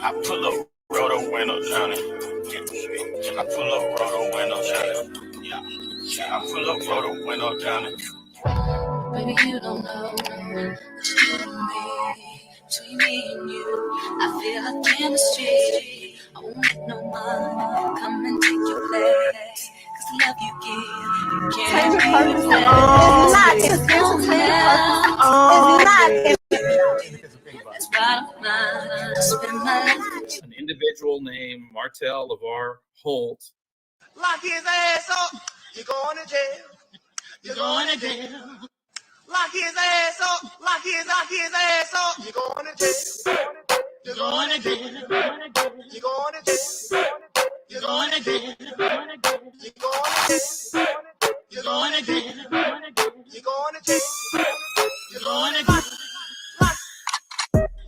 I pull up, roll the window down it. I pull up, roll the window down it. Yeah, I pull up, roll the window down it. Baby, you don't know it's you and me. Between me and you, I feel like chemistry. I won't let no one come and take your place. 'Cause the love you give, you can't An individual named Martel LeVar Holt. Lock his ass up. You're going to jail. You're going to jail. Lock his ass up. Lock his ass up. You're going to jail. You're going to jail. You're going to jail. You're going to jail. You're going to jail. You're going to jail. You're going to jail. You're going to jail.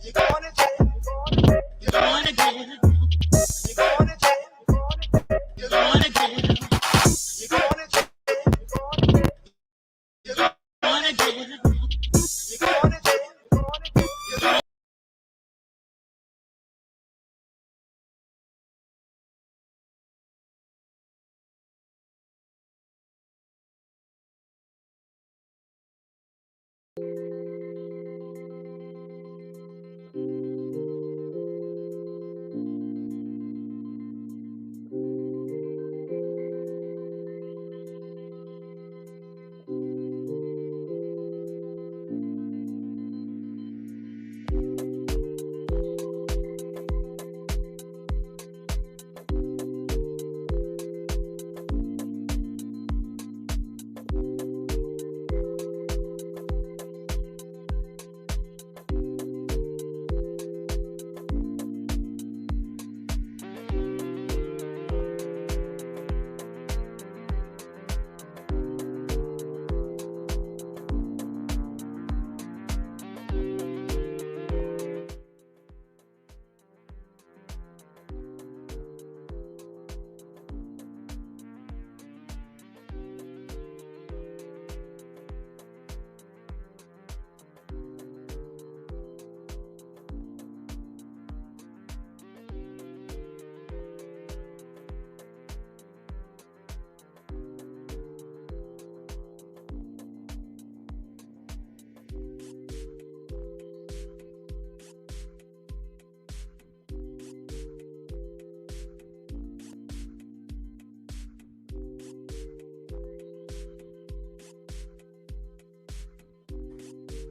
You're going to jail. You're going to jail. You're going to jail. You're going to jail. You're going to jail. You're going to jail. You're going to jail. You're going to jail.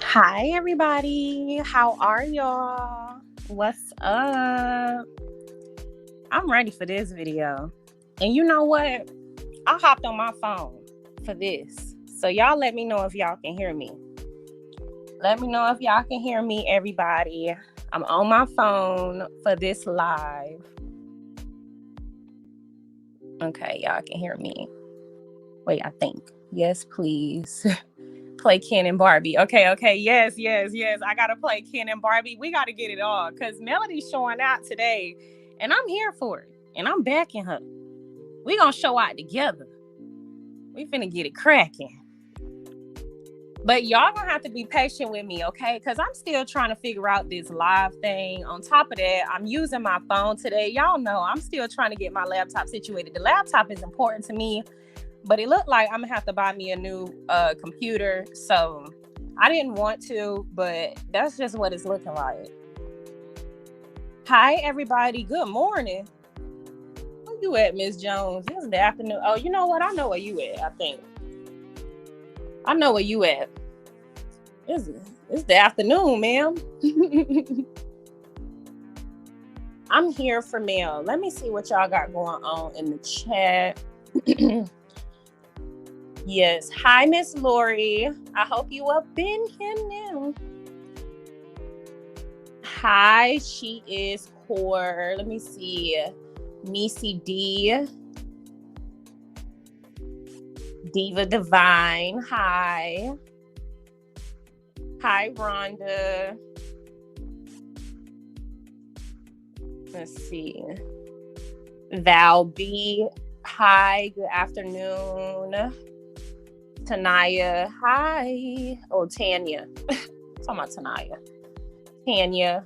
Hi, everybody. How are y'all? What's up? I'm ready for this video. And you know what? I hopped on my phone for this. So y'all let me know if y'all can hear me. Let me know if y'all can hear me, everybody. I'm on my phone for this live. Okay, y'all can hear me. Wait, I think. Yes, please. Play Ken and Barbie. Okay. Yes. I gotta play Ken and Barbie. We gotta get it all because Melody's showing out today, and I'm here for it, and I'm backing her. We gonna show out together. We finna get it cracking. But y'all gonna have to be patient with me, okay? Because I'm still trying to figure out this live thing. On top of that, I'm using my phone today. Y'all know I'm still trying to get my laptop situated. The laptop is important to me. But it looked like I'm gonna have to buy me a new computer. So I didn't want to, but that's just what it's looking like. Hi, everybody. Good morning. Where you at, Miss Jones? It's the afternoon. Oh, you know what? I know where you at, I think. I know where you at. It's the afternoon, ma'am. I'm here for mail. Let me see what y'all got going on in the chat. Yes. Hi, Miss Lori. I hope you up in here now. Hi, she is for, let me see, Nisi D. Diva Divine. Hi. Hi, Rhonda. Let's see. Val B. Hi, good afternoon. Tanaya. Hi. Oh, Tanya. Talking about Tanaya. Tanya.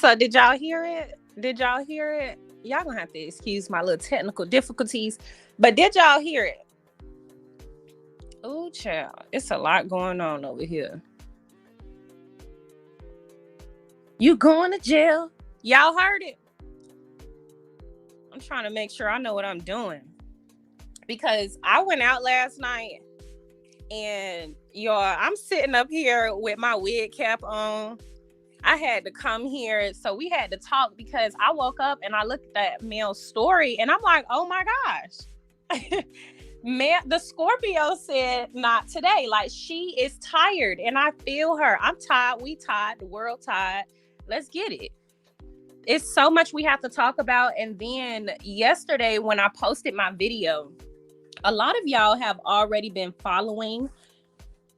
So did y'all hear it? Y'all gonna have to excuse my little technical difficulties, but did y'all hear it? Oh, child, it's a lot going on over here. You going to jail? Y'all heard it? I'm trying to make sure I know what I'm doing, because I went out last night and y'all, I'm sitting up here with my wig cap on. I had to come here, so we had to talk, because I woke up and I looked at that Mel's story and I'm like, oh my gosh. The Scorpio said not today. Like, she is tired, and I feel her. I'm tired. We tired. The world tired. Let's get it. It's so much we have to talk about. And then yesterday when I posted my video, a lot of y'all have already been following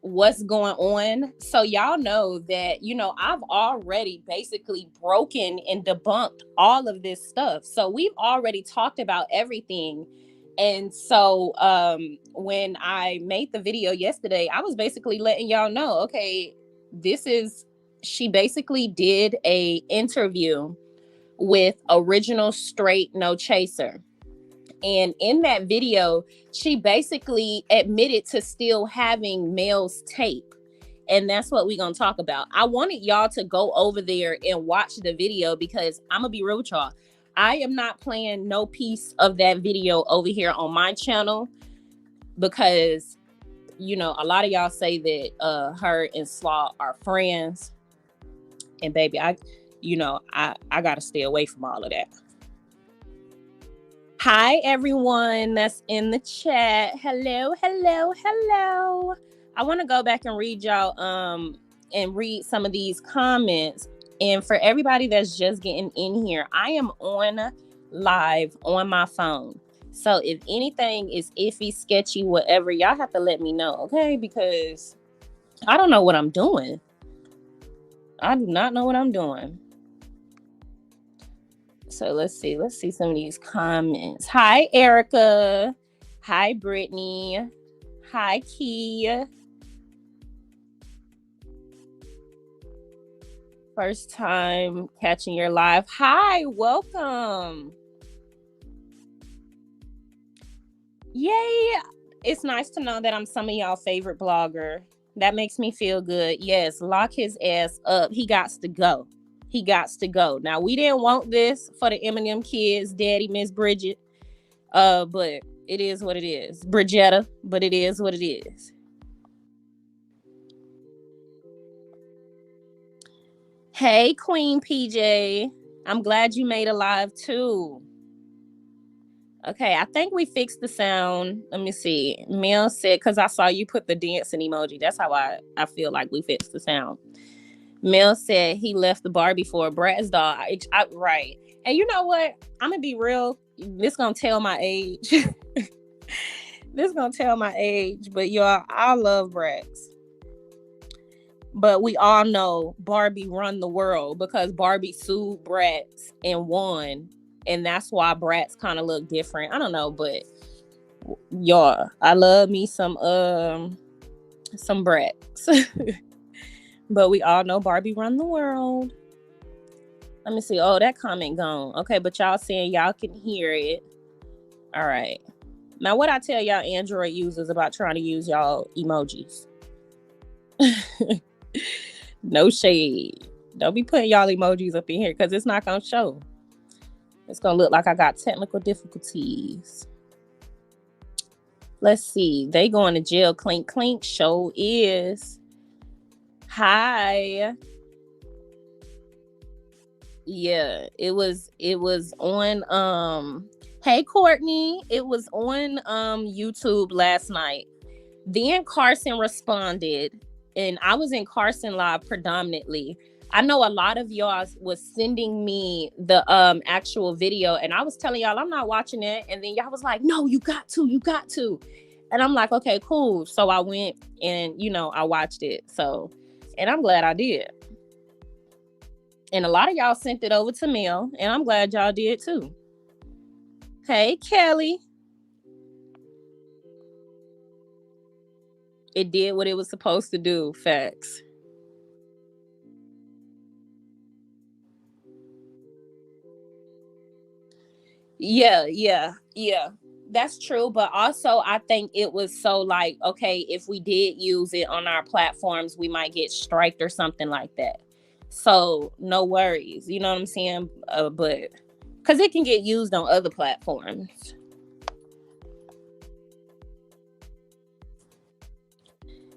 what's going on. So y'all know that, I've already basically broken and debunked all of this stuff. So we've already talked about everything. And so when I made the video yesterday, I was basically letting y'all know, okay, she basically did a interview with Original Straight No Chaser. And in that video, she basically admitted to still having Mel's tape. And that's what we're going to talk about. I wanted y'all to go over there and watch the video, because I'm going to be real with y'all. I am not playing no piece of that video over here on my channel, because, a lot of y'all say that her and Slaw are friends. And baby, I got to stay away from all of that. Hi, everyone that's in the chat. Hello. I want to go back and read y'all and read some of these comments. And for everybody that's just getting in here, I am on live on my phone. So if anything is iffy, sketchy, whatever, y'all have to let me know, okay? Because I don't know what I'm doing. I do not know what I'm doing. So let's see some of these comments. Hi, Erica. Hi, Brittany. Hi, Key. First time catching your live. Hi, welcome. Yay. It's nice to know that I'm some of y'all favorite blogger. That makes me feel good. Yes, lock his ass up. He gots to go. Now, we didn't want this for the Eminem kids, Daddy, Miss Bridget. But it is what it is. Bridgetta, but it is what it is. Hey, Queen PJ. I'm glad you made a live too. Okay, I think we fixed the sound. Let me see. Mel said, because I saw you put the dancing emoji. That's how I feel like we fixed the sound. Mel said he left the Barbie for a Bratz doll. Right. And you know what? I'm going to be real. This going to tell my age. But y'all, I love Bratz. But we all know Barbie run the world, because Barbie sued Bratz and won. And that's why Bratz kind of look different. I don't know, but y'all, I love me some Bratz. But we all know Barbie run the world. Let me see. Oh, that comment gone. Okay, but y'all saying y'all can hear it. All right. Now, what I tell y'all Android users about trying to use y'all emojis? No shade. Don't be putting y'all emojis up in here, because it's not going to show. It's going to look like I got technical difficulties. Let's see. They going to jail. Clink, clink. Show is. Hi. Yeah, it was on hey Courtney, it was on YouTube last night. Then Carson responded, and I was in Carson live predominantly. I know a lot of y'all was sending me the actual video, and I was telling y'all I'm not watching it, and then y'all was like, no, you got to. And I'm like, okay, cool. So I went and I watched it. So, and I'm glad I did. And a lot of y'all sent it over to Mel, and I'm glad y'all did too. Hey, Kelly. It did what it was supposed to do. Facts. Yeah. That's true. But also, I think it was so like, okay, if we did use it on our platforms, we might get striked or something like that. So no worries. You know what I'm saying? But because it can get used on other platforms.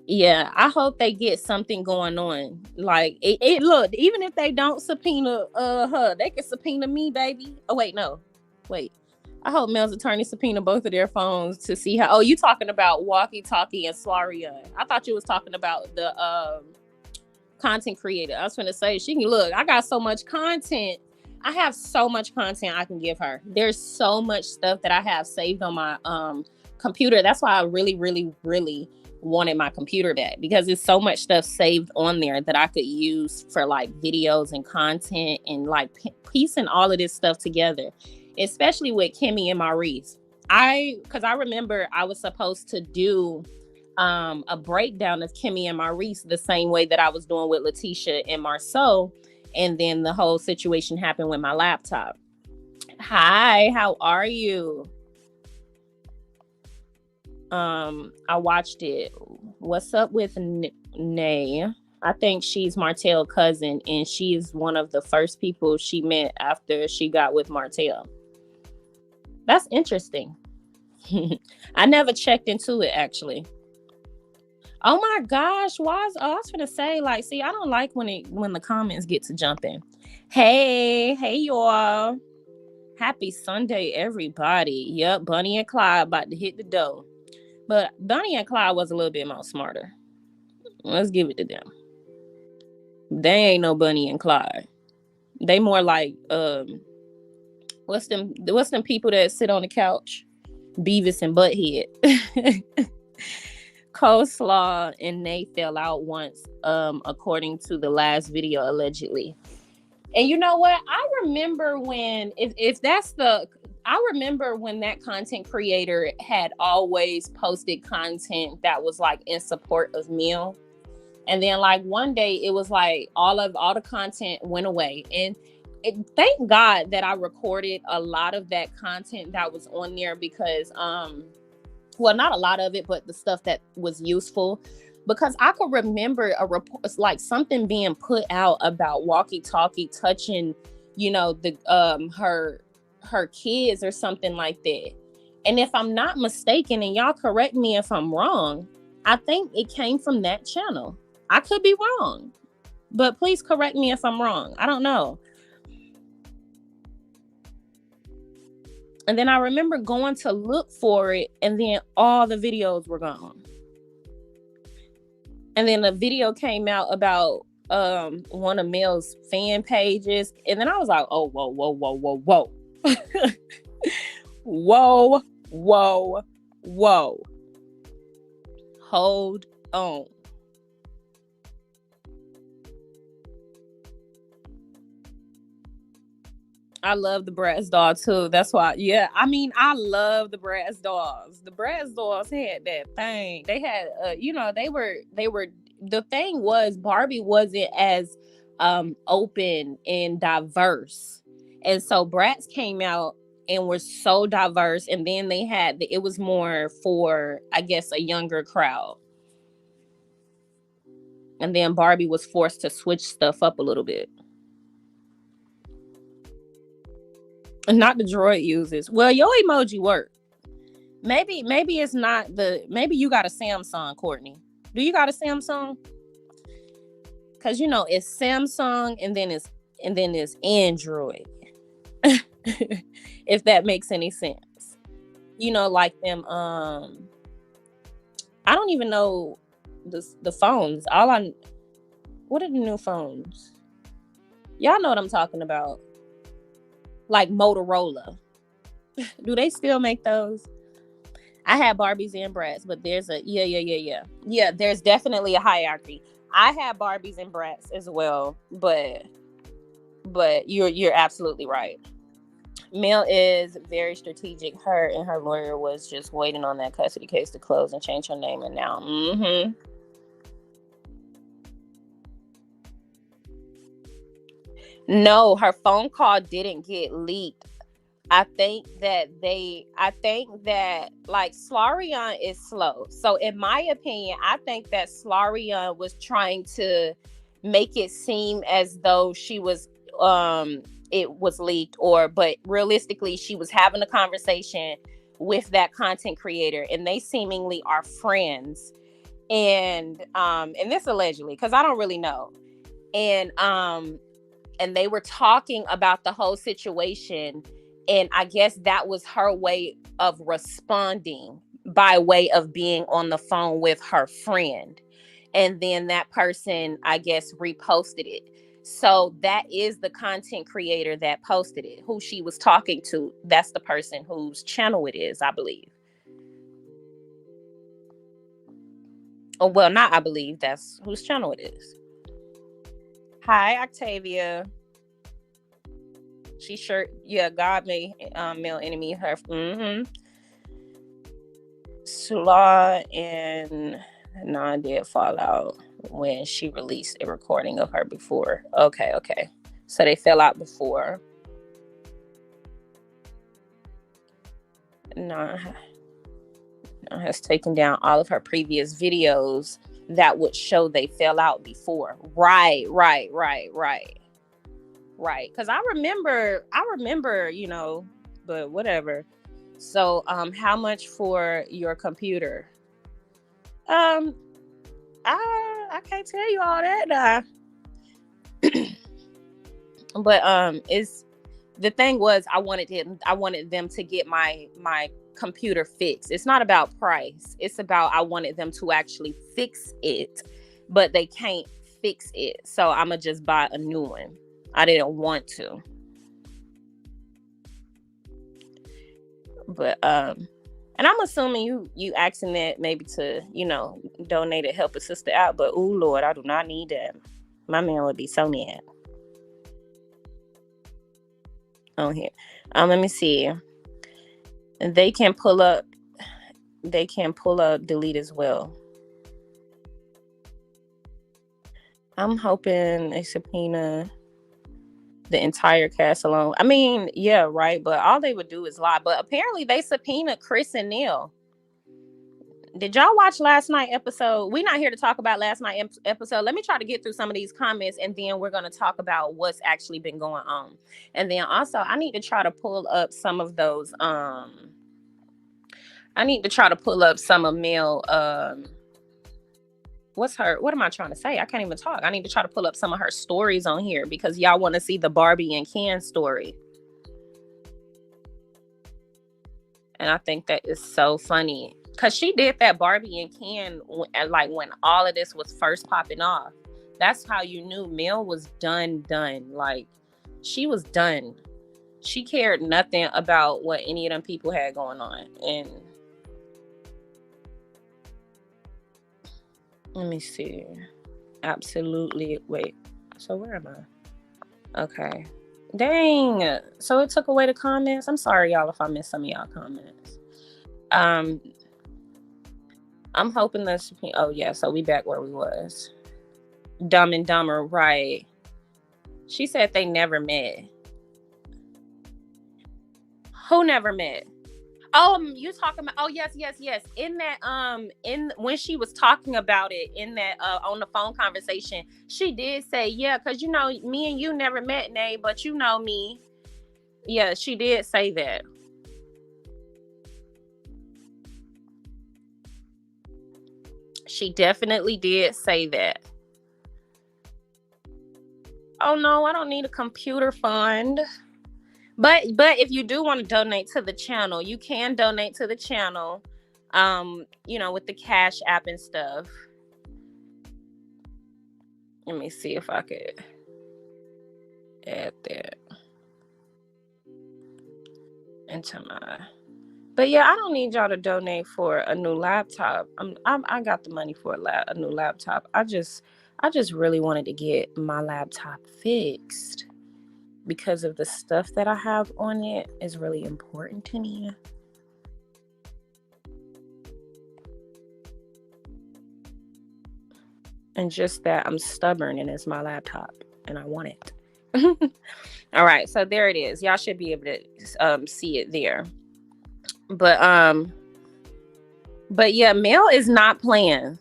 Yeah, I hope they get something going on. Like it look, even if they don't subpoena her, they can subpoena me, baby. Oh wait, no. Wait. I hope Mel's attorney subpoena both of their phones to see how. Oh, you talking about Walkie Talkie and Slarion. I thought you was talking about the content creator. I was gonna say she can look, I got so much content. I have so much content I can give her. There's so much stuff that I have saved on my computer. That's why I really, really, really wanted my computer back, because there's so much stuff saved on there that I could use for like videos and content and like piecing all of this stuff together, especially with Kimmy and Maurice. Because I remember I was supposed to do a breakdown of Kimmy and Maurice the same way that I was doing with Letitia and Marceau, and then the whole situation happened with my laptop. Hi, how are you? I watched it. What's up with Nay? I think she's Martell's cousin, and she's one of the first people she met after she got with Martell. That's interesting. I never checked into it, actually. Oh my gosh, I was gonna say, like, see, I don't like when the comments get to jumping. Hey y'all. Happy Sunday, everybody. Yep, Bunny and Clyde about to hit the dough. But Bunny and Clyde was a little bit more smarter. Let's give it to them. They ain't no Bunny and Clyde. They more like what's them people that sit on the couch? Beavis and Butthead. Coleslaw and Nate fell out once, according to the last video, allegedly. And you know what? I remember when, I remember when that content creator had always posted content that was like in support of Mill. And then like one day it was like all the content went away. And thank God that I recorded a lot of that content that was on there, because well, not a lot of it, but the stuff that was useful, because I could remember a report, like something being put out about Walkie Talkie touching, you know, the her kids or something like that. And if I'm not mistaken, and y'all correct me if I'm wrong, I think it came from that channel. I could be wrong, but please correct me if I'm wrong. I don't know. And then I remember going to look for it, and then all the videos were gone. And then a video came out about one of Mel's fan pages, and then I was like, oh, whoa. whoa. Hold on. I love the Bratz doll too. That's why, yeah. I mean, I love the Bratz dolls. The Bratz dolls had that thing. They had, you know, they were. The thing was, Barbie wasn't as open and diverse, and so Bratz came out and were so diverse. And then they had, it was more for, I guess, a younger crowd. And then Barbie was forced to switch stuff up a little bit. Not the droid uses. Well, your emoji work. Maybe it's not maybe you got a Samsung, Courtney. Do you got a Samsung? Because you know it's Samsung and then it's Android. If that makes any sense. You know, like them I don't even know the phones. What are the new phones? Y'all know what I'm talking about. Like Motorola. Do they still make those? I had Barbies and Bratz, but there's a yeah, there's definitely a hierarchy. I had Barbies and Bratz as well, but you're absolutely right. Mel is very strategic. Her and her lawyer was just waiting on that custody case to close and change her name, and now No, her phone call didn't get leaked. I think that like Slarion is slow. So in my opinion, I think that Slarion was trying to make it seem as though she was it was leaked, but realistically she was having a conversation with that content creator and they seemingly are friends. And this allegedly, because I don't really know. And they were talking about the whole situation. And I guess that was her way of responding by way of being on the phone with her friend. And then that person, I guess, reposted it. So that is the content creator that posted it, who she was talking to. That's the person whose channel it is, I believe. Oh, well, not I believe. That's whose channel it is. Hi, Octavia. She sure, yeah, God made male enemy her. Sula and Nah did fall out when she released a recording of her before. Okay. So they fell out before. Nah has taken down all of her previous videos that would show they fell out before. Right. Because I remember, you know, but whatever. So, how much for your computer? I can't tell you all that. But is the thing was I wanted them to get my computer fixed. It's not about price. It's about I wanted them to actually fix it, but they can't fix it. So I'm gonna just buy a new one. I didn't want to. But and I'm assuming you asking that maybe to, you know, donate to help a sister out. But oh Lord, I do not need that. My man would be so mad. On here. Let me see. They can pull up delete as well. I'm hoping a subpoena the entire cast alone. I mean, yeah, right. But all they would do is lie. But apparently they subpoenaed Chris and Neil. Did y'all watch last night episode? We're not here to talk about last night episode. Let me try to get through some of these comments and then we're going to talk about what's actually been going on. And then also I need to try to pull up some of those. I need to try to pull up some of Mel. What am I trying to say? I can't even talk. I need to try to pull up some of her stories on here because y'all want to see the Barbie and Ken story. And I think that is so funny. Because she did that Barbie and Ken when all of this was first popping off. That's how you knew Mel was done. Like, she was done. She cared nothing about what any of them people had going on. And let me see. Absolutely. Wait. So where am I? Okay. Dang. So it took away the comments. I'm sorry, y'all, if I missed some of y'all comments. I'm hoping that. Oh yeah, so we back where we was. Dumb and Dumber, right? She said they never met. Who never met? Oh, you talking about? Oh yes. In that when she was talking about it in that on the phone conversation, she did say yeah, because you know me and you never met, Nay, but you know me. Yeah, she did say that. She definitely did say that. Oh no, I don't need a computer fund. But if you do want to donate to the channel, you can donate to the channel. You know, with the Cash App and stuff. Let me see if I could add that into my. But yeah, I don't need y'all to donate for a new laptop. I got the money for a new laptop. I just really wanted to get my laptop fixed because of the stuff that I have on it is really important to me. And just that I'm stubborn and it's my laptop and I want it. All right, so there it is. Y'all should be able to see it there. But yeah, Mel is not playing.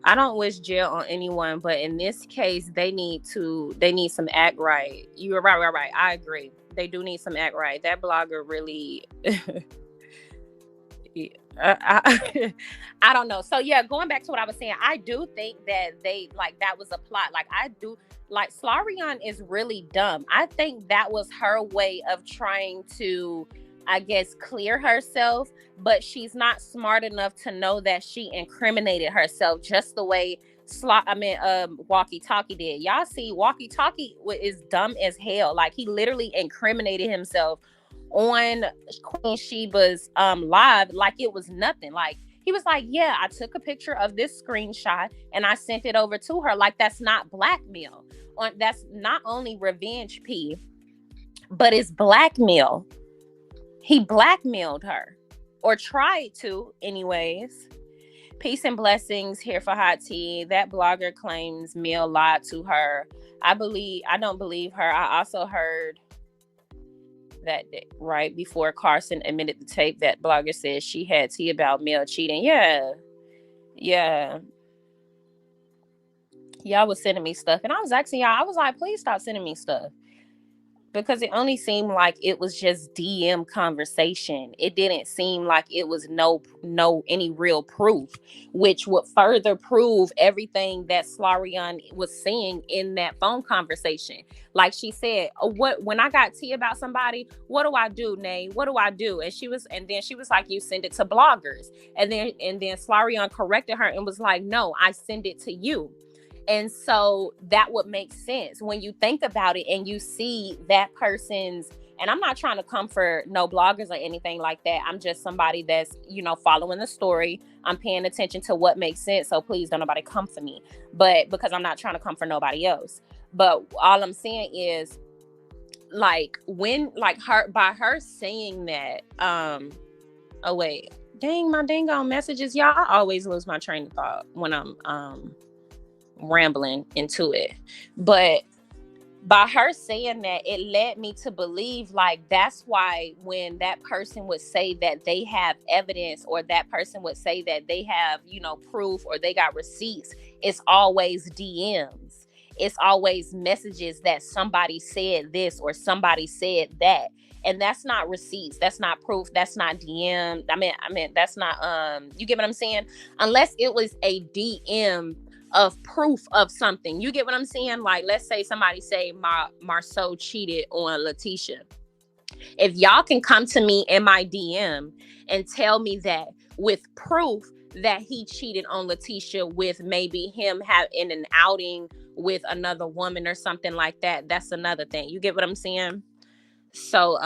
I don't wish jail on anyone, but in this case, they need some act right. You were right. I agree. They do need some act right. That blogger really I don't know. So yeah, going back to what I was saying, I do think that that was a plot. Like I do, like Slarion is really dumb. I think that was her way of trying to, I guess, clear herself, but she's not smart enough to know that she incriminated herself just the way Walkie Talkie did. Y'all see, Walkie Talkie is dumb as hell. Like he literally incriminated himself on Queen Sheba's live like it was nothing. Like he was like, yeah, I took a picture of this screenshot and I sent it over to her. Like that's not blackmail. That's not only revenge P, but it's blackmail. He blackmailed her, or tried to anyways. Peace and blessings here for Hot Tea. That blogger claims Mel lied to her. I don't believe her. I also heard that right before Carson admitted the tape, that blogger said she had tea about Mel cheating. Yeah. Y'all was sending me stuff, and I was asking y'all, I was like, please stop sending me stuff, because it only seemed like it was just DM conversation. It didn't seem like it was no any real proof, which would further prove everything that Slarion was saying in that phone conversation. Like she said, when I got tea about somebody, what do I do, Nay? What do I do? And then she was like, you send it to bloggers. And then Slarion corrected her and was like, no, I send it to you. And so that would make sense when you think about it and you see that person's, and I'm not trying to come for no bloggers or anything like that. I'm just somebody that's, following the story. I'm paying attention to what makes sense. So please don't nobody come for me, but because I'm not trying to come for nobody else. But all I'm saying is, like, by her saying that, oh wait, dang, my dang on messages, y'all. I always lose my train of thought when I'm rambling into it. But by her saying that, it led me to believe, like, that's why when that person would say that they have evidence, or that person would say that they have, proof, or they got receipts, it's always DMs. It's always messages that somebody said this or somebody said that. And that's not receipts. That's not proof. That's not DM. I mean, that's not, you get what I'm saying? Unless it was a DM of proof of something. You get what I'm saying? Like, let's say somebody say Marceau cheated on Letitia. If y'all can come to me in my DM and tell me that with proof that he cheated on Letitia, with maybe him in an outing with another woman or something like that, that's another thing. You get what I'm saying? So,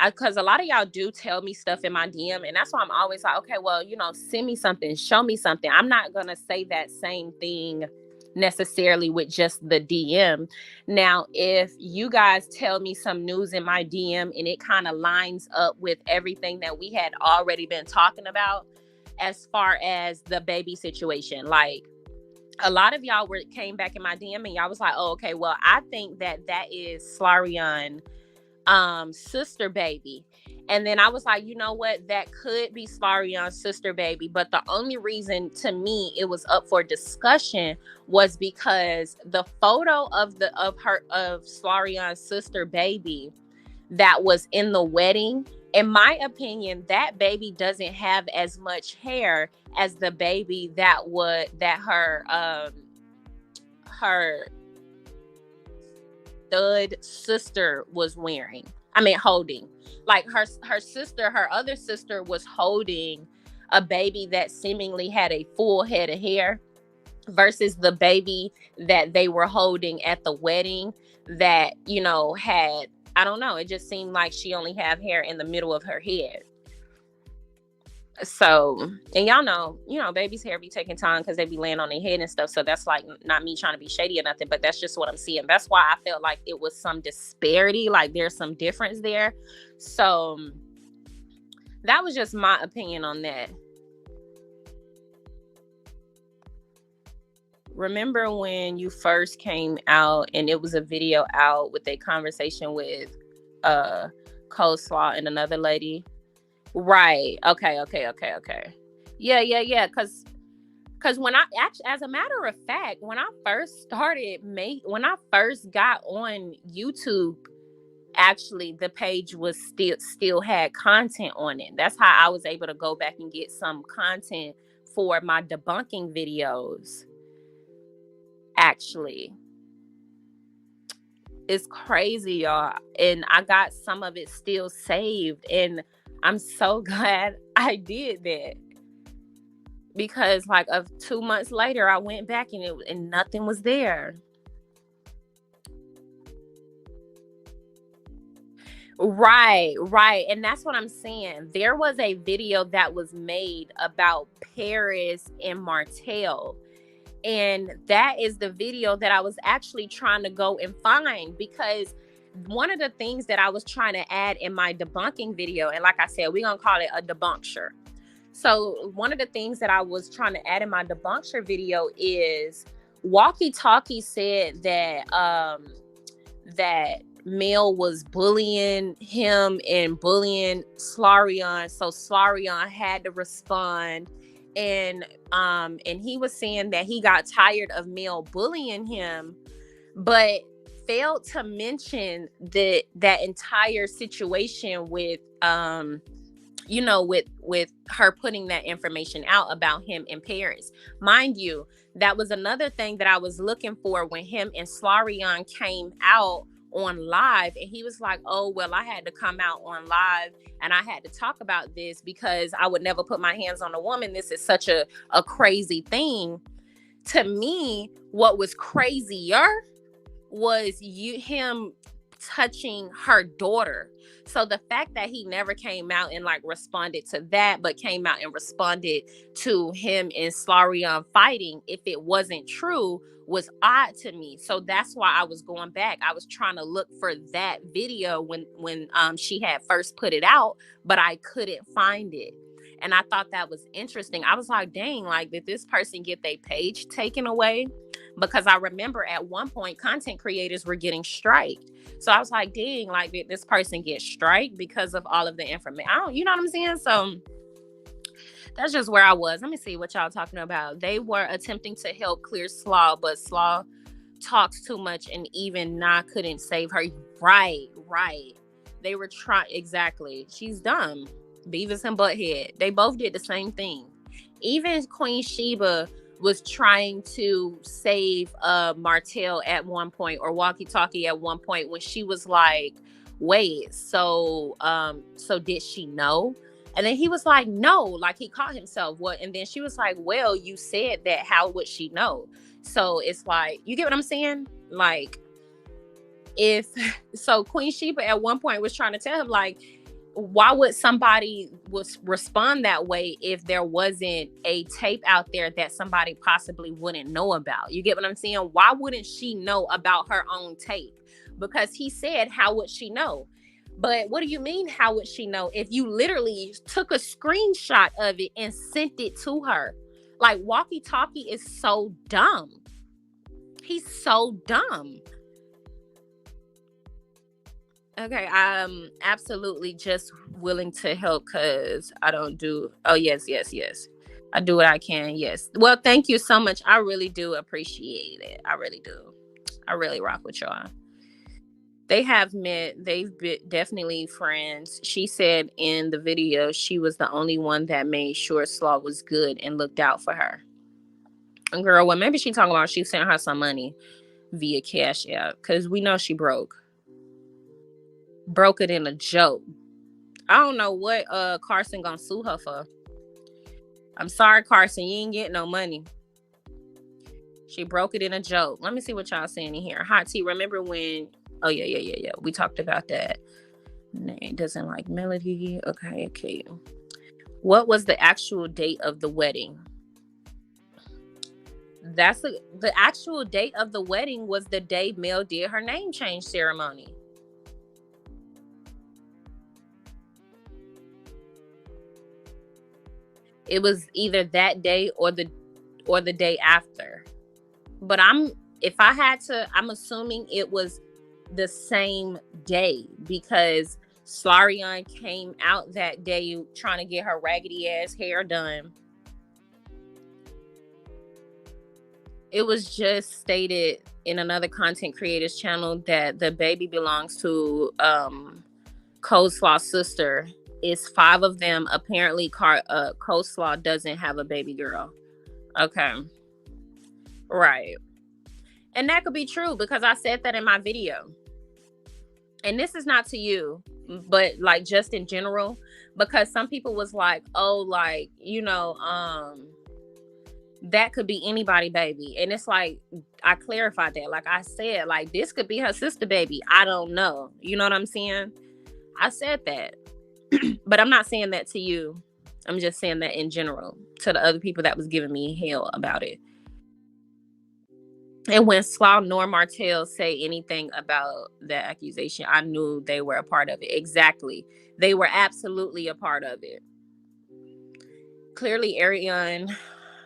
because a lot of y'all do tell me stuff in my DM, and that's why I'm always like, okay, well, send me something, show me something. I'm not going to say that same thing necessarily with just the DM. Now, if you guys tell me some news in my DM and it kind of lines up with everything that we had already been talking about as far as the baby situation, like, a lot of y'all came back in my DM and y'all was like, oh, okay, well, I think that is Slarion sister baby. And then I was like, you know what, that could be Slarion's sister baby. But the only reason to me it was up for discussion was because the photo of Slarion's sister baby that was in the wedding, in my opinion, that baby doesn't have as much hair as the baby that her stud sister was holding. Like her other sister was holding a baby that seemingly had a full head of hair, versus the baby that they were holding at the wedding that, had, I don't know, it just seemed like she only had hair in the middle of her head. So, and y'all know, baby's hair be taking time because they be laying on their head and stuff. So that's like not me trying to be shady or nothing, but that's just what I'm seeing. That's why I felt like it was some disparity, like there's some difference there. So that was just my opinion on that. remember when you first came out and it was a video out with a conversation with Coleslaw and another lady? Right. Okay. Yeah. Because when I actually, as a matter of fact, when I first got on YouTube, actually the page was still had content on it. That's how I was able to go back and get some content for my debunking videos. Actually, it's crazy, y'all, and I got some of it still saved, and I'm so glad I did that, because like 2 months later I went back and nothing was there. Right. And that's what I'm saying. There was a video that was made about Paris and Martell. And that is the video that I was actually trying to go and find, because one of the things that I was trying to add in my debunking video, and like I said, we're going to call it a debunkture. So one of the things that I was trying to add in my debunkture video is Walkie Talkie said that that Mel was bullying him and bullying Slarion, so Slarion had to respond, and he was saying that he got tired of Mel bullying him, but failed to mention that entire situation with with her putting that information out about him in Paris. Mind you, that was another thing that I was looking for when him and Slarion came out on live, and he was like, oh, well, I had to come out on live and I had to talk about this because I would never put my hands on a woman. This is such a crazy thing. To me, what was crazier was him touching her daughter. So the fact that he never came out and like responded to that, but came out and responded to him and Slarion fighting, if it wasn't true, was odd to me. So that's why I was going back. I was trying to look for that video when she had first put it out, but I couldn't find it. And I thought that was interesting. I was like, dang, like, did this person get their page taken away? Because I remember at one point content creators were getting striked. So I was like, dang, like, did this person get striked because of all of the information? You know what I'm saying? So that's just where I was. Let me see what y'all talking about. They were attempting to help clear Slaw, but Slaw talks too much and even Nah couldn't save her. Right. They were trying. Exactly. She's dumb. Beavis and Butthead. They both did the same thing. Even Queen Sheba was trying to save Martell at one point, or Walkie Talkie at one point, when she was like, wait, so did she know? And then he was like, no, like he caught himself. What? And then she was like, well, you said that, how would she know? So it's like, you get what I'm saying? Like, so Queen Sheba at one point was trying to tell him, like, why would somebody respond that way if there wasn't a tape out there that somebody possibly wouldn't know about? You get what I'm saying? Why wouldn't she know about her own tape? Because he said, how would she know? But what do you mean, how would she know, if you literally took a screenshot of it and sent it to her? Like, Walkie Talkie is so dumb. He's so dumb. Okay, I'm absolutely just willing to help because I don't do... Oh, yes. I do what I can, yes. Well, thank you so much. I really do appreciate it. I really do. I really rock with y'all. They have met. They've been definitely friends. She said in the video she was the only one that made sure Slaw was good and looked out for her. And girl, well, maybe she talking about she sent her some money via Cash App, because we know she broke it in a joke. I don't know what Carson gonna sue her for. I'm sorry, Carson, you ain't getting no money. She broke it in a joke. Let me see what y'all saying in here. Hot Tea, remember when... Oh, yeah. We talked about that. It doesn't like Melody. Okay. What was the actual date of the wedding? The actual date of the wedding was the day Mel did her name change ceremony. It was either that day or the day after. But I'm assuming it was the same day, because Slarion came out that day trying to get her raggedy ass hair done. It was just stated in another content creators channel that the baby belongs to Coleslaw's sister. It's 5 of them. Apparently Coleslaw doesn't have a baby girl. Okay. Right. And that could be true, because I said that in my video. And this is not to you, but like just in general, because some people was like, oh, like, you know, that could be anybody baby. And it's like, I clarified that. Like I said, like, this could be her sister baby. I don't know. You know what I'm saying? I said that. But I'm not saying that to you. I'm just saying that in general to the other people that was giving me hell about it. And when Slaw nor Martell say anything about that accusation, I knew they were a part of it. Exactly. They were absolutely a part of it. Clearly, Ariane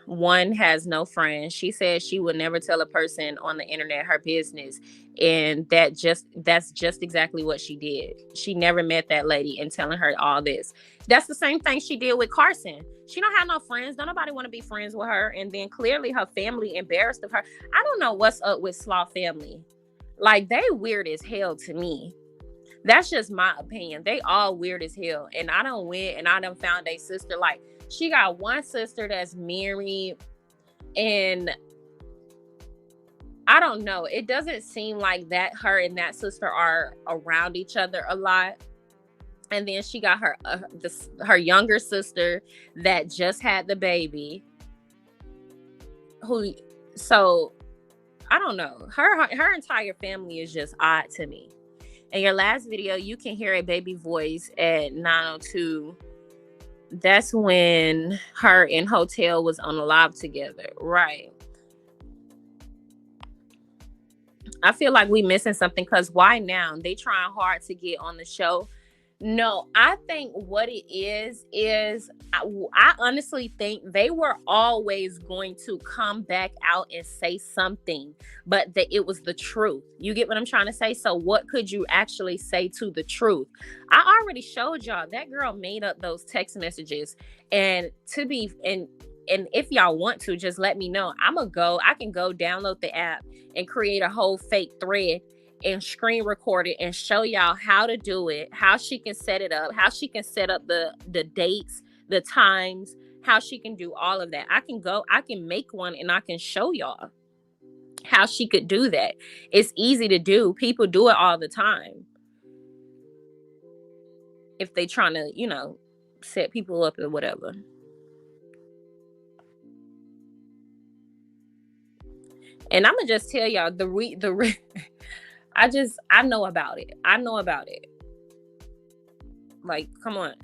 1 has no friends. She said she would never tell a person on the internet her business. And that's just exactly what she did. She never met that lady and telling her all this. That's the same thing she did with Carson. She don't have no friends. Don't nobody want to be friends with her. And then clearly her family embarrassed of her. I don't know what's up with Slaw family. Like, they weird as hell to me. That's just my opinion. They all weird as hell. And I done went and I done found a sister. Like, she got one sister that's married, and I don't know. It doesn't seem like that her and that sister are around each other a lot. And then she got her younger sister that just had the baby. So I don't know. Her entire family is just odd to me. In your last video, you can hear a baby voice at 9:02. That's when her and Hotel was on the live together. Right. I feel like we missing something, because why now? They trying hard to get on the show. No, I think what it is I honestly think they were always going to come back out and say something, but that it was the truth. You get what I'm trying to say? So what could you actually say to the truth? I already showed y'all that girl made up those text messages, and if y'all want to, just let me know. I can go download the app and create a whole fake thread and screen record it and show y'all how to do it, how she can set it up, how she can set up the dates, the times, how she can do all of that. I can make one and I can show y'all how she could do that. It's easy to do. People do it all the time. If they trying to, you know, set people up or whatever. And I'm gonna just tell y'all I know about it. I know about it. Like, come on.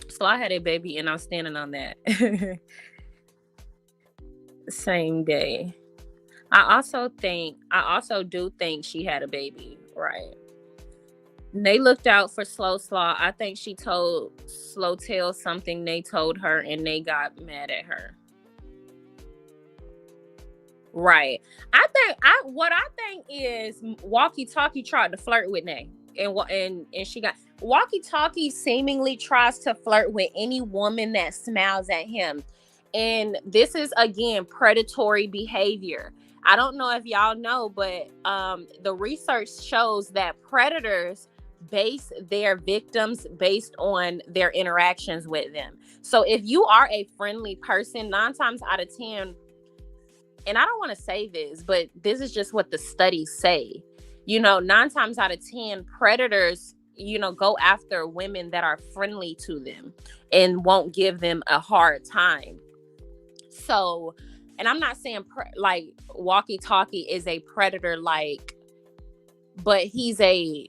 So I had a baby and I'm standing on that. Same day. I also do think she had a baby, right? They looked out for Slow Slaw. I think she told Slowtail something they told her and they got mad at her. Right. What I think is Walkie Talkie tried to flirt with Nay, and she got Walkie Talkie seemingly tries to flirt with any woman that smiles at him, and this is again predatory behavior. I don't know if y'all know, but the research shows that predators base their victims based on their interactions with them. So if you are a friendly person, 9 times out of 10. And I don't want to say this, but this is just what the studies say. You know, 9 times out of 10, predators, you know, go after women that are friendly to them and won't give them a hard time. So, and I'm not saying like Walkie Talkie is a predator, like, but he's a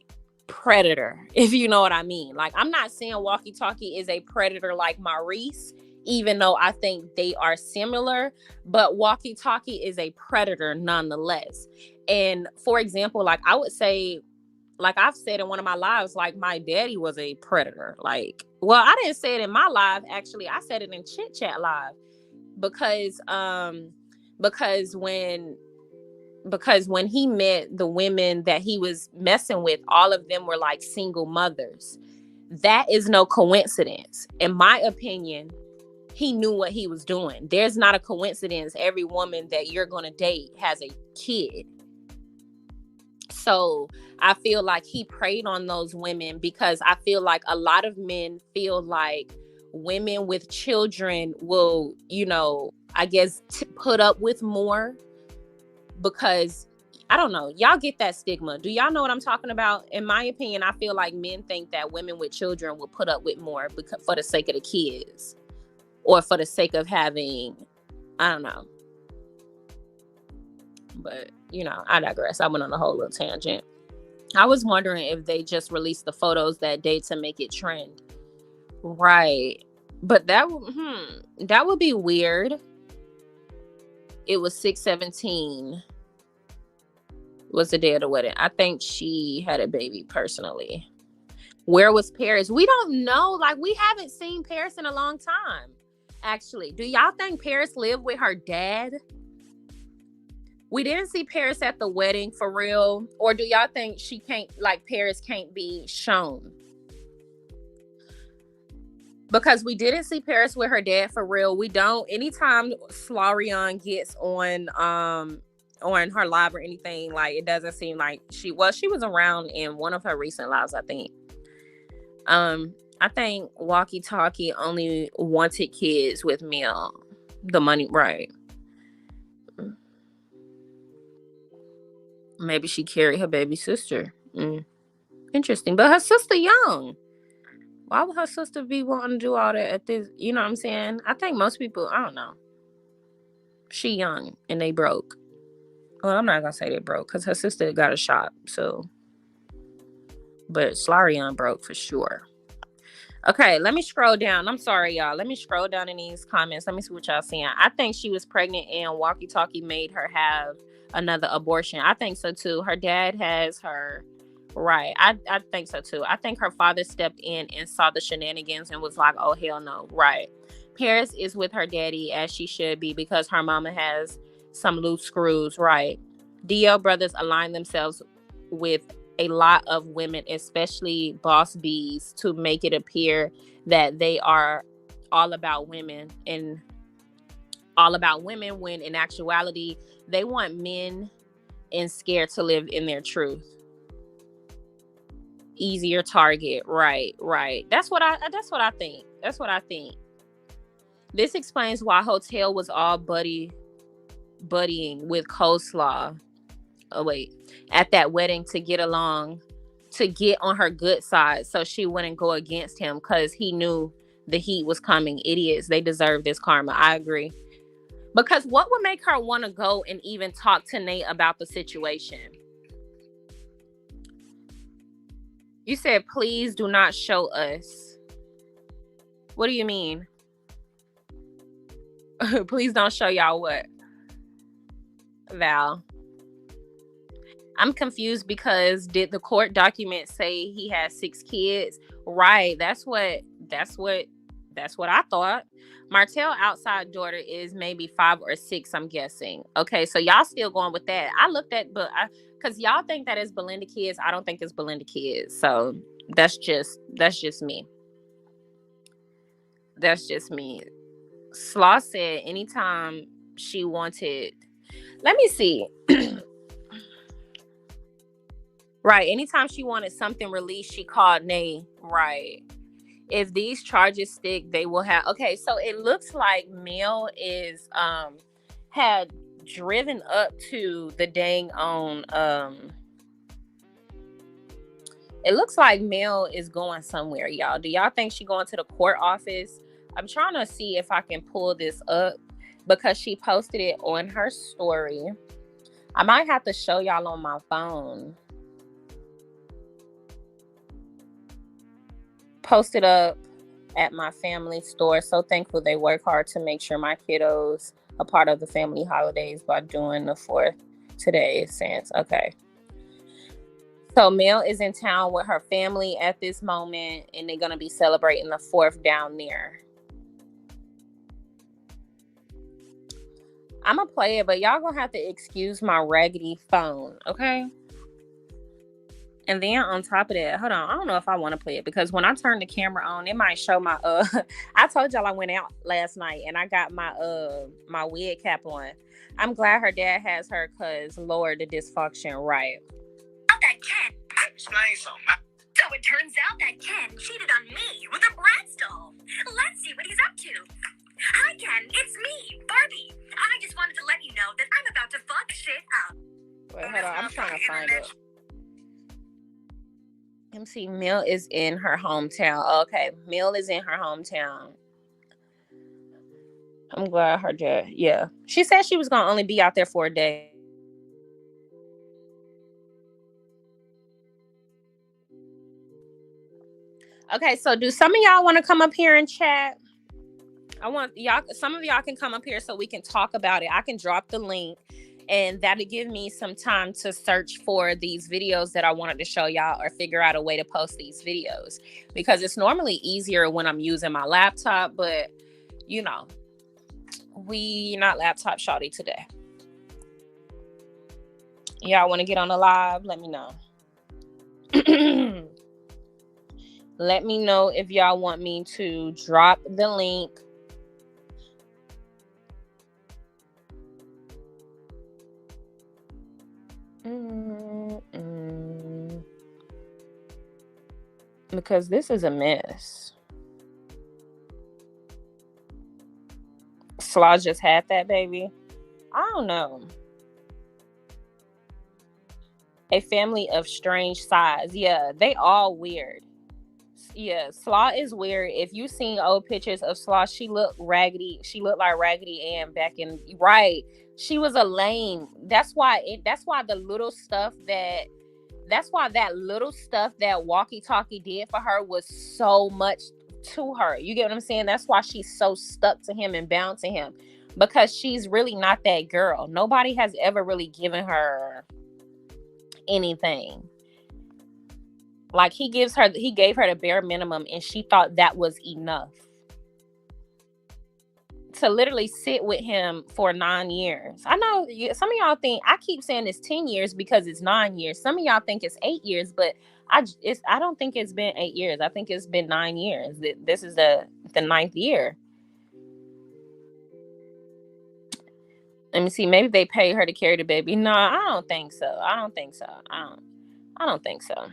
predator, if you know what I mean. Like, I'm not saying Walkie Talkie is a predator like Maurice, even though I think they are similar, but Walkie Talkie is a predator nonetheless. And for example, like I would say, like I've said in one of my lives, like my daddy was a predator. Like, well, I didn't say it in my live, actually. I said it in Chit Chat Live, because because when he met the women that he was messing with, all of them were like single mothers. That is no coincidence. In my opinion, he knew what he was doing. There's not a coincidence. Every woman that you're going to date has a kid. So I feel like he preyed on those women, because I feel like a lot of men feel like women with children will, I guess, put up with more, because I don't know. Y'all get that stigma. Do y'all know what I'm talking about? In my opinion, I feel like men think that women with children will put up with more for the sake of the kids, or for the sake of having, I don't know. But, I digress. I went on a whole little tangent. I was wondering if they just released the photos that day to make it trend. Right. But that would be weird. It was 6/17 was the day of the wedding. I think she had a baby personally. Where was Paris? We don't know. Like, we haven't seen Paris in a long time. Actually, do y'all think Paris lived with her dad? We didn't see Paris at the wedding for real. Or do y'all think Paris can't be shown? Because we didn't see Paris with her dad for real. We don't. Anytime Slarion gets on her live or anything, like, it doesn't seem like she was around in one of her recent lives, I think. I think Walkie Talkie only wanted kids with Mel. The money, right. Maybe she carried her baby sister. Interesting. But her sister young. Why would her sister be wanting to do all that at this? You know what I'm saying? I think most people, I don't know. She young and they broke. Well, I'm not going to say they broke, because her sister got a shop. So, but Slarion broke for sure. Okay, let me scroll down. I'm sorry, y'all. Let me scroll down in these comments. Let me see what y'all seeing. I think she was pregnant and Walkie Talkie made her have another abortion. I think so too. Her dad has her. Right. I think so too. I think her father stepped in and saw the shenanigans and was like, oh, hell no. Right. Paris is with her daddy, as she should be, because her mama has some loose screws. Right. DL brothers align themselves with a lot of women, especially boss bees, to make it appear that they are all about women when in actuality they want men and scared to live in their truth. Easier target. Right. That's what I think. This explains why Hotel was all buddying with Coleslaw. Oh wait, at that wedding to get along, to get on her good side, so she wouldn't go against him, because he knew the heat was coming. Idiots, they deserve this karma. I agree. Because what would make her want to go and even talk to Nate about the situation? You said, please do not show us. What do you mean? Please don't show y'all what? Val. I'm confused, because did the court document say he has 6 kids? Right. That's what I thought. Martell outside daughter is maybe 5 or 6, I'm guessing. Okay, so y'all still going with that. I looked at, because y'all think that is Belinda kids. I don't think it's Belinda kids. So that's just me. That's just me. Slaw said anytime she wanted, let me see. Right. Anytime she wanted something released, she called Nay. Right. If these charges stick, they will have. Okay, so it looks like Mel is had driven up to the dang on. It looks like Mel is going somewhere, y'all. Do y'all think she going to the court office? I'm trying to see if I can pull this up, because she posted it on her story. I might have to show y'all on my phone. Posted up at my family store. So thankful they work hard to make sure my kiddos are part of the family holidays by doing the 4th today. Since okay. So Mel is in town with her family at this moment, and they're gonna be celebrating the 4th down there. I'm gonna play it, but y'all gonna have to excuse my raggedy phone, okay? And then on top of that, hold on, I don't know if I want to play it because when I turn the camera on, it might show my I told y'all I went out last night and I got my my wig cap on. I'm glad her dad has her, cause Lord, the dysfunction, right? That Ken. Explain something. So it turns out that Ken cheated on me with a Bratz doll. Let's see what he's up to. Hi Ken, it's me, Barbie. I just wanted to let you know that I'm about to fuck shit up. Wait, hold on, I'm trying to find it. MC Mill is in her hometown. Okay, Mill is in her hometown. I'm glad her dad. Yeah, she said she was gonna only be out there for a day. Okay, so do some of y'all want to come up here and chat? I want y'all. Some of y'all can come up here so we can talk about it. I can drop the link. And that'll give me some time to search for these videos that I wanted to show y'all or figure out a way to post these videos. Because it's normally easier when I'm using my laptop. But, you know, we not laptop shawty today. Y'all want to get on the live? Let me know. Let me know if y'all want me to drop the link. Because this is a mess. Slaw just had that baby. I don't know. A family of strange size. Yeah, they all weird. Yeah, Slaw is weird. If you seen old pictures of Slaw, she looked raggedy. She looked like Raggedy Ann back in, right. She was a lame. That's why that little stuff that Walkie Talkie did for her was so much to her. You get what I'm saying? That's why she's so stuck to him and bound to him, because she's really not that girl. Nobody has ever really given her anything. Like he gave her the bare minimum, and she thought that was enough to literally sit with him for 9 years. I know some of y'all think I keep saying it's 10 years because it's 9 years. Some of y'all think it's 8 years, but I don't think it's been 8 years. I think it's been 9 years. This is the 9th year. Let me see. Maybe they pay her to carry the baby. No, I don't think so. I don't think so.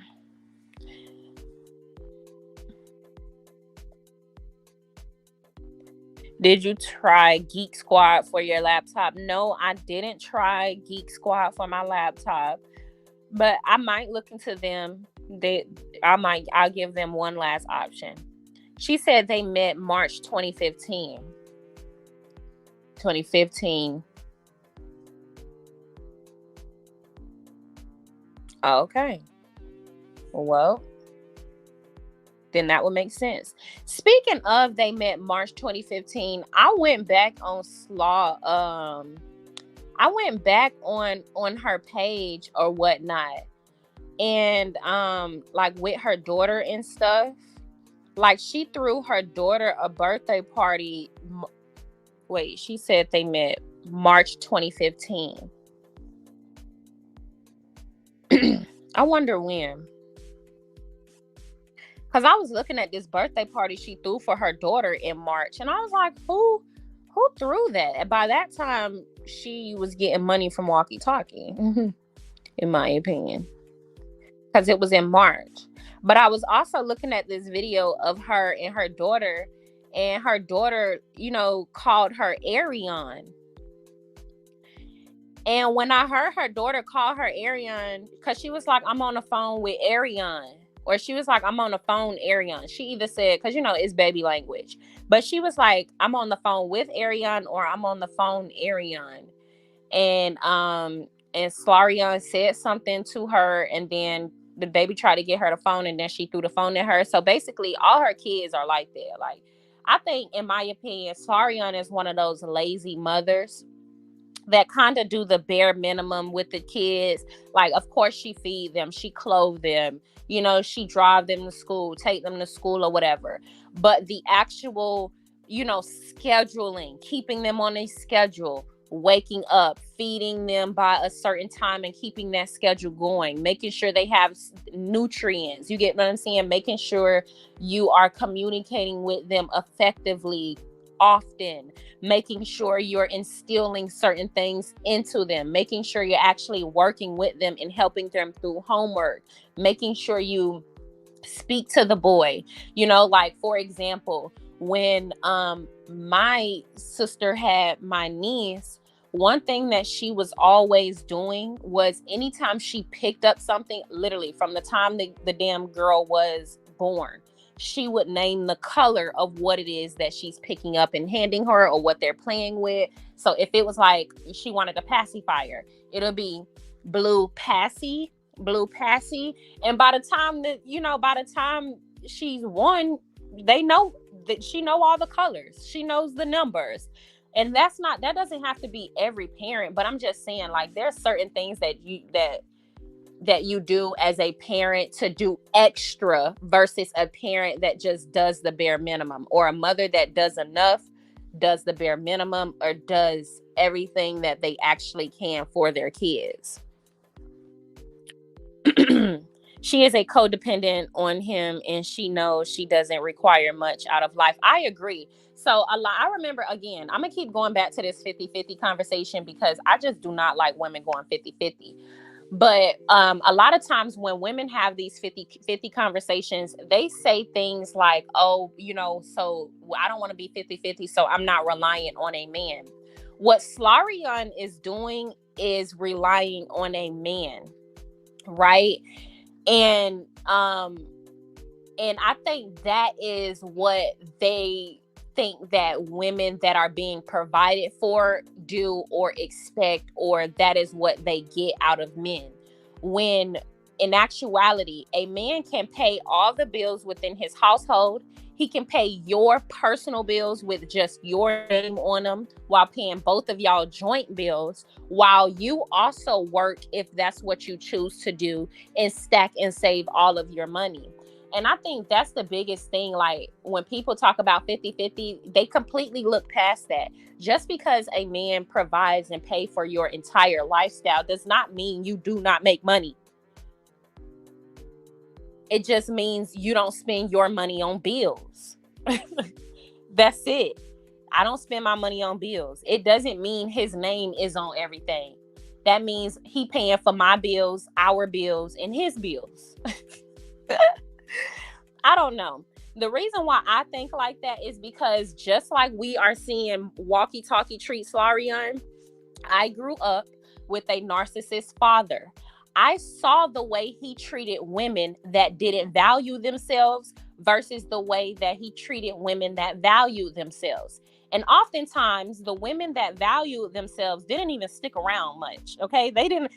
Did you try Geek Squad for your laptop? No, I didn't try Geek Squad for my laptop, but I might look into them. I'll give them one last option. She said they met March 2015. 2015. Okay. Well, then that would make sense. Speaking of, they met March 2015. I went back on Slaw. I went back on her page or whatnot, and like with her daughter and stuff. Like she threw her daughter a birthday party. Wait, she said they met March 2015. I wonder when. Because I was looking at this birthday party she threw for her daughter in March. And I was like, who threw that? And by that time, she was getting money from Walkie Talkie, in my opinion. Because it was in March. But I was also looking at this video of her and her daughter. And her daughter, called her Arion. And when I heard her daughter call her Arion, because she was like, I'm on the phone with Arion. Or she was like, I'm on the phone, Arion. She either said, because, it's baby language. But she was like, I'm on the phone with Arion, or I'm on the phone, Arion. And Slarion said something to her, and then the baby tried to get her the phone, and then she threw the phone at her. So basically, all her kids are like that. Like, I think, in my opinion, Slarion is one of those lazy mothers that kind of do the bare minimum with the kids. Like, of course, she feed them, she clothe them, she drive them to school, take them to school or whatever. But the actual, scheduling, keeping them on a schedule, waking up, feeding them by a certain time and keeping that schedule going, making sure they have nutrients. You get what I'm saying? Making sure you are communicating with them effectively, often, making sure you're instilling certain things into them, making sure you're actually working with them and helping them through homework, making sure you speak to the boy. Like, for example, when my sister had my niece, one thing that she was always doing was anytime she picked up something, literally from the time the damn girl was born, she would name the color of what it is that she's picking up and handing her, or what they're playing with. So if it was like she wanted a pacifier, it'll be blue passy. And by the time she's one, they know that she know all the colors, she knows the numbers. And that doesn't have to be every parent, but I'm just saying, like, there's certain things that you do as a parent to do extra versus a parent that just does the bare minimum, or a mother that does enough, does the bare minimum, or does everything that they actually can for their kids. She is a codependent on him, and she knows she doesn't require much out of life. I agree. So I remember, again, I'm going to keep going back to this 50-50 conversation, because I just do not like women going 50-50. But a lot of times when women have these 50-50 conversations, they say things like, oh, so I don't want to be 50-50, so I'm not reliant on a man. What Slarion is doing is relying on a man, right? And I think that is what they think that women that are being provided for do or expect, or that is what they get out of men. When in actuality, a man can pay all the bills within his household. He can pay your personal bills with just your name on them, while paying both of y'all joint bills, while you also work, if that's what you choose to do, and stack and save all of your money. And I think that's the biggest thing. Like, when people talk about 50-50, they completely look past that. Just because a man provides and pay for your entire lifestyle does not mean you do not make money. It just means you don't spend your money on bills. That's it. I don't spend my money on bills. It doesn't mean his name is on everything. That means he paying for my bills, our bills, and his bills. I don't know. The reason why I think like that is because, just like we are seeing Walkie Talkie treat Slarion, I grew up with a narcissist father. I saw the way he treated women that didn't value themselves versus the way that he treated women that valued themselves. And oftentimes the women that valued themselves didn't even stick around much. Okay. They didn't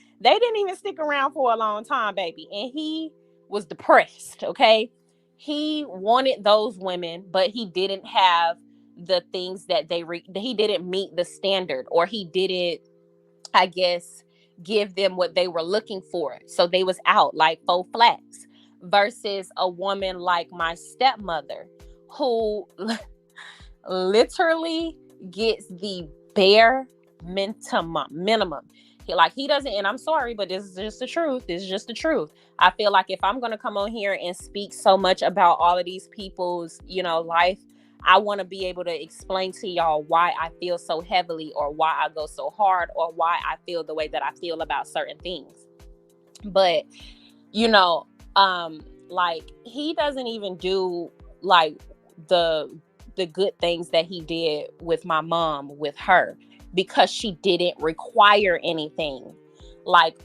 even stick around for a long time, baby. And he was depressed. Okay. He wanted those women, but he didn't have the things that he didn't meet the standard, or he didn't, I guess, give them what they were looking for. So they was out like faux flats, versus a woman like my stepmother, who literally gets the bare minimum. He doesn't, and I'm sorry, but this is just the truth. This is just the truth. I feel like if I'm going to come on here and speak so much about all of these people's, life, I want to be able to explain to y'all why I feel so heavily, or why I go so hard, or why I feel the way that I feel about certain things. But, like, he doesn't even do like the good things that he did with my mom, with her, because she didn't require anything. Like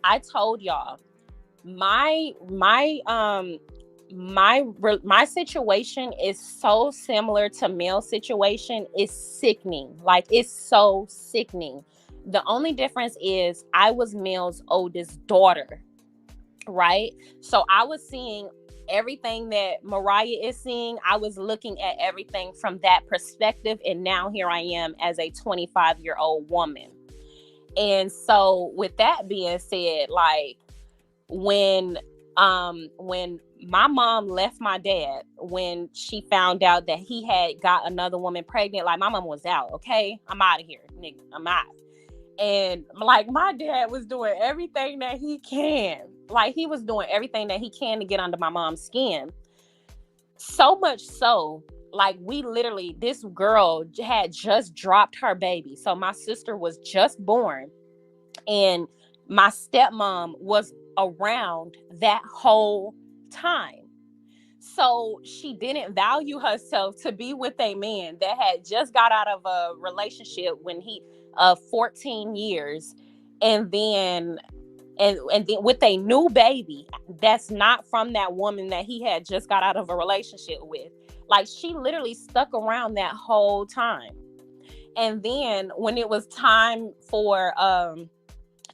I told y'all, my situation is so similar to Mel's situation. It's sickening. Like, it's so sickening. The only difference is I was Mel's oldest daughter, right? So I was seeing everything that Mariah is seeing. I was looking at everything from that perspective, and now here I am as a 25-year-old woman. And so with that being said, like, when my mom left my dad when she found out that he had got another woman pregnant. Like, my mom was out. Okay, I'm out of here, nigga. I'm out. And like, my dad was doing everything that he can. Like, he was doing everything that he can to get under my mom's skin. So much so, like, we literally, this girl had just dropped her baby. So my sister was just born, and my stepmom was around that whole time. So she didn't value herself to be with a man that had just got out of a relationship when he 14 years, and then with a new baby that's not from that woman that he had just got out of a relationship with. Like, she literally stuck around that whole time. And then when it was time for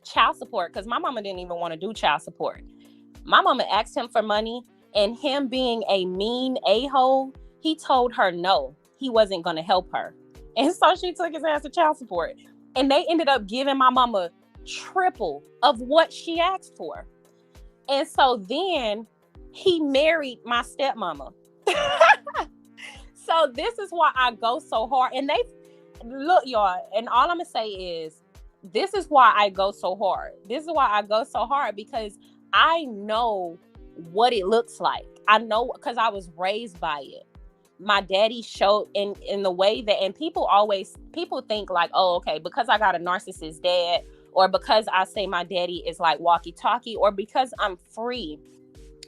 child support, because my mama didn't even want to do child support, my mama asked him for money, and him being a mean a-hole, he told her no, he wasn't going to help her. And so she took his ass to child support, and they ended up giving my mama triple of what she asked for. And so then he married my stepmama. So this is why I go so hard. And they look, y'all, and all I'm gonna say is, this is why I go so hard. This is why I go so hard, because I know what it looks like. I know, because I was raised by it. My daddy showed in the way that, and people think like, oh, okay, because I got a narcissist dad, or because I say my daddy is like walkie-talkie, or because I'm free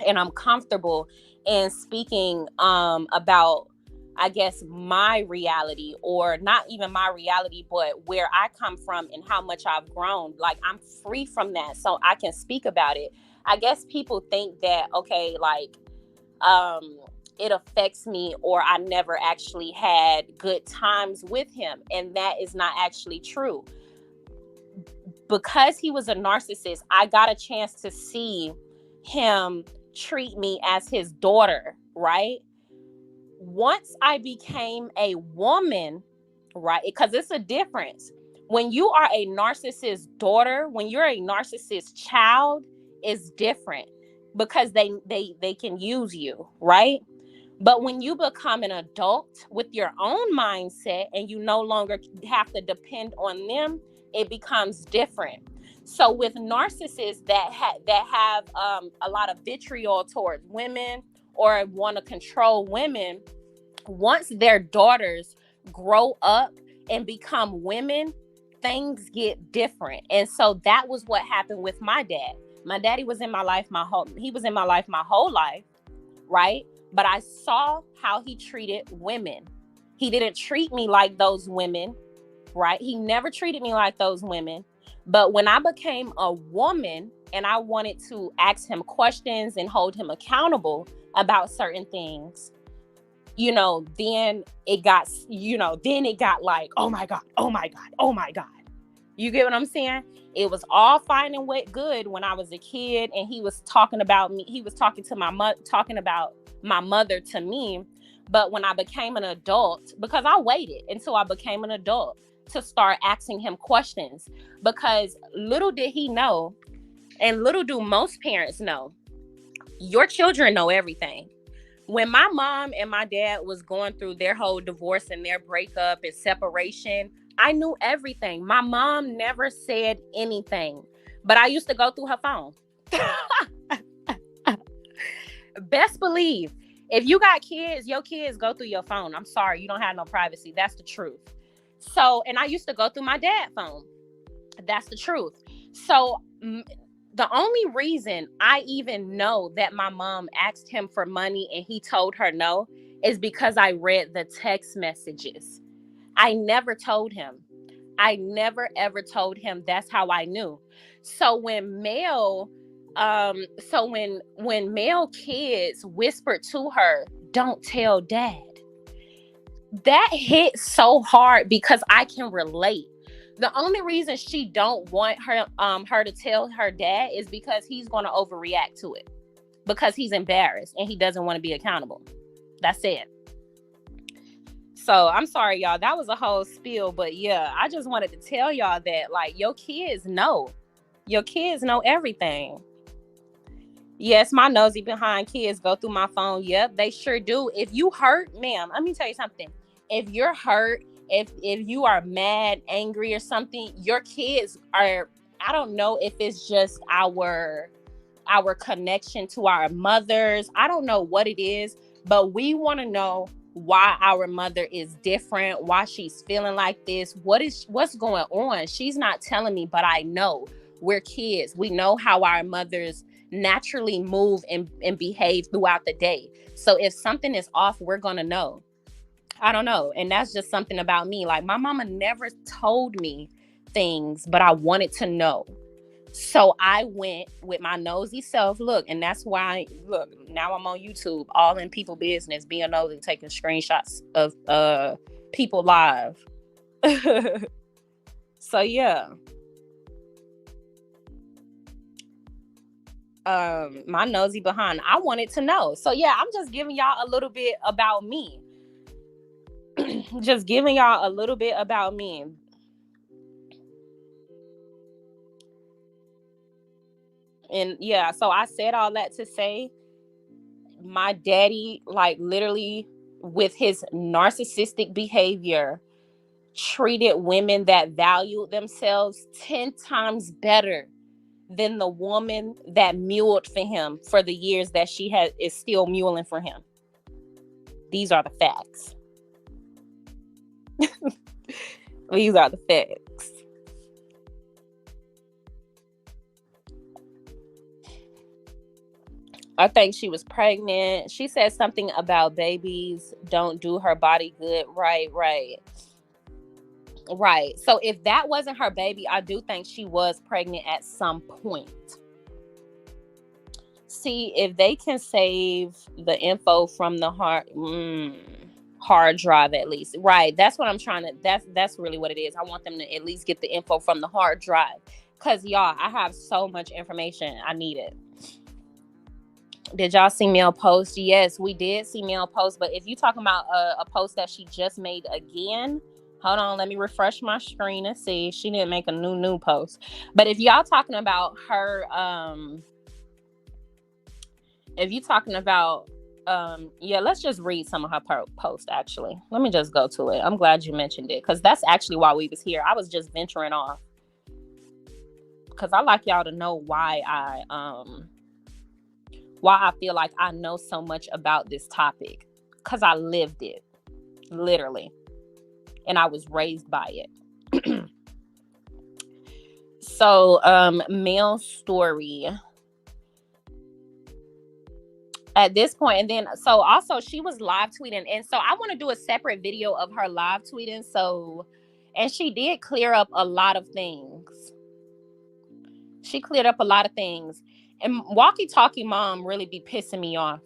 and I'm comfortable in speaking about, I guess, my reality, or not even my reality, but where I come from and how much I've grown. Like, I'm free from that, so I can speak about it. I guess people think that, okay, like, it affects me, or I never actually had good times with him. And that is not actually true. Because he was a narcissist, I got a chance to see him treat me as his daughter, right? Once I became a woman, right? Because it's a difference. When you are a narcissist daughter, when you're a narcissist child, it's different, because they can use you, right? But when you become an adult with your own mindset and you no longer have to depend on them, it becomes different. So with narcissists that have a lot of vitriol towards women, or want to control women, once their daughters grow up and become women, things get different. And so that was what happened with my dad. My daddy was in my life my whole life, right? But I saw how he treated women. He didn't treat me like those women, right? He never treated me like those women. But when I became a woman and I wanted to ask him questions and hold him accountable about certain things, then it got like, oh my God, oh my God, oh my God. You get what I'm saying? It was all fine and good when I was a kid, and he was talking about me. He was talking about my mother to me. But when I became an adult, because I waited until I became an adult to start asking him questions, because little did he know, and little do most parents know, your children know everything. When my mom and my dad was going through their whole divorce and their breakup and separation, I knew everything. My mom never said anything, but I used to go through her phone. Best believe, if you got kids, your kids go through your phone. I'm sorry, you don't have no privacy. That's the truth. So, and I used to go through my dad's phone. That's the truth. So the only reason I even know that my mom asked him for money and he told her no is because I read the text messages. I never told him. I never ever told him. That's how I knew. So when male kids whispered to her, "Don't tell dad," that hit so hard because I can relate. The only reason she don't want her to tell her dad is because he's going to overreact to it, because he's embarrassed and he doesn't want to be accountable. That's it. So I'm sorry, y'all. That was a whole spiel, but yeah, I just wanted to tell y'all that, like, your kids know everything. Yes, my nosy behind kids go through my phone. Yep, they sure do. If you hurt, ma'am, let me tell you something. If you're hurt, if you are mad, angry, or something, your kids are. I don't know if it's just our connection to our mothers. I don't know what it is, but we want to know why our mother is different, why she's feeling like this, what's going on. She's not telling me, but I know. We're kids. We know how our mothers naturally move and behave throughout the day. So if something is off, we're gonna know. I don't know. And that's just something about me. Like, my mama never told me things, but I wanted to know. So I went with my nosy self. Look, and that's why, look, now I'm on YouTube, all in people business, being nosy, taking screenshots of people live. So yeah. My nosy behind, I wanted to know. So yeah, I'm just giving y'all a little bit about me. Just giving y'all a little bit about me. And yeah, so I said all that to say, my daddy, like, literally, with his narcissistic behavior, treated women that valued themselves 10 times better than the woman that muled for him for the years that she is still muling for him. These are the facts. These are the facts. I think she was pregnant. She said something about babies don't do her body good. Right. So if that wasn't her baby, I do think she was pregnant at some point. See, if they can save the info from the hard drive, at least. Right. That's what I'm trying to, that's really what it is. I want them to at least get the info from the hard drive. Because y'all, I have so much information. I need it. Did y'all see Mel post? Yes, we did see Mel post. But if you're talking about a post that she just made again, hold on, let me refresh my screen and see. She didn't make a new post. But if y'all talking about her, if you're talking about, yeah, let's just read some of her post, actually. Let me just go to it. I'm glad you mentioned it, because that's actually why we was here. I was just venturing off, because I like y'all to know why I feel like I know so much about this topic, because I lived it, literally, and I was raised by it. So, Mel's story at this point, and then, so also she was live tweeting, and so I want to do a separate video of her live tweeting. So, and she did clear up a lot of things. She cleared up a lot of things. And Walkie Talkie Mom really be pissing me off.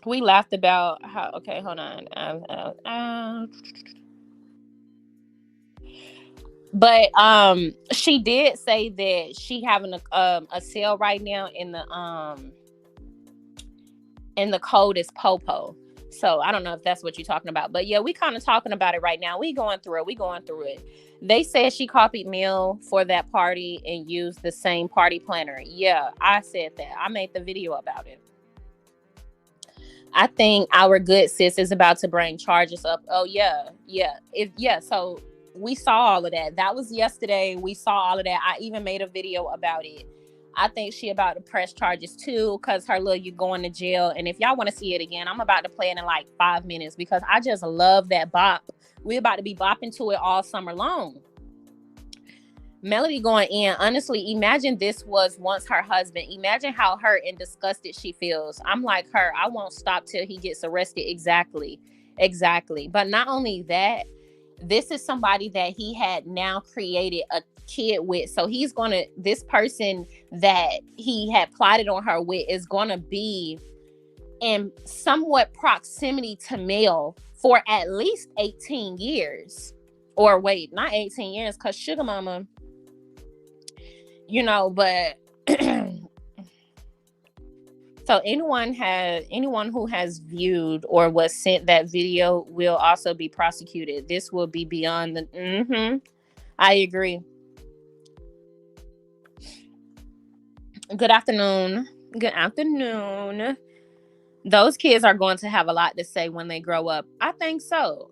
We laughed about how, okay, hold on. But she did say that she having a sale right now, in the code is Popo. So I don't know if that's what you're talking about, but yeah, we kind of talking about it right now. We going through it. They said she copied Mel for that party and used the same party planner. Yeah, I said that. I made the video about it. I think our good sis is about to bring charges up. Oh yeah. So we saw all of that. That was yesterday. We saw all of that. I even made a video about it. I think she about to press charges too, because her little, you going to jail. And if y'all want to see it again, I'm about to play it in like 5 minutes, because I just love that bop. We're about to be bopping to it all summer long. Melody going in. Honestly, imagine this was once her husband. Imagine how hurt and disgusted she feels. I'm like her. I won't stop till he gets arrested. Exactly. But not only that, this is somebody that he had now created a kid with. So he's gonna, this person that he had plotted on her with is gonna be in somewhat proximity to Mel for at least 18 years. Or wait, not 18 years, because Sugar Mama, but so anyone who has viewed or was sent that video will also be prosecuted. This will be beyond the I agree. Good afternoon. Good afternoon. Those kids are going to have a lot to say when they grow up. I think so.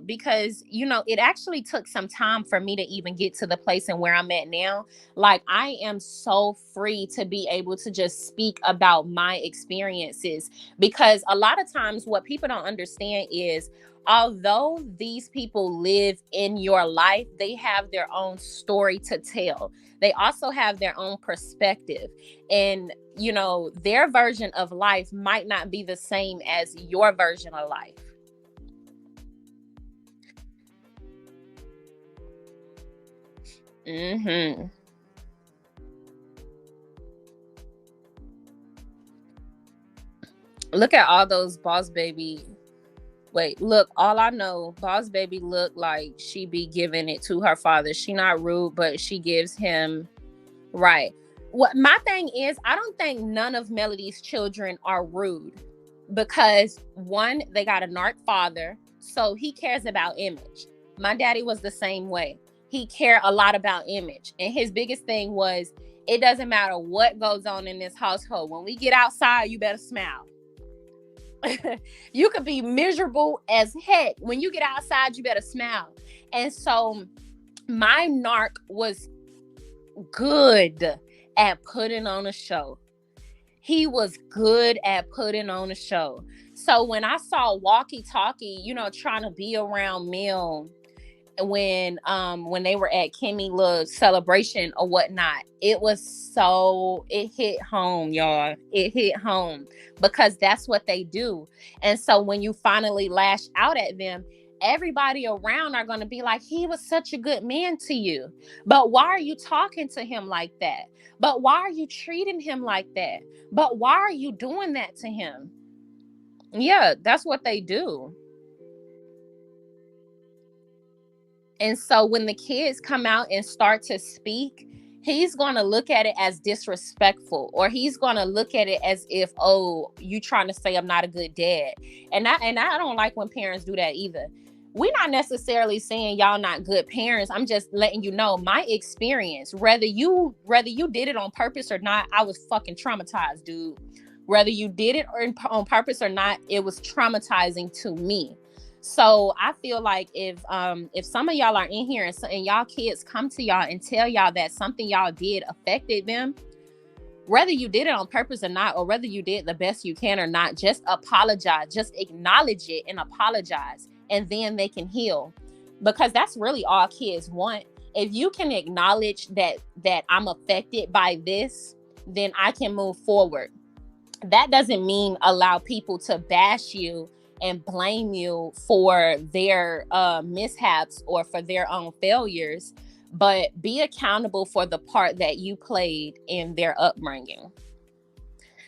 Because it actually took some time for me to even get to the place and where I'm at now. Like, I am so free to be able to just speak about my experiences, because a lot of times what people don't understand is, although these people live in your life, they have their own story to tell. They also have their own perspective, and their version of life might not be the same as your version of life. Mm-hmm. Look at all those Boss Baby. Wait, look, all I know, Boss Baby look like she be giving it to her father. She not rude, but she gives him right. What my thing is, I don't think none of Melody's children are rude, because one, they got a narc father, so he cares about image. My daddy was the same way. He cared a lot about image, and his biggest thing was, it doesn't matter what goes on in this household. When we get outside, you better smile. You could be miserable as heck. When you get outside, you better smile. And so my narc was good at putting on a show. He was good at putting on a show. So when I saw Walkie Talkie, trying to be around Mill when they were at Kimmy Love's celebration or whatnot, it hit home, y'all. It hit home, because that's what they do. And so when you finally lash out at them, everybody around are going to be like, he was such a good man to you, but why are you talking to him like that? But why are you treating him like that? But why are you doing that to him? Yeah, that's what they do. And so when the kids come out and start to speak, he's going to look at it as disrespectful, or he's going to look at it as if, oh, you trying to say I'm not a good dad. And I don't like when parents do that either. We're not necessarily saying y'all not good parents. I'm just letting you know my experience. Whether you did it on purpose or not, I was fucking traumatized, dude. Whether you did it on purpose or not, it was traumatizing to me. So I feel like if some of y'all are in here and y'all kids come to y'all and tell y'all that something y'all did affected them, whether you did it on purpose or not, or whether you did the best you can or not, just apologize, just acknowledge it and apologize, and then they can heal. Because that's really all kids want. If you can acknowledge that I'm affected by this, then I can move forward. That doesn't mean allow people to bash you and blame you for their mishaps or for their own failures, but be accountable for the part that you played in their upbringing.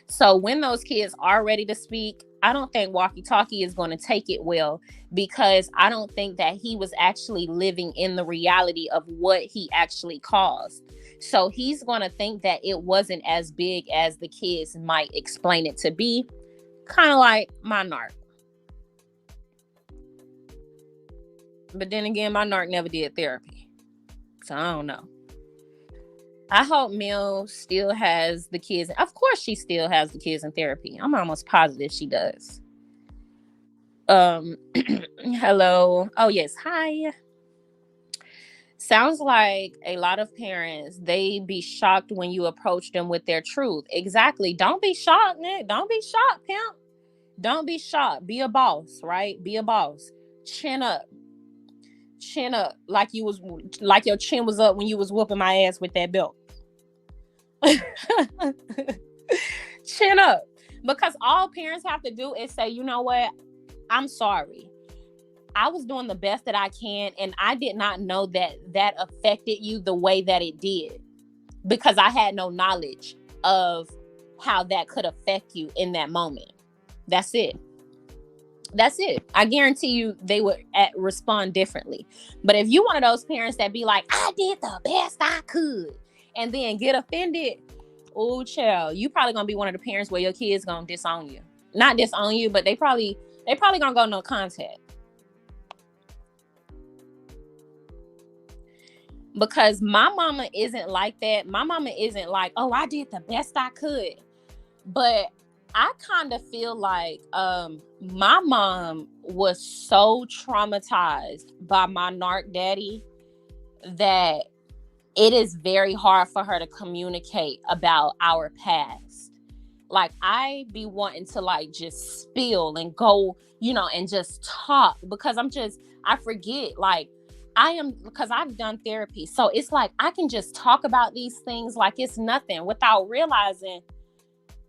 So when those kids are ready to speak, I don't think Walkie Talkie is going to take it well, because I don't think that he was actually living in the reality of what he actually caused. So he's going to think that it wasn't as big as the kids might explain it to be, kind of like my narc. But then again, my narc never did therapy, so I don't know. I hope Mill still has the kids. Of course she still has the kids in therapy. I'm almost positive she does. Hello. Oh yes, hi. Sounds like a lot of parents, they be shocked when you approach them with their truth. Exactly. Don't be shocked, Nick. Don't be shocked, pimp. Don't be shocked. Be a boss, right? Be a boss. Chin up, like your chin was up when you was whooping my ass with that belt. Chin up, because all parents have to do is say, you know what, I'm sorry, I was doing the best that I can, and I did not know that affected you the way that it did, because I had no knowledge of how that could affect you in that moment. That's it. I guarantee you they would respond differently. But if you one of those parents that be like, I did the best I could, and then get offended, oh child, you probably gonna be one of the parents where your kids gonna disown you. Not disown you, but they probably gonna go no contact. because my mama isn't like that. My mama isn't like, oh, I did the best I could. But I kind of feel like my mom was so traumatized by my narc daddy that it is very hard for her to communicate about our past. Like, I be wanting to like just spill and go, you know, and just talk, because I forget, like, because I've done therapy. So it's like, I can just talk about these things like it's nothing, without realizing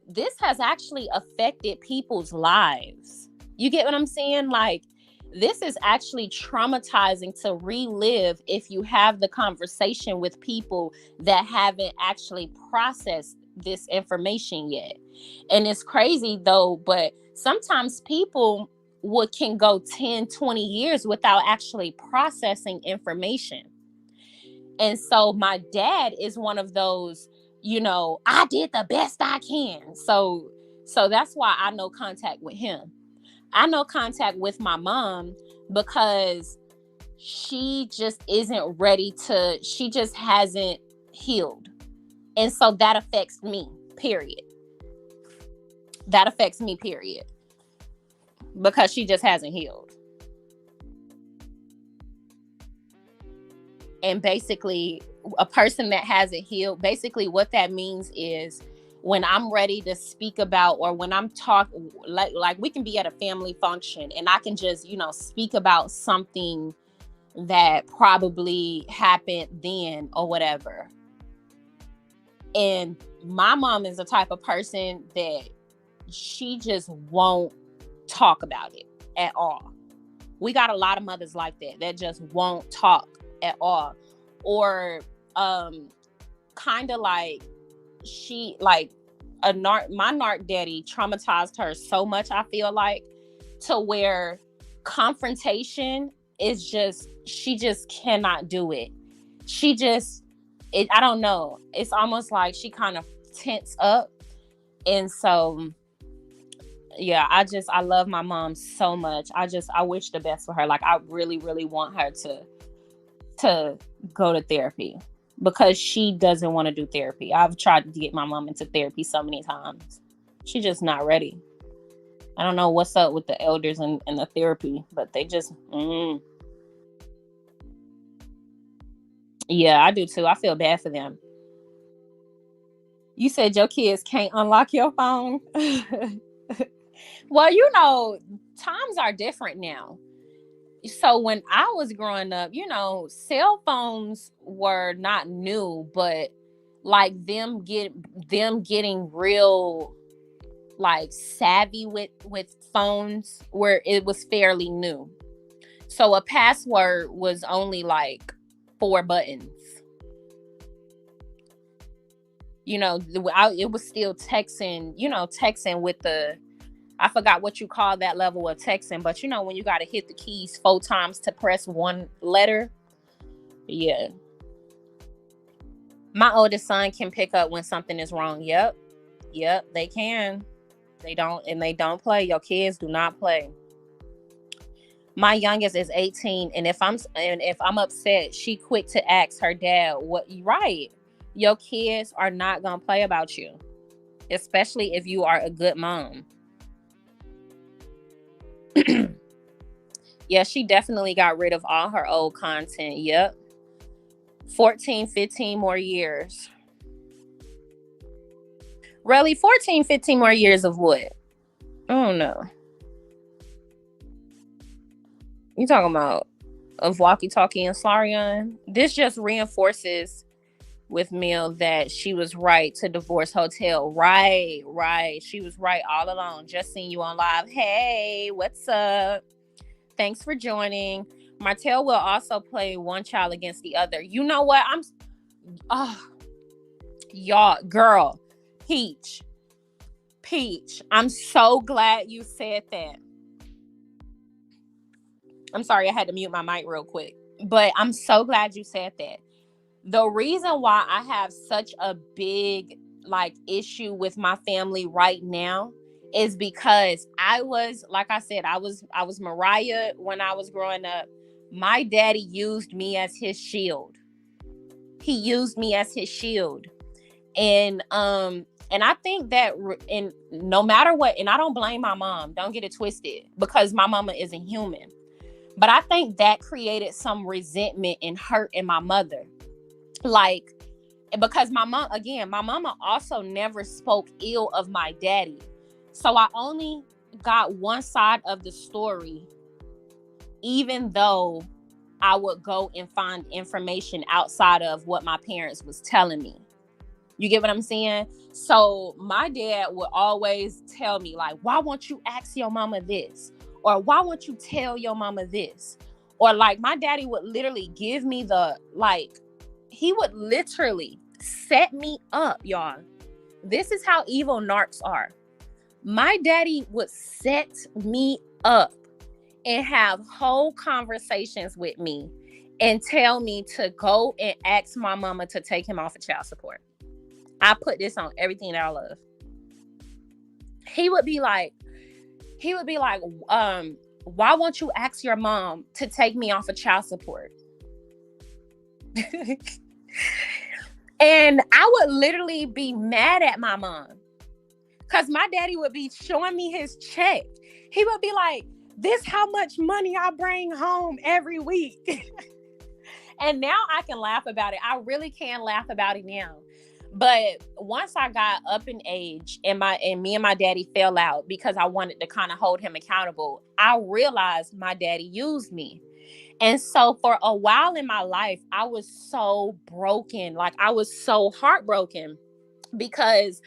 this has actually affected people's lives. You get what I'm saying? Like, this is actually traumatizing to relive if you have the conversation with people that haven't actually processed this information yet. And it's crazy though, but sometimes people can go 10, 20 years without actually processing information. And so my dad is one of those, you know, I did the best I can. So that's why I no contact with him. I no contact with my mom because she just isn't ready to, she just hasn't healed. And so that affects me, period. That affects me, period. Because she just hasn't healed. And basically, a person that hasn't healed, basically what that means is, when I'm ready to speak about, or when I'm talking, like we can be at a family function and I can just, you know, speak about something that probably happened then or whatever. And my mom is the type of person that she just won't talk about it at all. We got a lot of mothers like that just won't talk at all. Or kind of like, she like my narc daddy traumatized her so much, I feel like, to where confrontation is just, she just cannot do it. I don't know, it's almost like she kind of tense up. And so yeah, I love my mom so much. I wish the best for her. Like, I really, really want her to go to therapy, because she doesn't want to do therapy. I've tried to get my mom into therapy so many times. She's just not ready. I don't know what's up with the elders and the therapy, but they just, Yeah, I do too. I feel bad for them. You said your kids can't unlock your phone. Well, you know, times are different now. So when I was growing up, you know, cell phones were not new, but like them getting real like savvy with phones, where it was fairly new. So a password was only like 4 buttons. You know, it was still texting, you know, texting with the, I forgot what you call that level of texting, but you know, when you got to hit the keys 4 times to press one letter. Yeah. My oldest son can pick up when something is wrong. Yep, they can. They don't play. Your kids do not play. My youngest is 18, and if I'm upset, she quick to ask her dad, what, right? Your kids are not gonna play about you, especially if you are a good mom. Yeah, she definitely got rid of all her old content. Yep. 14, 15 more years. Really? 14, 15 more years of what? Oh no. You talking about of walkie-talkie and Slarion? This just reinforces with Mill that she was right to divorce Hotel. Right. She was right all along. Just seen you on live. Hey, what's up? Thanks for joining. Martell will also play one child against the other. You know what? Y'all, girl, Peach. I'm so glad you said that. I'm sorry, I had to mute my mic real quick. But I'm so glad you said that. The reason why I have such a big issue with my family right now is because I was, like I said, I was Mariah when I was growing up. My daddy used me as his shield. he used me as his shield. And I think that and no matter what, and I don't blame my mom, don't get it twisted, because my mama isn't human. But I think that created some resentment and hurt in my mother. Like, because my mama also never spoke ill of my daddy. So I only got one side of the story, even though I would go and find information outside of what my parents was telling me. You get what I'm saying? So my dad would always tell me, like, why won't you ask your mama this? Or why won't you tell your mama this? Or like, my daddy would literally give me he would literally set me up, y'all. This is how evil narcs are. My daddy would set me up and have whole conversations with me and tell me to go and ask my mama to take him off of child support. I put this on everything that I love. He would be like, why won't you ask your mom to take me off of child support? And I would literally be mad at my mom, because my daddy would be showing me his check. He would be like, this how much money I bring home every week. And now I can laugh about it. I really can laugh about it now. But once I got up in age and me and my daddy fell out because I wanted to kind of hold him accountable, I realized my daddy used me. And so for a while in my life, I was so broken. Like, I was so heartbroken because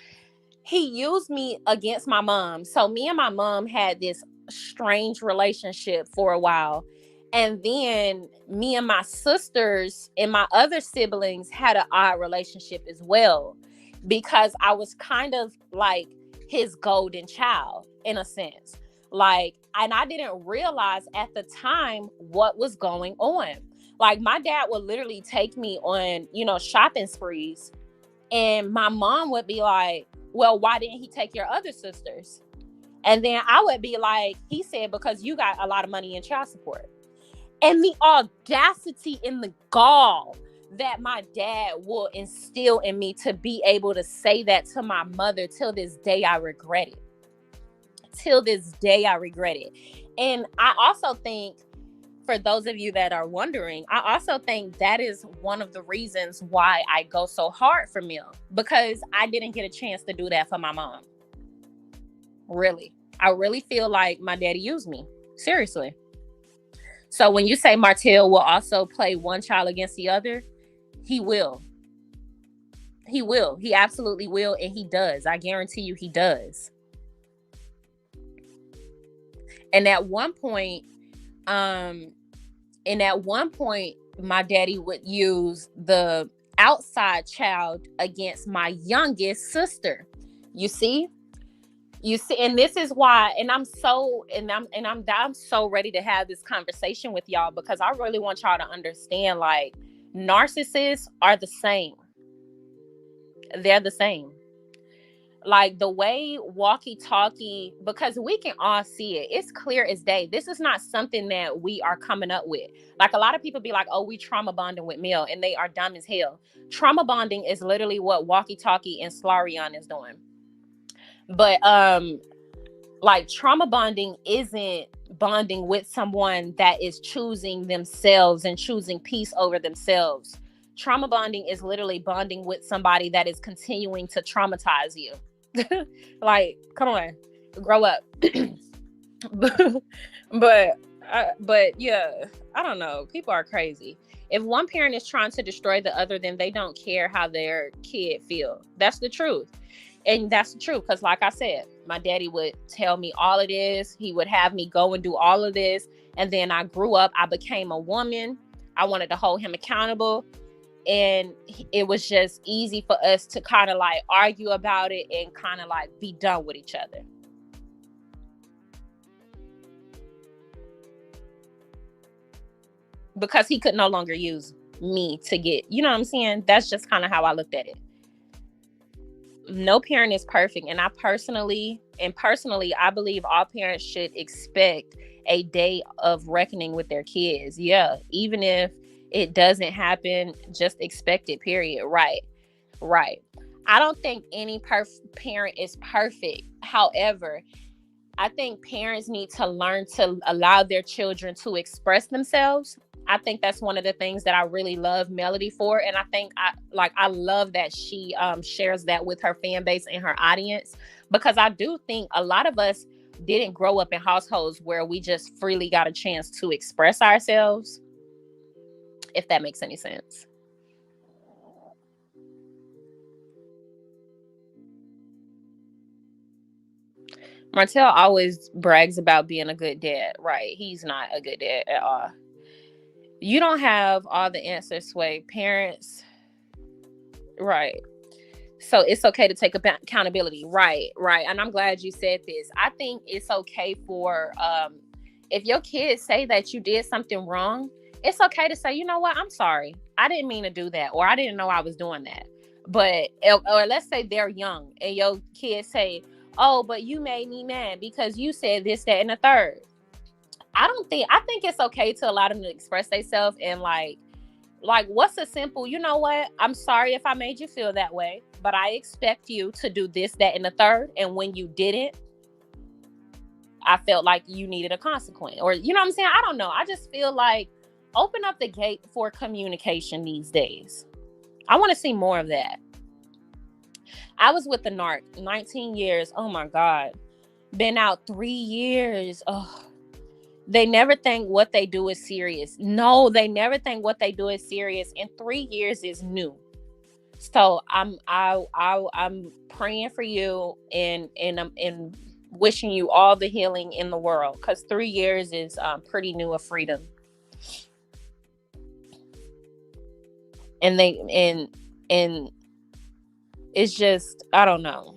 he used me against my mom. So me and my mom had this strange relationship for a while. And then me and my sisters and my other siblings had an odd relationship as well, because I was kind of like his golden child in a sense. Like, and I didn't realize at the time what was going on. Like, my dad would literally take me on, shopping sprees. And my mom would be like, well, why didn't he take your other sisters? And then I would be like, he said, because you got a lot of money in child support. And the audacity and the gall that my dad will instill in me to be able to say that to my mother, till this day, I regret it. Till this day, I regret it. And I also think, for those of you that are wondering, I also think that is one of the reasons why I go so hard for Mill, because I didn't get a chance to do that for my mom. Really. I really feel like my daddy used me. Seriously. So when you say Martell will also play one child against the other, he will. He will. He absolutely will. And he does. I guarantee you he does. And at one point, my daddy would use the outside child against my youngest sister. You see, and this is why, and I'm so ready to have this conversation with y'all, because I really want y'all to understand, like, narcissists are the same. They're the same. Like, the way walkie-talkie, because we can all see it. It's clear as day. This is not something that we are coming up with. Like, a lot of people be like, oh, we trauma bonding with Mill, and they are dumb as hell. Trauma bonding is literally what walkie-talkie and Slarion is doing. But like, trauma bonding isn't bonding with someone that is choosing themselves and choosing peace over themselves. Trauma bonding is literally bonding with somebody that is continuing to traumatize you. Like, come on, grow up. but yeah, I don't know. People are crazy. If one parent is trying to destroy the other, then they don't care how their kid feel. That's the truth. And that's the truth, because like I said, my daddy would tell me all of this. He would have me go and do all of this. And then I grew up. I became a woman. I wanted to hold him accountable. And it was just easy for us to kind of like argue about it and kind of like be done with each other. Because he could no longer use me to get, you know what I'm saying? That's just kind of how I looked at it. No parent is perfect. And personally, I believe all parents should expect a day of reckoning with their kids. Yeah. Even if it doesn't happen, just expect it, period. Right. I don't think any parent is perfect. However, I think parents need to learn to allow their children to express themselves. I think that's one of the things that I really love Melody for. And I think I love that she shares that with her fan base and her audience, because I do think a lot of us didn't grow up in households where we just freely got a chance to express ourselves, if that makes any sense. Martell always brags about being a good dad. Right. He's not a good dad at all. You don't have all the answers, Sway. Parents. Right. So it's okay to take accountability. Right. And I'm glad you said this. I think it's okay for, if your kids say that you did something wrong, it's okay to say, you know what, I'm sorry. I didn't mean to do that. Or I didn't know I was doing that. But, or let's say they're young and your kids say, oh, but you made me mad because you said this, that, and the third. I think it's okay to allow them to express themselves and like what's a simple, you know what? I'm sorry if I made you feel that way, but I expect you to do this, that, and the third. And when you didn't, I felt like you needed a consequence, or, you know what I'm saying? I don't know. I just feel like open up the gate for communication these days. I want to see more of that. I was with the NARC 19 years. Oh my God. Been out 3 years. Oh, they never think what they do is serious. No, they never think what they do is serious. And 3 years is new. So I'm praying for you and wishing you all the healing in the world, because 3 years is pretty new of freedom. And it's just, I don't know.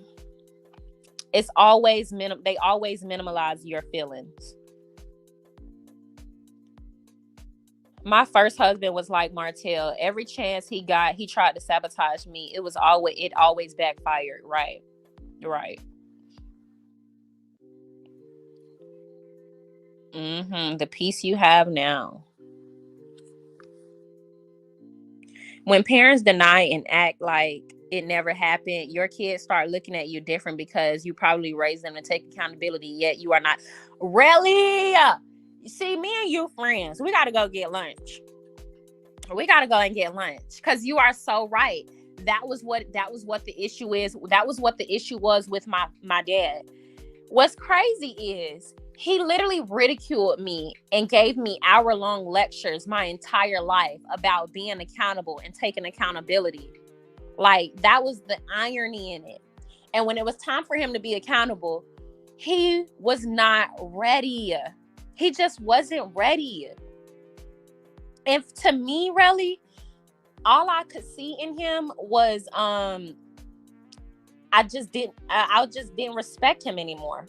It's always they always minimize your feelings. My first husband was like Martell. Every chance he got, he tried to sabotage me. It always backfired. Right. The peace you have now. When parents deny and act like it never happened, your kids start looking at you different because you probably raised them to take accountability, yet you are not. Really? See, me and you friends, we got to go get lunch. We got to go and get lunch, because you are so right. That was what the issue is. That was what the issue was with my dad. What's crazy is he literally ridiculed me and gave me hour-long lectures my entire life about being accountable and taking accountability. Like, that was the irony in it. And when it was time for him to be accountable, he was not ready. He just wasn't ready. And to me, really, all I could see in him was I just didn't respect him anymore.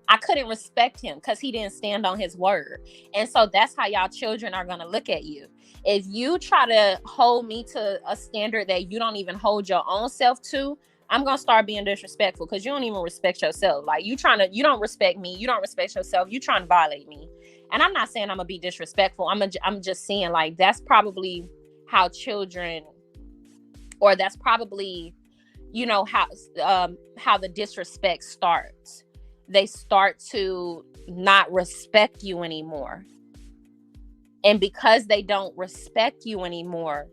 I couldn't respect him because he didn't stand on his word. And so that's how y'all children are going to look at you. If you try to hold me to a standard that you don't even hold your own self to, I'm going to start being disrespectful, because you don't even respect yourself. Like, you don't respect me. You don't respect yourself. You trying to violate me. And I'm not saying I'm going to be disrespectful. I'm just saying, like, that's probably how children, or that's probably, you know, how the disrespect starts. They start to not respect you anymore. And because they don't respect you anymore,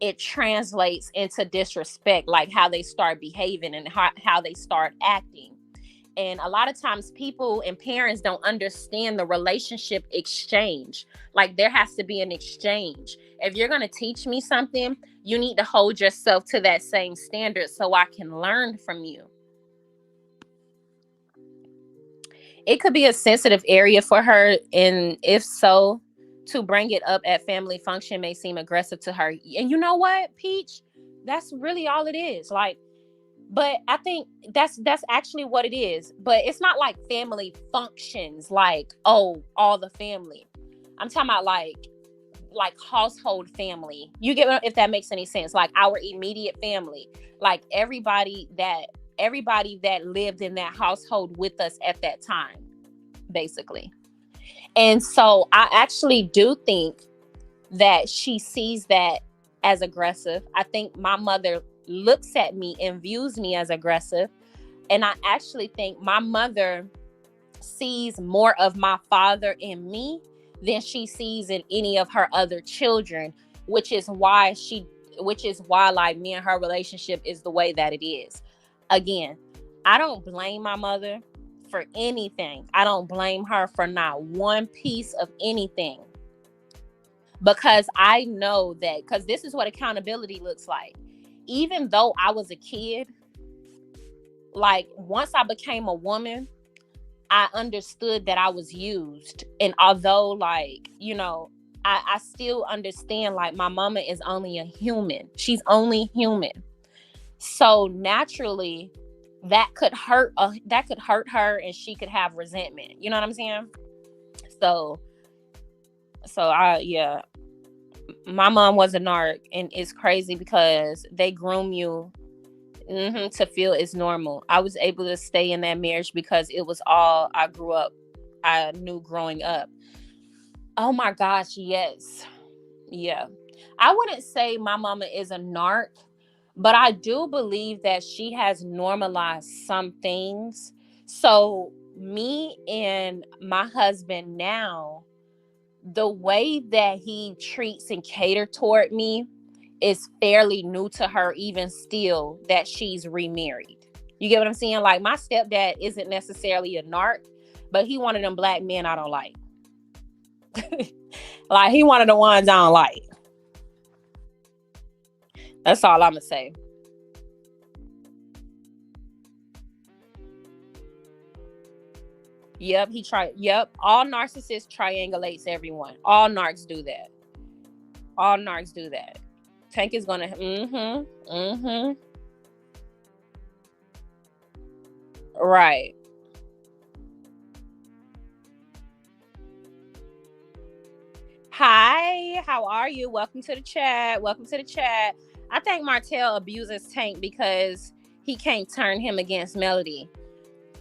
it translates into disrespect, like how they start behaving and how they start acting. And a lot of times people and parents don't understand the relationship exchange. Like, there has to be an exchange. If you're going to teach me something, you need to hold yourself to that same standard so I can learn from you. It could be a sensitive area for her, and if so, to bring it up at family function may seem aggressive to her. And you know what, Peach? That's really all it is. Like, but I think that's actually what it is. But it's not like family functions, like, oh, all the family. I'm talking about like household family. You get, if that makes any sense? Like our immediate family, like everybody that lived in that household with us at that time, basically. And so I actually do think that she sees that as aggressive. I think my mother looks at me and views me as aggressive. And I actually think my mother sees more of my father in me than she sees in any of her other children, which is why like me and her relationship is the way that it is. Again, I don't blame my mother for anything. I don't blame her for not one piece of anything, because I know that, because this is what accountability looks like. Even though I was a kid, like once I became a woman, I understood that I was used. And although, like, you know, I still understand, like, my mama is only a human. She's only human. So naturally, that could hurt her, and she could have resentment. You know what I'm saying? So my mom was a narc, and it's crazy because they groom you to feel it's normal. I was able to stay in that marriage because it was all I knew growing up. Oh my gosh, yes. Yeah. I wouldn't say my mama is a narc, but I do believe that she has normalized some things. So me and my husband now, the way that he treats and cater toward me is fairly new to her, even still that she's remarried. You get what I'm saying? Like, my stepdad isn't necessarily a narc, but he one of them black men I don't like. Like, he one of the ones I don't like. That's all I'm gonna say. Yep, all narcissists triangulates everyone. All narcs do that. All narcs do that. Tank is gonna right. Hi, how are you? Welcome to the chat. I think Martell abuses Tank because he can't turn him against Melody.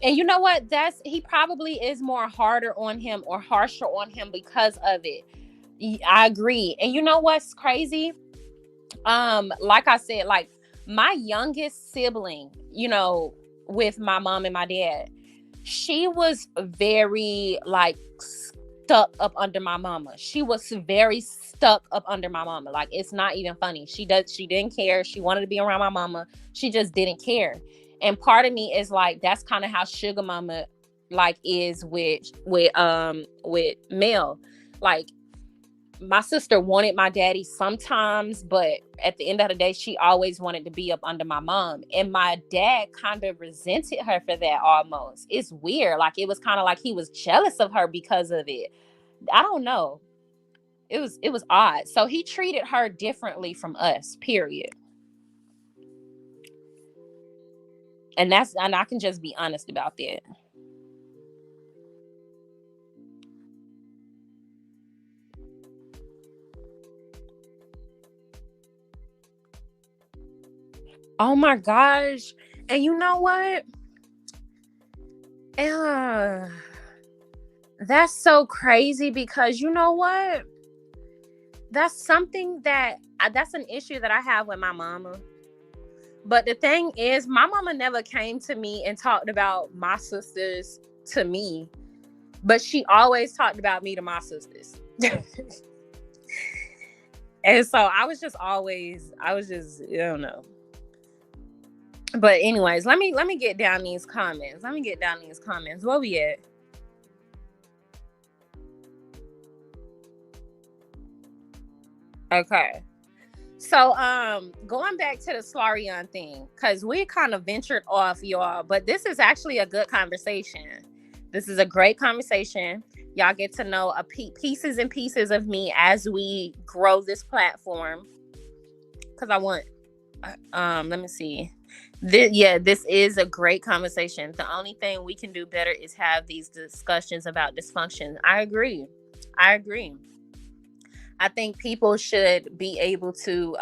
And you know what? He probably is more harder on him or harsher on him because of it. I agree. And you know what's crazy? Like I said, like my youngest sibling, you know, with my mom and my dad, she was very like stuck up under my mama. She was very stuck up under my mama. Like, it's not even funny. She didn't care. She wanted to be around my mama. She just didn't care. And part of me is like, that's kind of how Sugar Mama like is with Mel. Like, my sister wanted my daddy sometimes, but at the end of the day, she always wanted to be up under my mom. And my dad kind of resented her for that almost. It's weird. Like, it was kind of like he was jealous of her because of it. I don't know. It was odd. So he treated her differently from us, period. And I can just be honest about that. Oh my gosh. And you know what? That's so crazy because you know what? That's something that's an issue that I have with my mama. But the thing is, my mama never came to me and talked about my sisters to me, but she always talked about me to my sisters. And so I was just, I don't know. But anyways, let me get down these comments. Where we at? Okay. So going back to the Slarion thing, because we kind of ventured off, y'all, but this is actually a good conversation. This is a great conversation. Y'all get to know pieces and pieces of me as we grow this platform. Because I want, let me see. This is a great conversation. The only thing we can do better is have these discussions about dysfunction. I agree. I think people should be able to,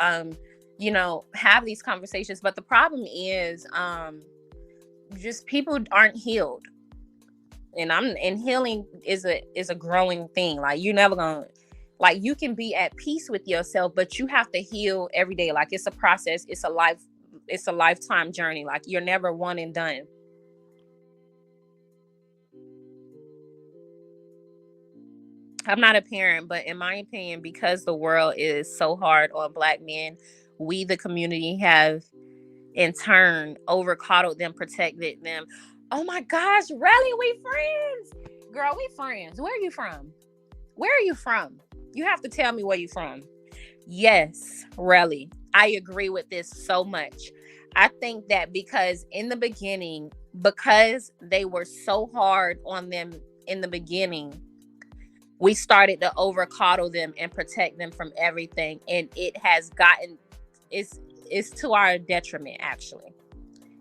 have these conversations. But the problem is, just people aren't healed. And healing is a growing thing. Like, you're never gonna, Like, you can be at peace with yourself, but you have to heal every day. Like, it's a process. It's a lifetime journey. Like, you're never one and done. I'm not a parent, but in my opinion, because the world is so hard on Black men, we, the community, have in turn over coddled them, protected them. Oh my gosh, really? We friends? Girl, we friends. Where are you from? Where are you from? You have to tell me where you're from. Yes, really. I agree with this so much. I think that because in the beginning, because they were so hard on them in the beginning, we started to over coddle them and protect them from everything. And it has gotten, it's to our detriment, actually.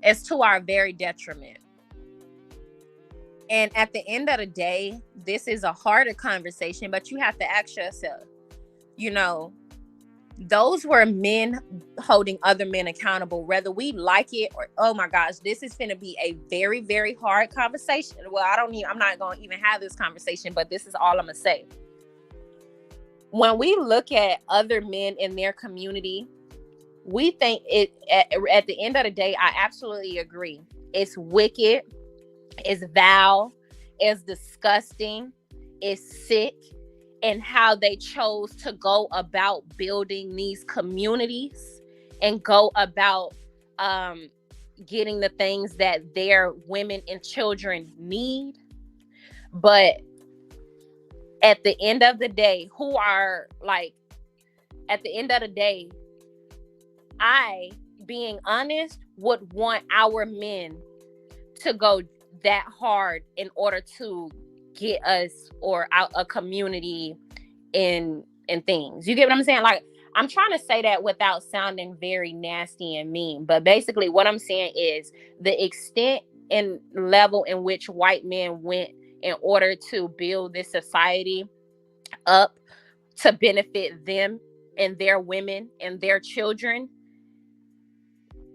It's to our very detriment. And at the end of the day, this is a harder conversation, but you have to ask yourself, you know, those were men holding other men accountable, whether we like it or, oh my gosh, this is going to be a very, very hard conversation. Well, I'm not going to even have this conversation, but this is all I'm going to say. When we look at other men in their community, we think it, at the end of the day, I absolutely agree. It's wicked. It's vile. It's disgusting. It's sick. And how they chose to go about building these communities and go about getting the things that their women and children need. But at the end of the day, I, being honest, would want our men to go that hard in order to get us or out a community in things. You get what I'm saying? Like, I'm trying to say that without sounding very nasty and mean, but basically what I'm saying is the extent and level in which white men went in order to build this society up to benefit them and their women and their children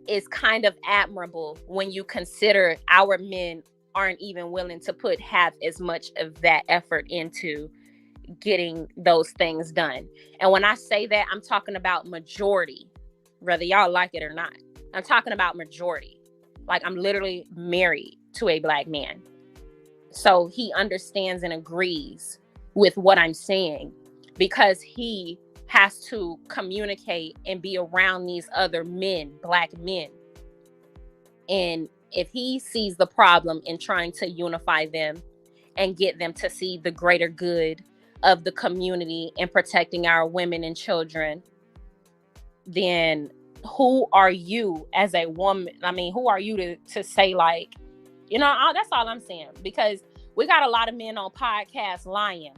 is kind of admirable when you consider our men aren't even willing to put half as much of that effort into getting those things done. And when I say that, I'm talking about majority, whether y'all like it or not. I'm talking about majority. Like, I'm literally married to a Black man. So he understands and agrees with what I'm saying because he has to communicate and be around these other men, Black men. And if he sees the problem in trying to unify them and get them to see the greater good of the community and protecting our women and children, then who are you as a woman? I mean, who are you to say, like, you know, that's all I'm saying. Because we got a lot of men on podcasts lying.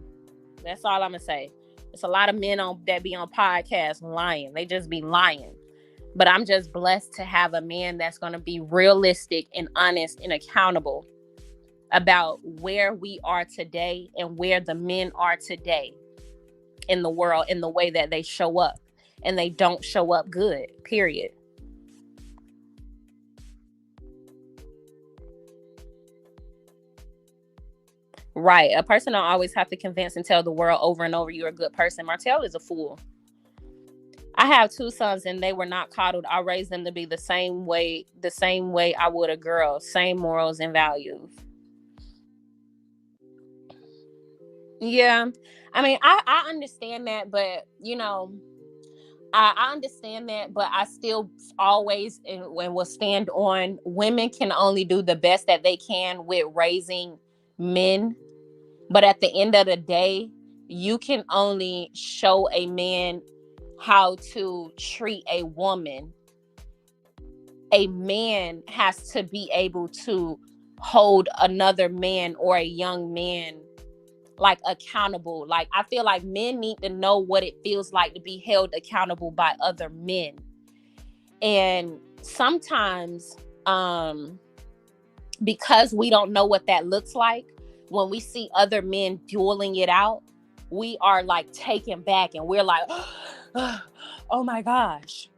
That's all I'm going to say. It's a lot of men that be on podcasts lying. They just be lying. But I'm just blessed to have a man that's going to be realistic and honest and accountable about where we are today and where the men are today in the world, in the way that they show up. And they don't show up good, period. Right. A person don't always have to convince and tell the world over and over you're a good person. Martell is a fool. I have 2 sons and they were not coddled. I raised them to be the same way I would a girl. Same morals and values. Yeah. I mean, I understand that, but you know, I understand that, but I still always and will stand on women can only do the best that they can with raising men. But at the end of the day, you can only show a man how to treat a woman. A man has to be able to hold another man or a young man like accountable. Like, I feel like men need to know what it feels like to be held accountable by other men. And sometimes because we don't know what that looks like, when we see other men dueling it out, we are like taken back and we're like, oh my gosh.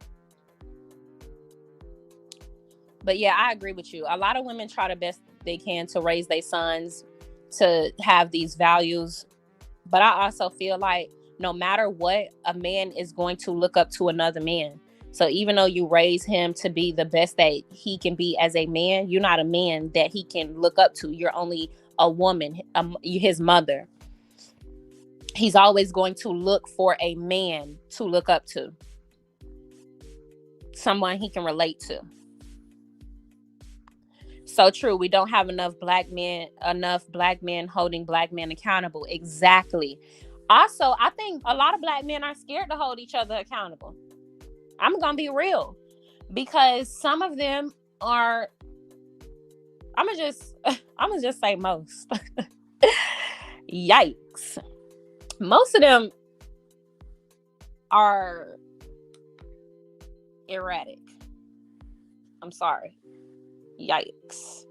But yeah, I agree with you. A lot of women try the best they can to raise their sons to have these values. But I also feel like no matter what, a man is going to look up to another man. So even though you raise him to be the best that he can be as a man, you're not a man that he can look up to. You're only a woman, his mother. He's always going to look for a man to look up to, someone he can relate to. So true. We don't have enough black men holding black men accountable. Exactly. Also, I think a lot of black men are scared to hold each other accountable. I'm going to be real, because some of them are, I'm going to just say most. Yikes. Most of them are erratic. I'm sorry. Yikes.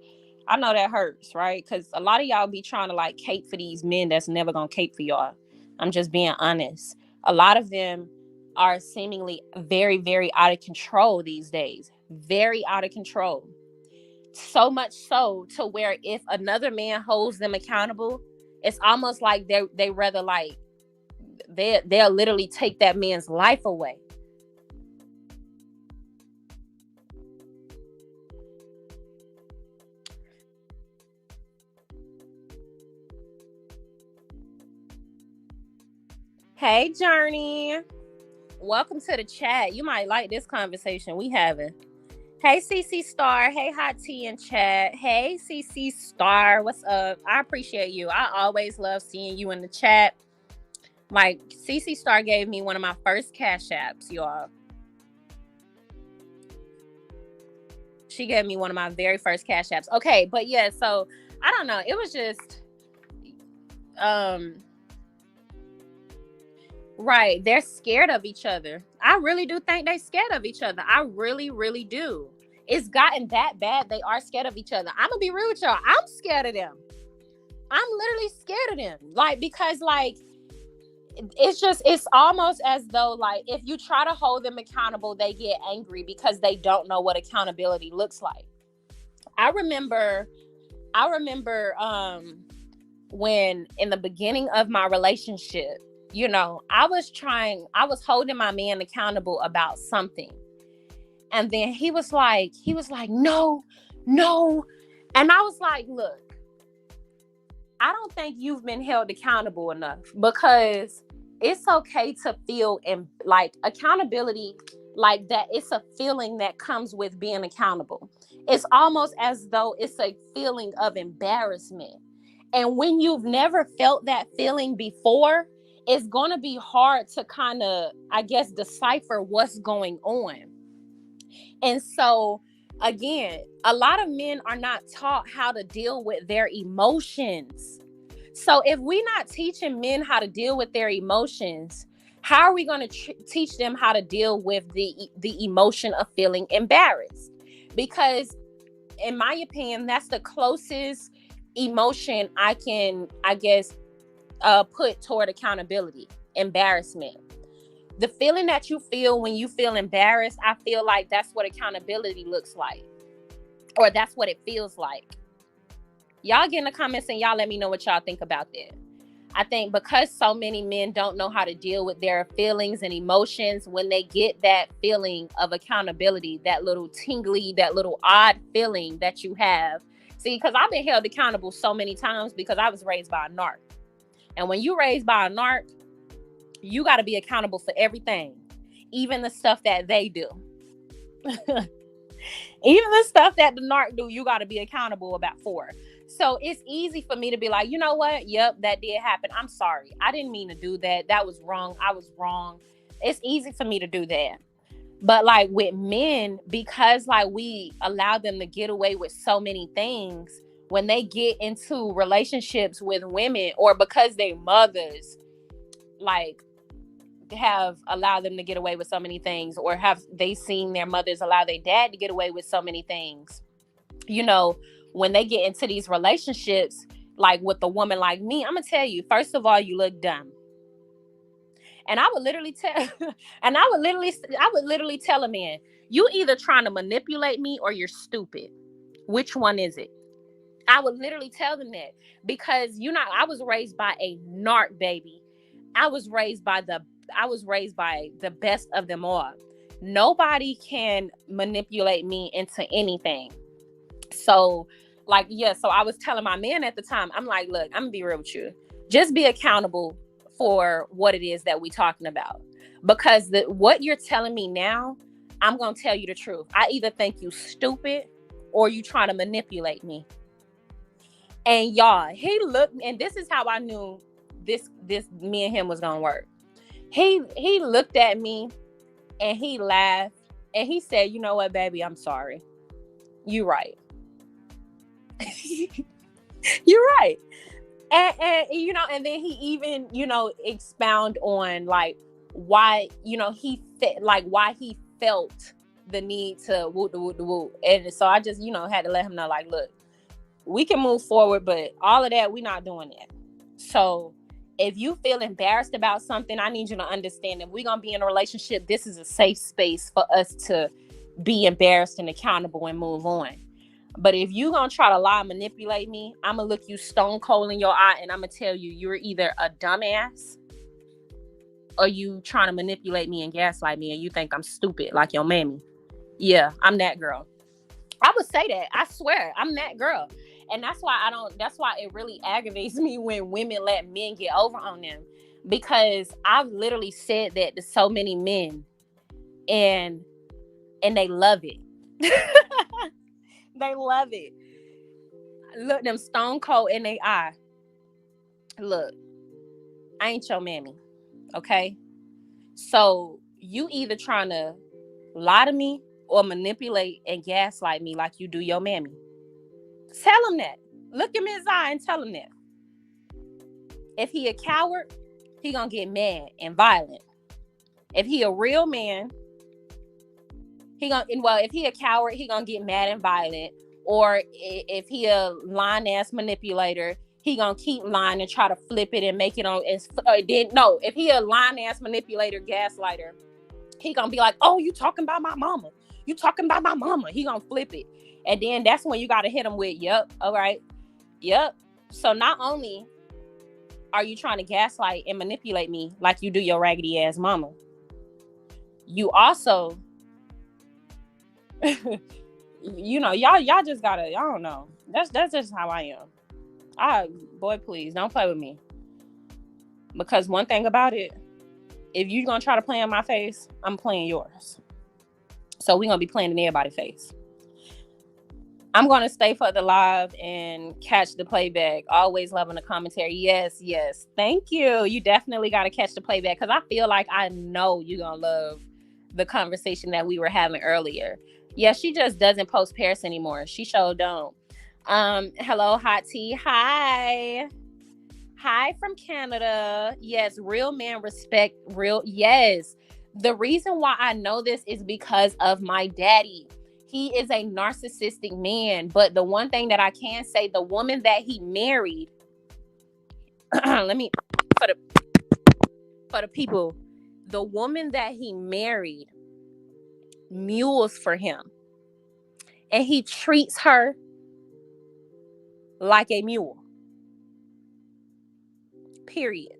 I know that hurts, right? Because a lot of y'all be trying to like cape for these men that's never going to cape for y'all. I'm just being honest. A lot of them are seemingly very, very out of control these days. Very out of control. So much so to where if another man holds them accountable, it's almost like they rather like they'll literally take that man's life away. Hey, Journey. Welcome to the chat. You might like this conversation we having. Hey, CC Star. Hey, Hot Tea in chat. Hey, CC Star. What's up? I appreciate you. I always love seeing you in the chat. Like, CC Star gave me one of my first Cash Apps, y'all. She gave me one of my very first Cash Apps. Okay, but yeah, so I don't know. It was just, right. They're scared of each other. I really do think they're scared of each other. I really, really do. It's gotten that bad. They are scared of each other. I'm going to be real with y'all. I'm scared of them. I'm literally scared of them. Like, because like, it's almost as though like, if you try to hold them accountable, they get angry because they don't know what accountability looks like. I remember when in the beginning of my relationship, you know, I was holding my man accountable about something. And then he was like, no. And I was like, look, I don't think you've been held accountable enough, because it's okay to feel like accountability like that. It's a feeling that comes with being accountable. It's almost as though it's a feeling of embarrassment. And when you've never felt that feeling before, it's going to be hard to kind of, I guess, decipher what's going on. And so, again, a lot of men are not taught how to deal with their emotions. So if we're not teaching men how to deal with their emotions, how are we going to teach them how to deal with the emotion of feeling embarrassed? Because in my opinion, that's the closest emotion I can, I guess, put toward accountability. Embarrassment. The feeling that you feel when you feel embarrassed, I feel like that's what accountability looks like, or that's what it feels like. Y'all get in the comments and y'all let me know what y'all think about that. I think because so many men don't know how to deal with their feelings and emotions, when they get that feeling of accountability, that little tingly, that little odd feeling that you have. See, because I've been held accountable so many times because I was raised by a narc. And when you're raised by a narc, you got to be accountable for everything, even the stuff that they do. Even the stuff that the narc do, you got to be accountable for. So it's easy for me to be like, you know what? Yep, that did happen. I'm sorry. I didn't mean to do that. That was wrong. I was wrong. It's easy for me to do that. But like with men, because like we allow them to get away with so many things, when they get into relationships with women, or because their mothers like have allowed them to get away with so many things, or have they seen their mothers allow their dad to get away with so many things, you know, when they get into these relationships, like with a woman like me, I'm gonna tell you, first of all, you look dumb. And I would literally tell a man, you either trying to manipulate me or you're stupid. Which one is it? I would literally tell them that, because I was raised by a narc, baby. I was raised by the best of them all. Nobody can manipulate me into anything. So, like, yeah, so I was telling my man at the time, I'm like, look, I'm gonna be real with you. Just be accountable for what it is that we talking about. Because what you're telling me now, I'm gonna tell you the truth. I either think you stupid or you trying to manipulate me. And y'all, he looked, and this is how I knew this me and him was gonna work. He looked at me and he laughed and he said, you know what, baby, I'm sorry. You right. You're right. And you know, and then he even, you know, expound on like why, you know, why he felt the need to woo. And so I just, you know, had to let him know, like, look, we can move forward, but all of that, we're not doing that. So if you feel embarrassed about something, I need you to understand that we're going to be in a relationship. This is a safe space for us to be embarrassed and accountable and move on. But if you going to try to lie and manipulate me, I'm going to look you stone cold in your eye and I'm going to tell you, you're either a dumbass or you trying to manipulate me and gaslight me and you think I'm stupid like your mammy. Yeah, I'm that girl. I would say that. I swear, I'm that girl. And that's why it really aggravates me when women let men get over on them. Because I've literally said that to so many men and they love it. They love it. Look them stone cold in their eye. Look, I ain't your mammy. Okay? So you either trying to lie to me or manipulate and gaslight me like you do your mammy. Tell him that. Look him in his eye and tell him that. If he a coward, he gonna get mad and violent. If he a real man, if he a coward, he gonna get mad and violent. Or if he a lying ass manipulator, he gonna keep lying and try to flip it and make it on. If he a lying ass manipulator, gaslighter, he gonna be like, oh, you talking about my mama. You talking about my mama. He gonna flip it. And then that's when you got to hit him with, yep, all right, yep. So not only are you trying to gaslight and manipulate me like you do your raggedy ass mama, you also, you know, y'all just gotta, I don't know. That's just how I am. Boy, please don't play with me. Because one thing about it, if you're gonna try to play in my face, I'm playing yours. So we're gonna be playing in everybody's face. I'm going to stay for the live and catch the playback. Always loving the commentary. Yes. Thank you. You definitely got to catch the playback because I feel like I know you're going to love the conversation that we were having earlier. Yeah, she just doesn't post Paris anymore. She sure don't. Hello, Hot Tea. Hi from Canada. Yes, real man respect real. Yes. The reason why I know this is because of my daddy. He is a narcissistic man, but the one thing that I can say, the woman that he married, let me, for the people, the woman that he married mules for him. And he treats her like a mule. Period.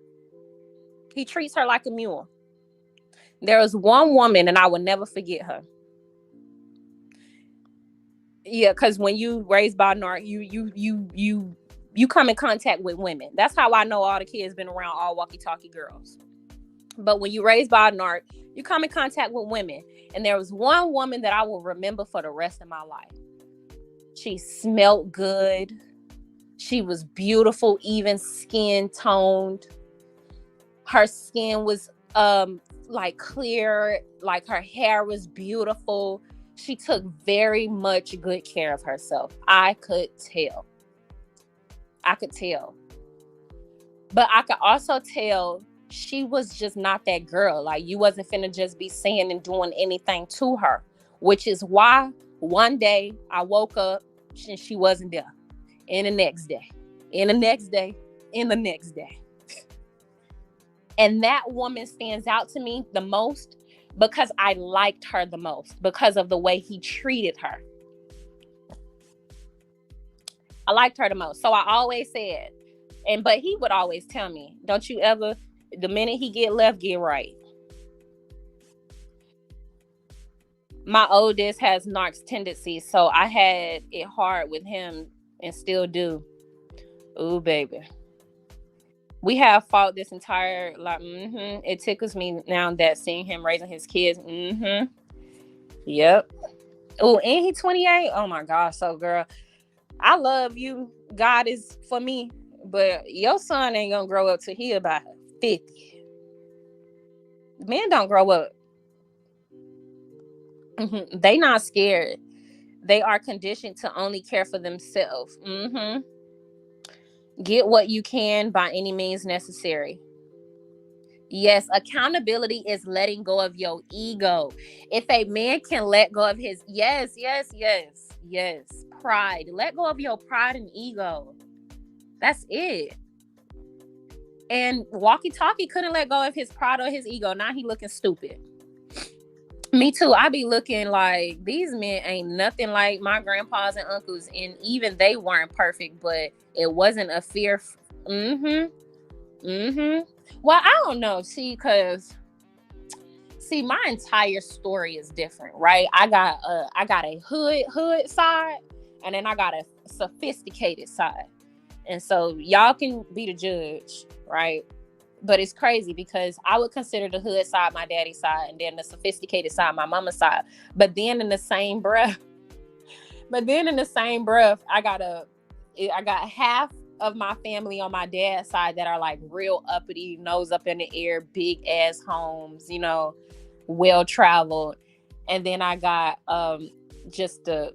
He treats her like a mule. There was one woman, and I will never forget her. Yeah, because when you raised by narc, you come in contact with women. That's how I know all the kids been around all walkie-talkie girls. But when you raised by a narc, you come in contact with women. And there was one woman that I will remember for the rest of my life. She smelled good. She was beautiful, even skin toned. Her skin was like clear, like her hair was beautiful. She took very much good care of herself. I could tell. But I could also tell she was just not that girl. Like, you wasn't finna just be saying and doing anything to her, which is why one day I woke up and she wasn't there. And the next day, and the next day, and the next day. And that woman stands out to me the most because I liked her the most because of the way he treated her. I liked her the most. So I always said, but he would always tell me, don't you ever The minute he get left, get right. My oldest has narcs tendencies, so I had it hard with him and still do. Ooh, baby. We have fought this entire, like, it tickles me now that seeing him raising his kids. Yep. Oh, and he 28. Oh my gosh. So girl, I love you. God is for me, but your son ain't gonna grow up till he about 50. Men don't grow up. They not scared. They are conditioned to only care for themselves. Get what you can by any means necessary. Yes, accountability is letting go of your ego. If a man can let go of his yes, pride. Let go of your pride and ego. That's it. And Walkie Talkie couldn't let go of his pride or his ego. Now he looking stupid. Me too. I be looking like these men ain't nothing like my grandpas and uncles, and even they weren't perfect, but it wasn't a fear. Well, I don't know. Because my entire story is different, right? I got a hood side, and then I got a sophisticated side, and so y'all can be the judge, right? But it's crazy because I would consider the hood side my daddy's side, and then the sophisticated side my mama's side. But then in the same breath, I got half of my family on my dad's side that are like real uppity, nose up in the air, big ass homes, well traveled. And then I got just the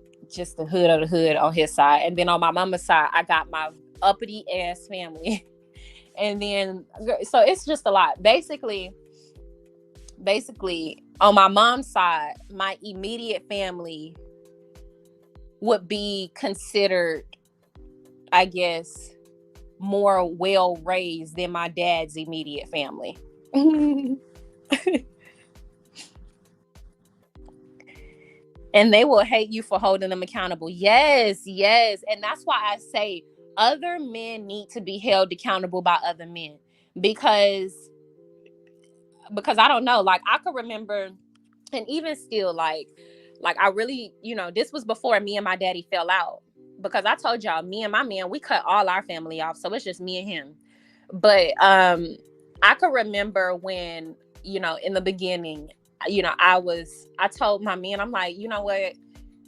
hood of the hood on his side. And then on my mama's side, I got my uppity ass family. And then, so it's just a lot. Basically, on my mom's side, my immediate family would be considered, I guess, more well-raised than my dad's immediate family. And they will hate you for holding them accountable. Yes. And that's why I say other men need to be held accountable by other men, because I don't know, like I could remember, and even still, like I really, this was before me and my daddy fell out, because I told y'all, me and my man, we cut all our family off, so it's just me and him. But I could remember when, in the beginning, I told my man, I'm like, you know what,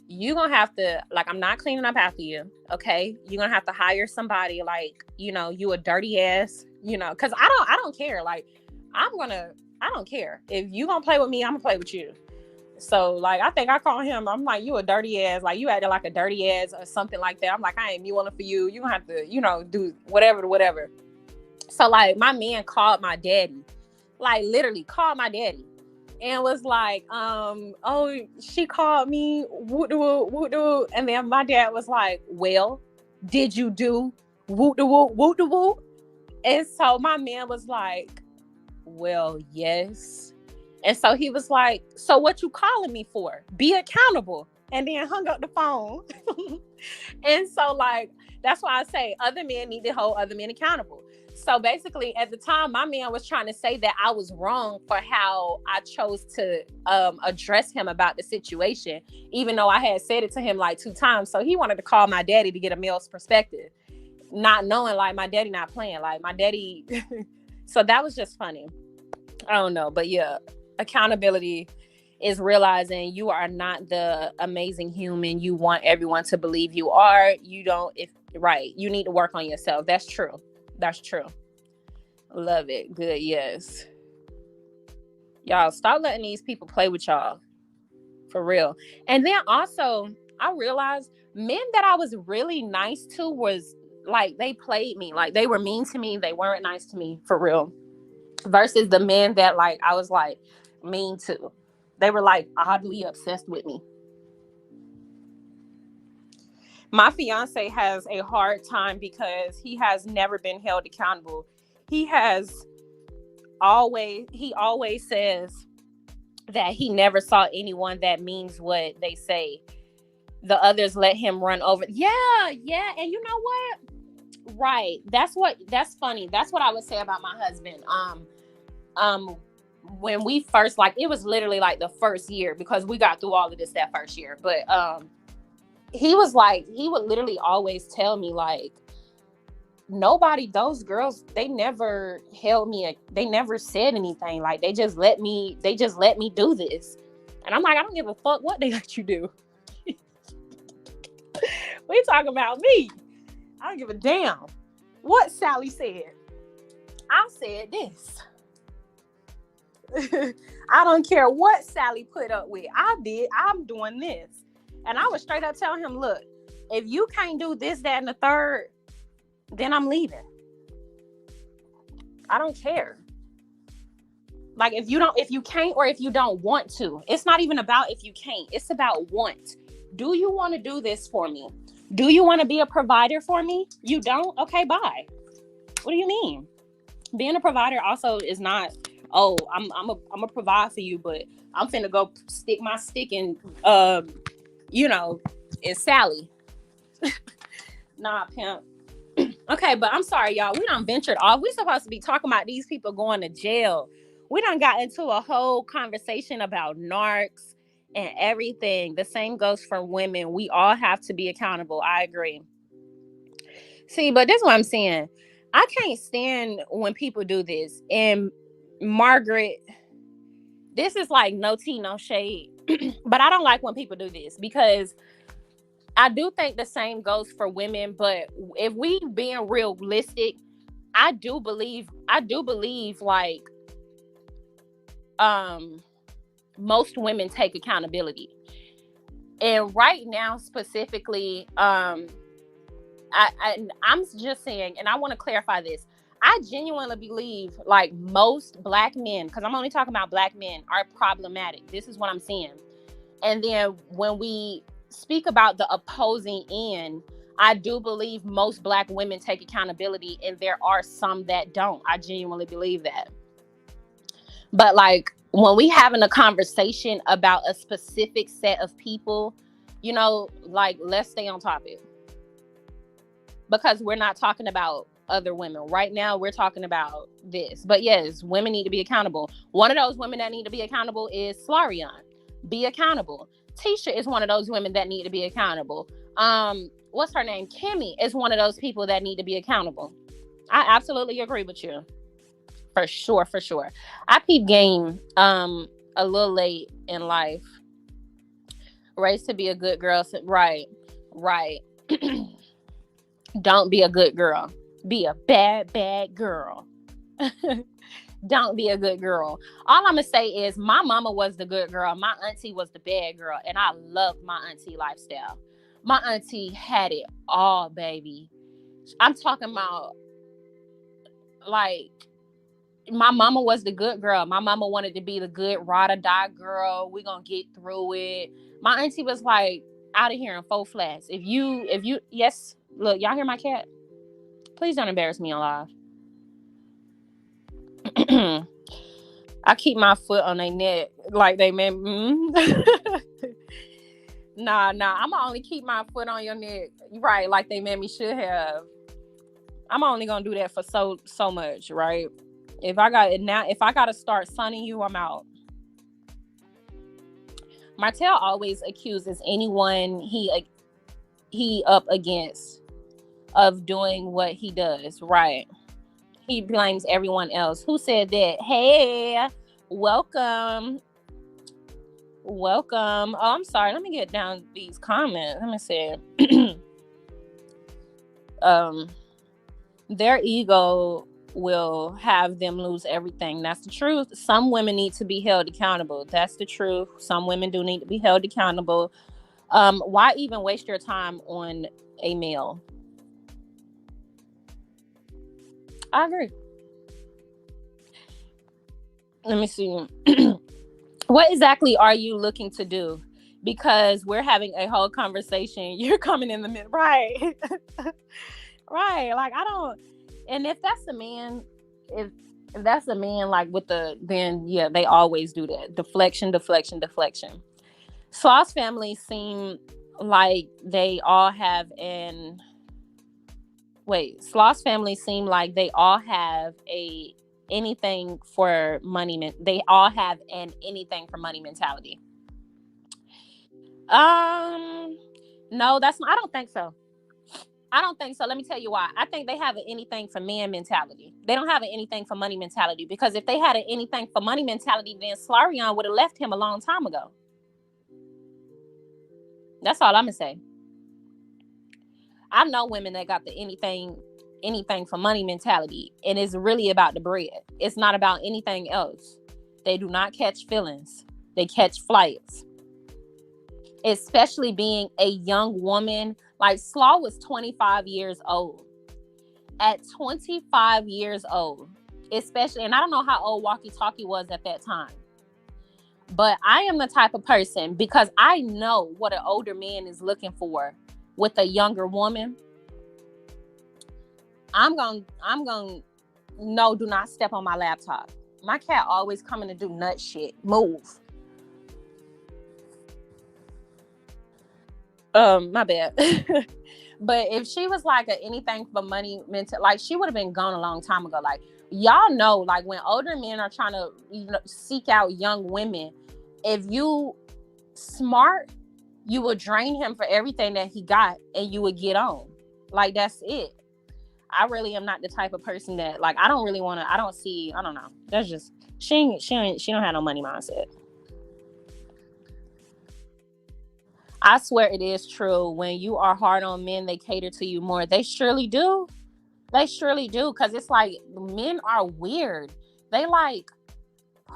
you're gonna have to, like, I'm not cleaning up after you, okay? You're gonna have to hire somebody, like, you a dirty ass, because I don't care. Like, I don't care. If you gonna play with me, I'm gonna play with you. So, like, I think I called him, I'm like, you a dirty ass, like, you acting like a dirty ass or something like that. I'm like, I ain't mewing for you. You're gonna have to, do whatever. So, like, my man called my daddy, like, literally called my daddy. And was like, oh, she called me, woot-de-woot. And then my dad was like, well, did you do woot-de-woot? And so my man was like, well, yes. And so he was like, so what you calling me for? Be accountable. And then hung up the phone. And so, like, that's why I say other men need to hold other men accountable. So basically, at the time, my man was trying to say that I was wrong for how I chose to address him about the situation, even though I had said it to him like 2 times. So he wanted to call my daddy to get a male's perspective, not knowing, like, my daddy not playing, like, my daddy. So that was just funny. I don't know. But yeah, accountability is realizing you are not the amazing human you want everyone to believe you are. You need to work on yourself. That's true. Love it. Good. Yes. Y'all, stop letting these people play with y'all. For real. And then also, I realized men that I was really nice to was like, they played me. Like, they were mean to me. They weren't nice to me, for real. Versus the men that, like, I was like mean to. They were like oddly obsessed with me. My fiance has a hard time because he has never been held accountable. He always says that he never saw anyone that means what they say. The others let him run over. Yeah. And you know what? Right. That's funny. That's what I would say about my husband. when we first, like, it was literally like the first year, because we got through all of this that first year. But he was like, he would literally always tell me, like, those girls, they never held me, they never said anything. Like, they just let me do this. And I'm like, I don't give a fuck what they let you do. We talking about me. I don't give a damn what Sally said. I said this. I don't care what Sally put up with. I'm doing this. And I was straight up telling him, look, if you can't do this, that, and the third, then I'm leaving. I don't care. Like, if you can't, or if you don't want to. It's not even about if you can't. It's about want. Do you want to do this for me? Do you want to be a provider for me? You don't? Okay, bye. What do you mean? Being a provider also is not, oh, I'm a provide for you, but I'm finna go stick my stick in, in Sally. Nah, pimp. Okay, but I'm sorry, y'all. We done ventured off. We supposed to be talking about these people going to jail. We done got into a whole conversation about narcs and everything. The same goes for women. We all have to be accountable. I agree. See, but this is what I'm saying. I can't stand when people do this. And Margaret, this is like no tea, no shade. But I don't like when people do this, because I do think the same goes for women. But if we being realistic, I do believe like most women take accountability. And right now specifically, I'm just saying, and I want to clarify this. I genuinely believe like most black men, because I'm only talking about black men, are problematic. This is what I'm saying. And then when we speak about the opposing end, I do believe most black women take accountability, and there are some that don't. I genuinely believe that. But like, when we having a conversation about a specific set of people, like, let's stay on topic. Because we're not talking about other women. Right now, we're talking about this. But yes, women need to be accountable. One of those women that need to be accountable is Slarion. Be accountable. Tisha is one of those women that need to be accountable. What's her name? Kimmy is one of those people that need to be accountable. I absolutely agree with you. For sure. I peep game a little late in life. Raised to be a good girl. Right. Don't be a good girl. Be a bad girl. Don't be a good girl. All I'm going to say is my mama was the good girl. My auntie was the bad girl. And I loved my auntie lifestyle. My auntie had it all, baby. I'm talking about, like, my mama was the good girl. My mama wanted to be the good ride or die girl. We gonna get through it. My auntie was like, out of here in 4 flats. If you, yes, look, y'all hear my cat? Please don't embarrass me on live. I keep my foot on their neck like they meant. Nah, I'ma only keep my foot on your neck, right? Like they made me should have. I'm only gonna do that for so much, right? If I gotta start sunning you, I'm out. Martell always accuses anyone he up against of doing what he does, right? He blames everyone else. Who said that? Hey, welcome. Oh, I'm sorry. Let me get down these comments. Let me see. Their ego will have them lose everything. That's the truth. Some women need to be held accountable. That's the truth. Some women do need to be held accountable. Why even waste your time on a male? I agree. Let me see. What exactly are you looking to do? Because we're having a whole conversation. You're coming in the middle. Right. Right. Like, I don't. And if that's a man, if that's a man, like then yeah, they always do that. Deflection. Sloss family seem like they all have Sloss family seem like they all have a anything for money. They all have an anything for money mentality. No, I don't think so. I don't think so. Let me tell you why. I think they have an anything for men mentality. They don't have an anything for money mentality, because if they had an anything for money mentality, then Slarion would have left him a long time ago. That's all I'm gonna say. I know women that got the anything for money mentality, and it's really about the bread. It's not about anything else. They do not catch feelings. They catch flights. Especially being a young woman. Like, Slaw was 25 years old. At 25 years old, especially, and I don't know how old Walkie Talkie was at that time, but I am the type of person, because I know what an older man is looking for with a younger woman. I'm gonna no, do not step on my laptop. My cat always coming to do nut shit. Move. My bad. But if she was like a anything for money mental, like, she would have been gone a long time ago. Like, y'all know, like, when older men are trying to, seek out young women, if you smart, you will drain him for everything that he got, and you would get on. Like, that's it. I really am not the type of person that, like, I don't really want to. I don't know. That's just, she don't have no money mindset. I swear it is true. When you are hard on men, they cater to you more. They surely do. They surely do. Because it's like, men are weird. They like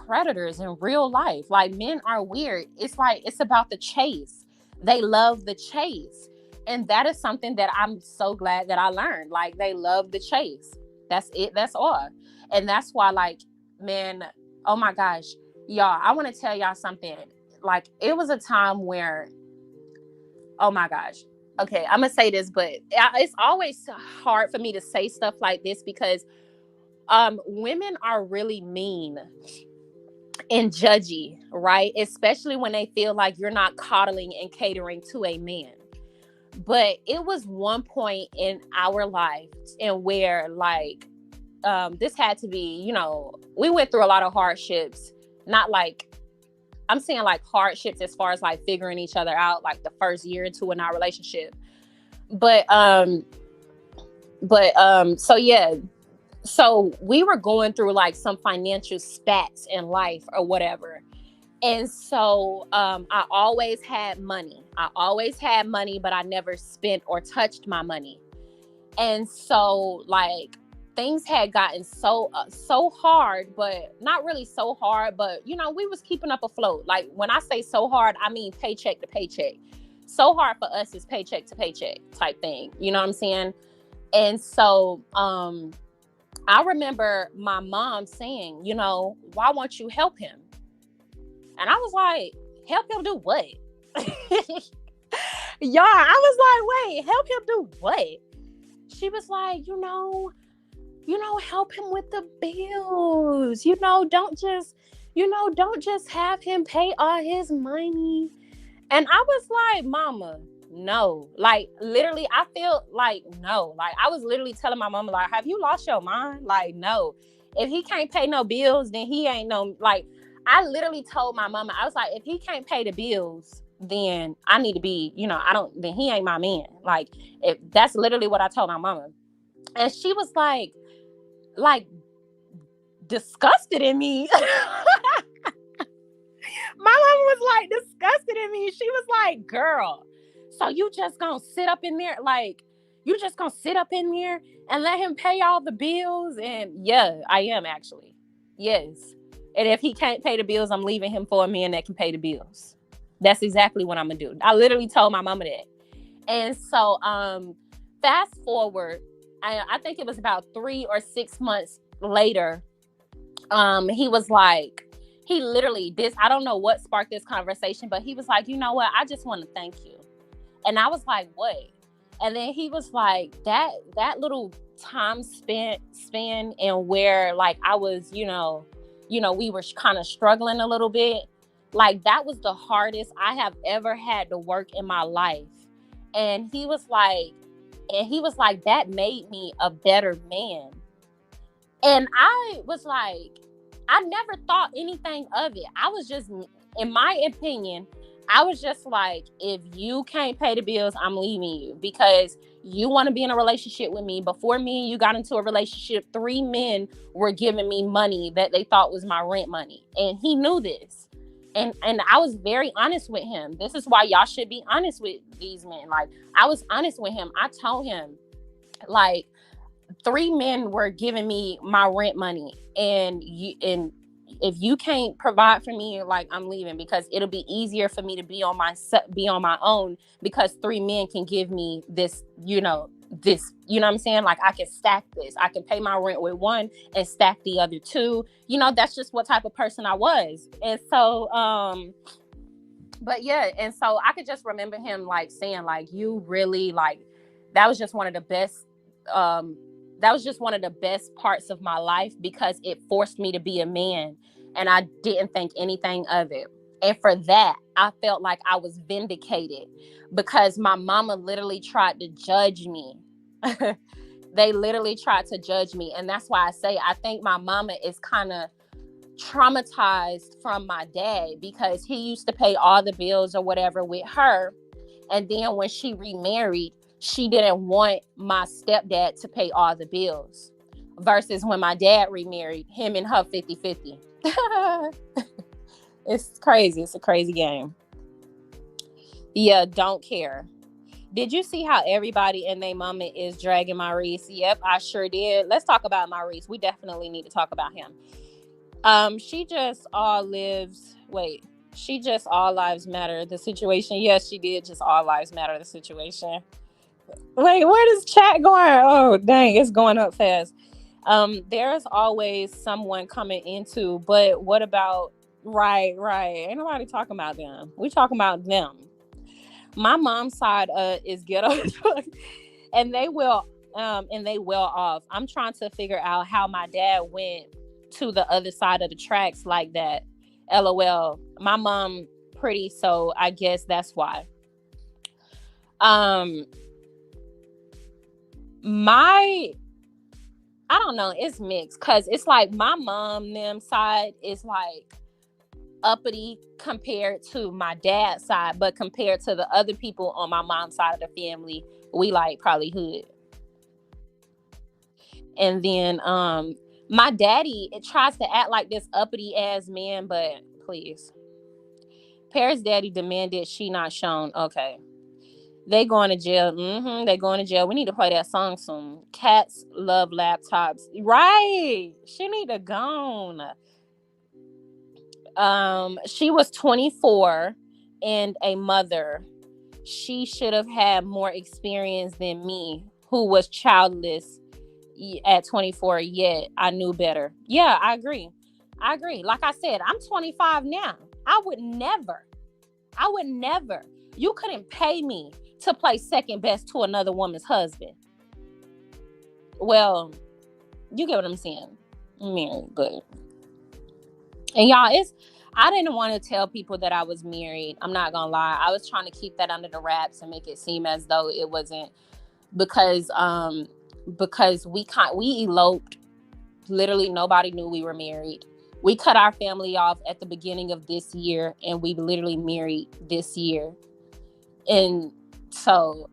predators in real life. Like, men are weird. It's like, it's about the chase. They love the chase. And that is something that I'm so glad that I learned. Like, they love the chase. That's it. That's all. And that's why, like, man, oh my gosh. Y'all, I want to tell y'all something. Like, it was a time where, oh my gosh. Okay, I'm going to say this, but it's always hard for me to say stuff like this, because women are really mean and judgy, right? Especially when they feel like you're not coddling and catering to a man. But it was one point in our life and where, like, this had to be, we went through a lot of hardships, not like, I'm saying like hardships as far as like figuring each other out, like the first year or two in our relationship. But so yeah, so we were going through like some financial spats in life or whatever. And so I always had money, but I never spent or touched my money. And so, like, things had gotten so hard, but not really so hard, but we was keeping up afloat. Like, when I say so hard, I mean paycheck to paycheck. So hard for us is paycheck to paycheck type thing. You know what I'm saying? And so I remember my mom saying, why won't you help him? And I was like, help him do what? Y'all, I was like, wait, help him do what? She was like, help him with the bills. Don't just have him pay all his money. And I was like, mama, no. Like, literally, I feel like, no. Like, I was literally telling my mama, like, have you lost your mind? Like, no. If he can't pay no bills, then he ain't no, like, I literally told my mama, I was like, if he can't pay the bills, then I need to be, then he ain't my man. Like, if that's literally what I told my mama. And she was like disgusted in me. My mama was like disgusted in me. She was like, girl, so you just gonna sit up in there? Like, you just gonna sit up in there and let him pay all the bills? And yeah, I am actually. Yes. And if he can't pay the bills, I'm leaving him for a man that can pay the bills. That's exactly what I'm gonna do. I literally told my mama that. And so fast forward, I think it was about 3 or 6 months later, he was like, he literally, I don't know what sparked this conversation, but he was like, you know what? I just want to thank you. And I was like, what? And then he was like, that little time span and where, like, I was, we were kind of struggling a little bit. Like, that was the hardest I have ever had to work in my life. And he was like, that made me a better man. And I was like, I never thought anything of it. I was just, in my opinion, I was just like, if you can't pay the bills, I'm leaving you, because you want to be in a relationship with me. Before me and you got into a relationship, 3 men were giving me money that they thought was my rent money. And he knew this. And I was very honest with him. This is why y'all should be honest with these men. Like, I was honest with him. I told him, like, 3 men were giving me my rent money, and if you can't provide for me, like, I'm leaving, because it'll be easier for me to be on my own, because 3 men can give me this, this, what I'm saying? Like, I can stack this. I can pay my rent with one and stack the other 2. That's just what type of person I was. And so, but yeah, and so I could just remember him, like, saying, like, you really, like, that was just one of the best, parts of my life, because it forced me to be a man, and I didn't think anything of it. And for that, I felt like I was vindicated, because my mama literally tried to judge me. They literally tried to judge me. And that's why I say, I think my mama is kind of traumatized from my dad, because he used to pay all the bills or whatever with her. And then when she remarried, she didn't want my stepdad to pay all the bills. Versus when my dad remarried, him and her 50-50. It's crazy. It's a crazy game. Yeah, don't care. Did you see how everybody and their mama is dragging Maurice? Yep, I sure did. Let's talk about Maurice. We definitely need to talk about him. She just all lives matter, the situation. Yes, she did just all lives matter, the situation. Wait, where does chat going? Oh, dang, it's going up fast. There's always someone coming into, but what about, right. Ain't nobody talking about them. We talking about them. My mom's side is ghetto, and they well off. I'm trying to figure out how my dad went to the other side of the tracks like that. LOL. My mom pretty, so I guess that's why. I don't know, it's mixed, because it's like my mom them side is like uppity compared to my dad's side, but compared to the other people on my mom's side of the family, we like probably hood. And then my daddy, it tries to act like this uppity ass man, but please. Paris daddy demanded she not shown. Okay. They going to jail. They going to jail. We need to play that song soon. Cats love laptops. Right. She need to go. She was 24 and a mother. She should have had more experience than me, who was childless at 24, yet I knew better. Yeah, I agree. Like I said, I'm 25 now. I would never. You couldn't pay me to play second best to another woman's husband. Well, you get what I'm saying. I'm married, but... And y'all, I didn't want to tell people that I was married. I'm not gonna lie. I was trying to keep that under the wraps and make it seem as though it wasn't, because we eloped. Literally nobody knew we were married. We cut our family off at the beginning of this year, and we literally married this year. And so,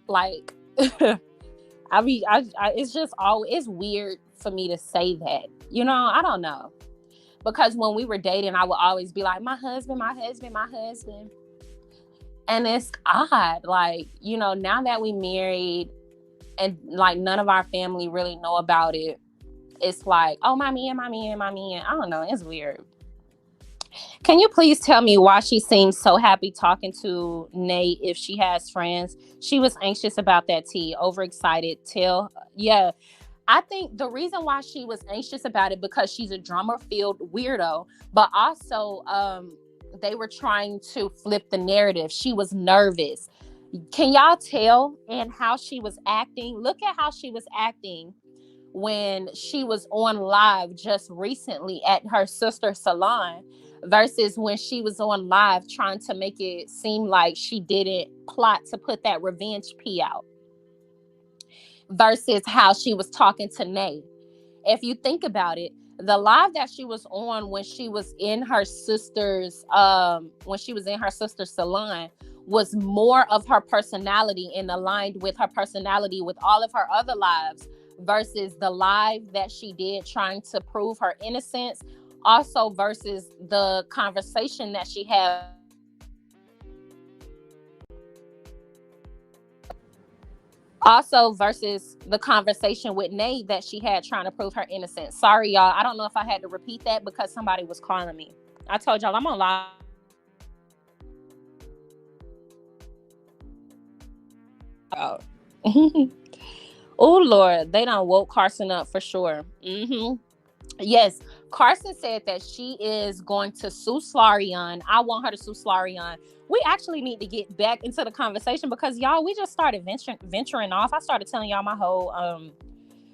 like, it's just it's weird for me to say that. I don't know. Because when we were dating, I would always be like, my husband. And it's odd. Like, now that we married and like none of our family really know about it, it's like, oh, my man. I don't know. It's weird. Can you please tell me why she seems so happy talking to Nate if she has friends? She was anxious about that tea. Overexcited. Yeah. I think the reason why she was anxious about it, because she's a drama-filled weirdo, but also they were trying to flip the narrative. She was nervous. Can y'all tell in how she was acting? Look at how she was acting when she was on live just recently at her sister's salon versus when she was on live trying to make it seem like she didn't plot to put that revenge pee out. Versus how she was talking to Nate. if you think about it, the live that she was on when she was in her sister's salon was more of her personality and aligned with her personality with all of her other lives versus the live that she did trying to prove her innocence, also versus the conversation that she had. Also versus the conversation with Nate that she had trying to prove her innocence. Sorry, y'all. I don't know if I had to repeat that because somebody was calling me. I told y'all I'm on live. Oh, Lord. They done woke Carson up for sure. Yes. Carson said that she is going to sue Slarion. I want her to sue Slarion. We actually need to get back into the conversation because, y'all, we just started venturing off. I started telling y'all my whole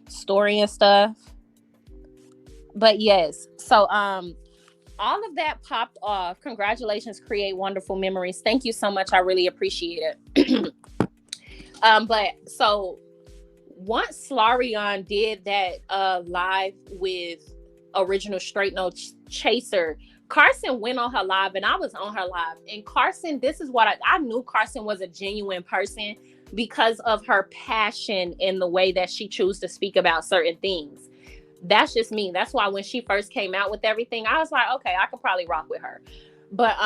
story and stuff. But yes, so all of that popped off. Congratulations, create wonderful memories. Thank you so much. I really appreciate it. But so once Slarion did that live with Original Straight No Chaser, Carson went on her live and I was on her live. And Carson, this is what I knew Carson was a genuine person because of her passion in the way that she chose to speak about certain things. That's just me. That's why when she first came out with everything, I was like, okay, I could probably rock with her. But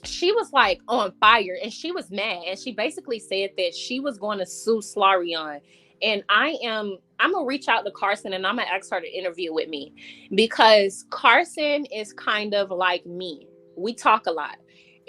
she was like on fire and she was mad. And she basically said that she was going to sue Slarion. And I'm gonna reach out to Carson and I'm gonna ask her to interview with me because Carson is kind of like me. We talk a lot.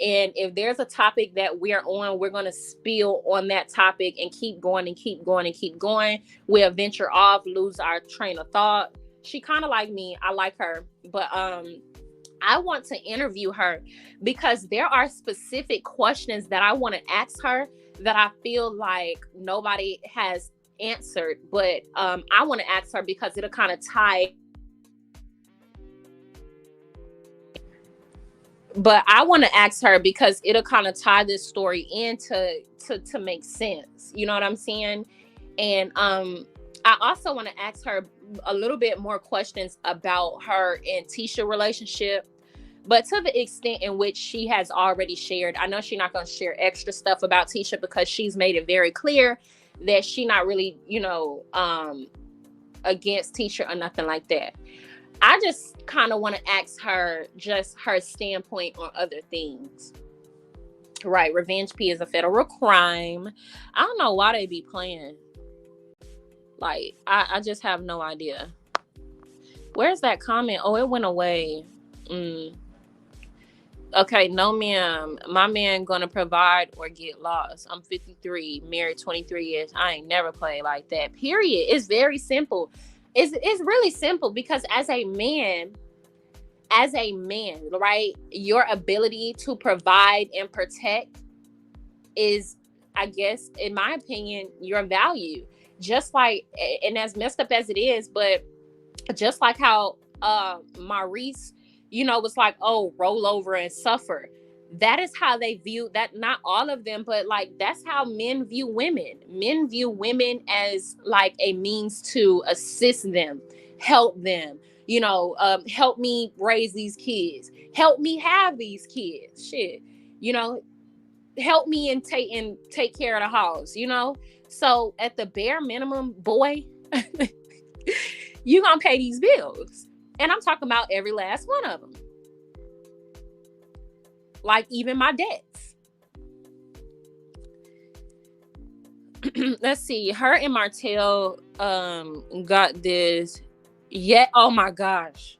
And if there's a topic that we're on, we're going to spill on that topic and keep going and keep going and keep going. We'll venture off, lose our train of thought. She kind of like me. I like her. But I want to interview her because there are specific questions that I want to ask her that I feel like nobody has answered. But I want to ask her because it'll kind of tie. But I want to ask her because it'll kind of tie this story in to make sense. You know what I'm saying? And I also want to ask her a little bit more questions about her and Tisha relationship, but to the extent in which she has already shared. I know she's not going to share extra stuff about Tisha because she's made it very clear that she's not really, against Tisha or nothing like that. I just kind of want to ask her just her standpoint on other things. Right. Revenge P is a federal crime. I don't know why they be playing. Like, I just have no idea. Where's that comment? Oh, it went away. Okay, no ma'am. My man gonna provide or get lost. I'm 53, married 23 years. I ain't never played like that. Period. It's very simple. It's really simple because as a man, right, your ability to provide and protect is, I guess, in my opinion, your value. Just like, and as messed up as it is, but just like how Maurice, was like, oh, roll over and suffer. That is how they view that. Not all of them, but like that's how men view women. Men view women as like a means to assist them, help them, help me raise these kids, help me have these kids, shit, help me and take care of the house, So at the bare minimum, boy, you gonna pay these bills. And I'm talking about every last one of them. Like even my debts. Let's see. Her and Martell got this. Yeah. Oh my gosh.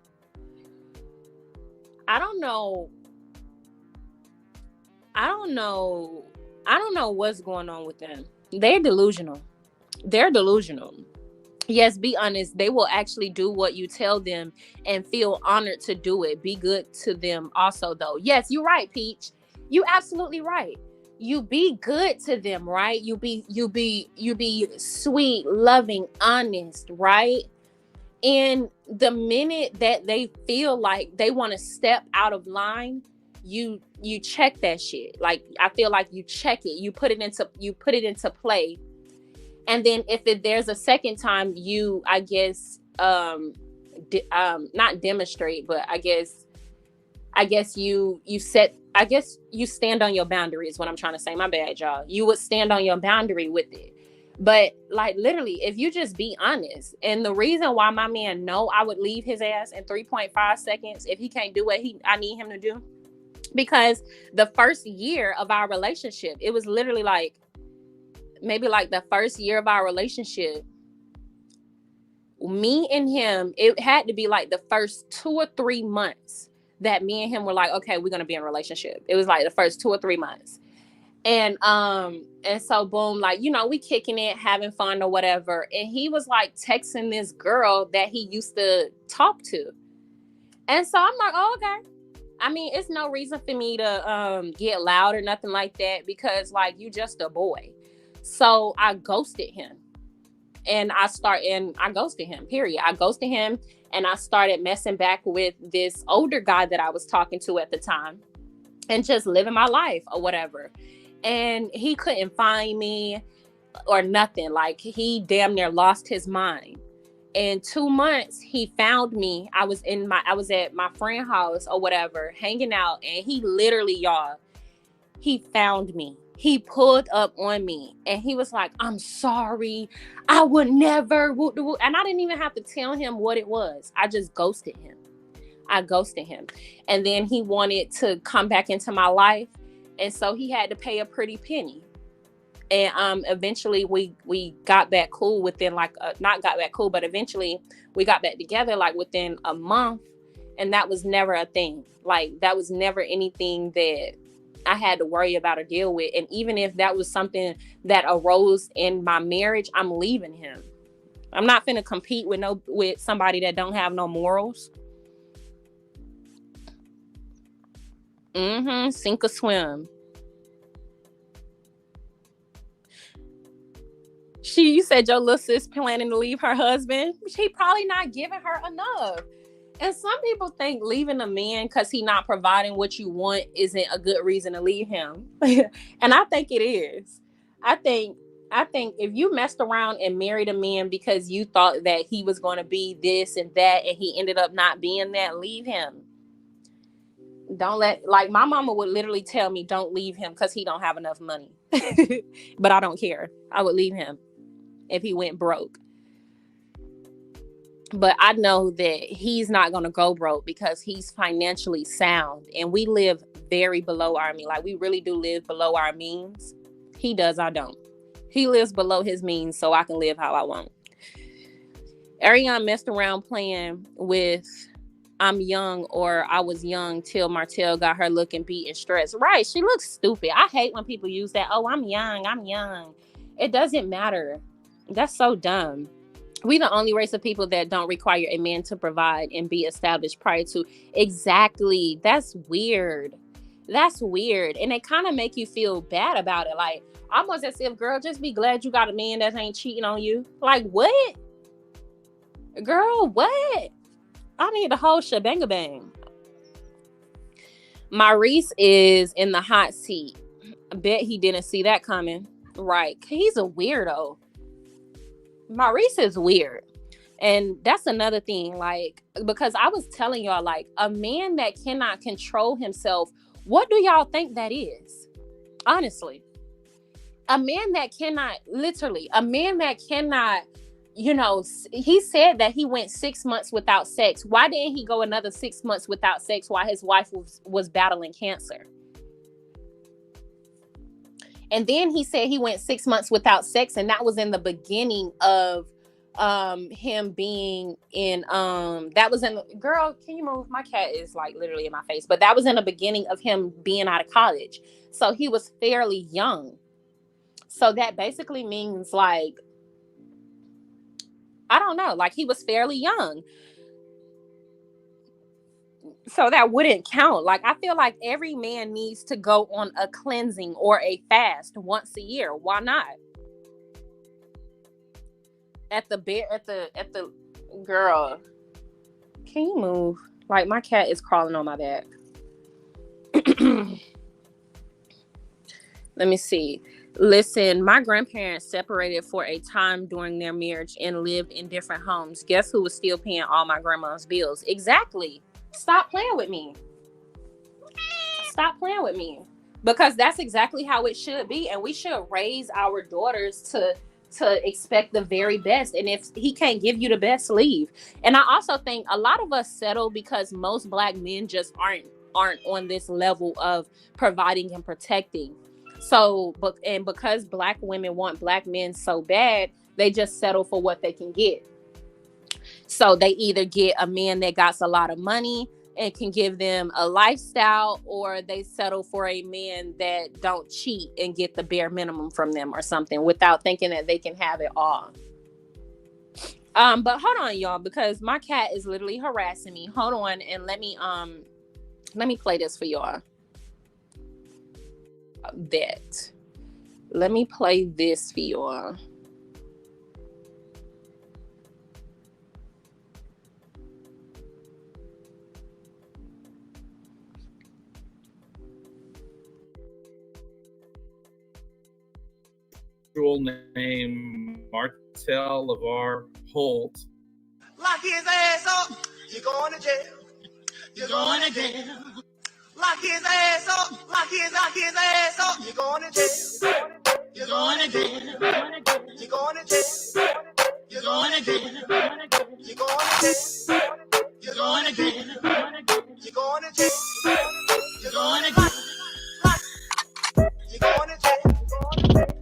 I don't know what's going on with them. They're delusional. Yes, be honest. They will actually do what you tell them and feel honored to do it. Be good to them also, though. Yes, you're right, Peach. You absolutely right. You be good to them, right? You be sweet, loving, honest, right? And the minute that they feel like they want to step out of line, you check that shit. Like I feel like you check it. You put it into play. And then if there's a second time, you, I guess, not demonstrate, but I guess you stand on your boundary is what I'm trying to say. My bad, y'all. You would stand on your boundary with it. But like literally, if you just be honest, and the reason why my man know I would leave his ass in 3.5 seconds if he can't do what I need him to do, because the first year of our relationship, it was literally like maybe like the first year of our relationship, me and him, it had to be like the first 2 or 3 months that me and him were like, okay, we're gonna be in a relationship. It was like the first 2 or 3 months. And so boom, like, you know, we kicking it, having fun or whatever. And he was like texting this girl that he used to talk to. And so I'm like, oh, okay. I mean, it's no reason for me to get loud or nothing like that, because like you just a boy. So I ghosted him. And I ghosted him, period. I ghosted him and I started messing back with this older guy that I was talking to at the time and just living my life or whatever. And he couldn't find me or nothing. Like he damn near lost his mind. In 2 months, he found me. I was at my friend's house or whatever, hanging out. And he literally, y'all, he found me. He pulled up on me and he was like, I'm sorry. I would never. And I didn't even have to tell him what it was. I just ghosted him. And then he wanted to come back into my life. And so he had to pay a pretty penny. And eventually we got back cool within like, not got back cool, but eventually we got back together like within a month. And that was never a thing. Like that was never anything that I had to worry about or deal with. And even if that was something that arose in my marriage, I'm leaving him. I'm not finna compete with somebody that don't have no morals. Sink or swim. You said your little sis planning to leave her husband. She probably not giving her enough. And some people think leaving a man because he not providing what you want isn't a good reason to leave him. And I think it is. I think if you messed around and married a man because you thought that he was going to be this and that, and he ended up not being that, leave him. Like my mama would literally tell me, don't leave him because he don't have enough money. But I don't care. I would leave him if he went broke. But I know that he's not going to go broke because he's financially sound. And we live very below our means. Like we really do live below our means. He does, I don't. He lives below his means so I can live how I want. Ariane messed around playing with I'm young or I was young till Martell got her looking beat and stressed. Right, she looks stupid. I hate when people use that. Oh, I'm young. It doesn't matter. That's so dumb. We the only race of people that don't require a man to provide and be established prior to. Exactly. That's weird. And it kind of make you feel bad about it. Like, almost as if, girl, just be glad you got a man that ain't cheating on you. Like, what? Girl, what? I need the whole shebang-a-bang. Maurice is in the hot seat. I bet he didn't see that coming. Right. He's a weirdo. Maurice is weird. And that's another thing, like, because I was telling y'all, like, a man that cannot control himself, what do y'all think that is? Honestly, a man that cannot, you know, he said that he went 6 months without sex. Why didn't he go another 6 months without sex while his wife was battling cancer? And then he said he went 6 months without sex, and that was in the beginning of him being in that was in girl, can you move? My cat is like literally in my face. But that was in the beginning of him being out of college. So he was fairly young. So that basically means, like, I don't know, like he was fairly young. So that wouldn't count. Like, I feel like every man needs to go on a cleansing or a fast once a year. Why not? At the girl, can you move? Like, my cat is crawling on my back. Let me see. Listen, my grandparents separated for a time during their marriage and lived in different homes. Guess who was still paying all my grandma's bills? Exactly. Stop playing with me. Stop playing with me. Because that's exactly how it should be. And we should raise our daughters to expect the very best. And if he can't give you the best, leave. And I also think a lot of us settle because most Black men just aren't on this level of providing and protecting. So, and because Black women want Black men so bad, they just settle for what they can get. So they either get a man that got a lot of money and can give them a lifestyle, or they settle for a man that don't cheat and get the bare minimum from them or something without thinking that they can have it all. But hold on, y'all, because my cat is literally harassing me. Hold on, and let me play this for y'all. Let me play this for y'all. Name Martell LeVar Holt. Lock his ass up. You're going to jail. You're going to jail. Lock his ass up. Lock his ass up. You're going to jail. You're going to jail. You're going to jail. You're going to jail. You're going to jail. You're going to jail. You're going to jail. You're going to jail. You're going to jail.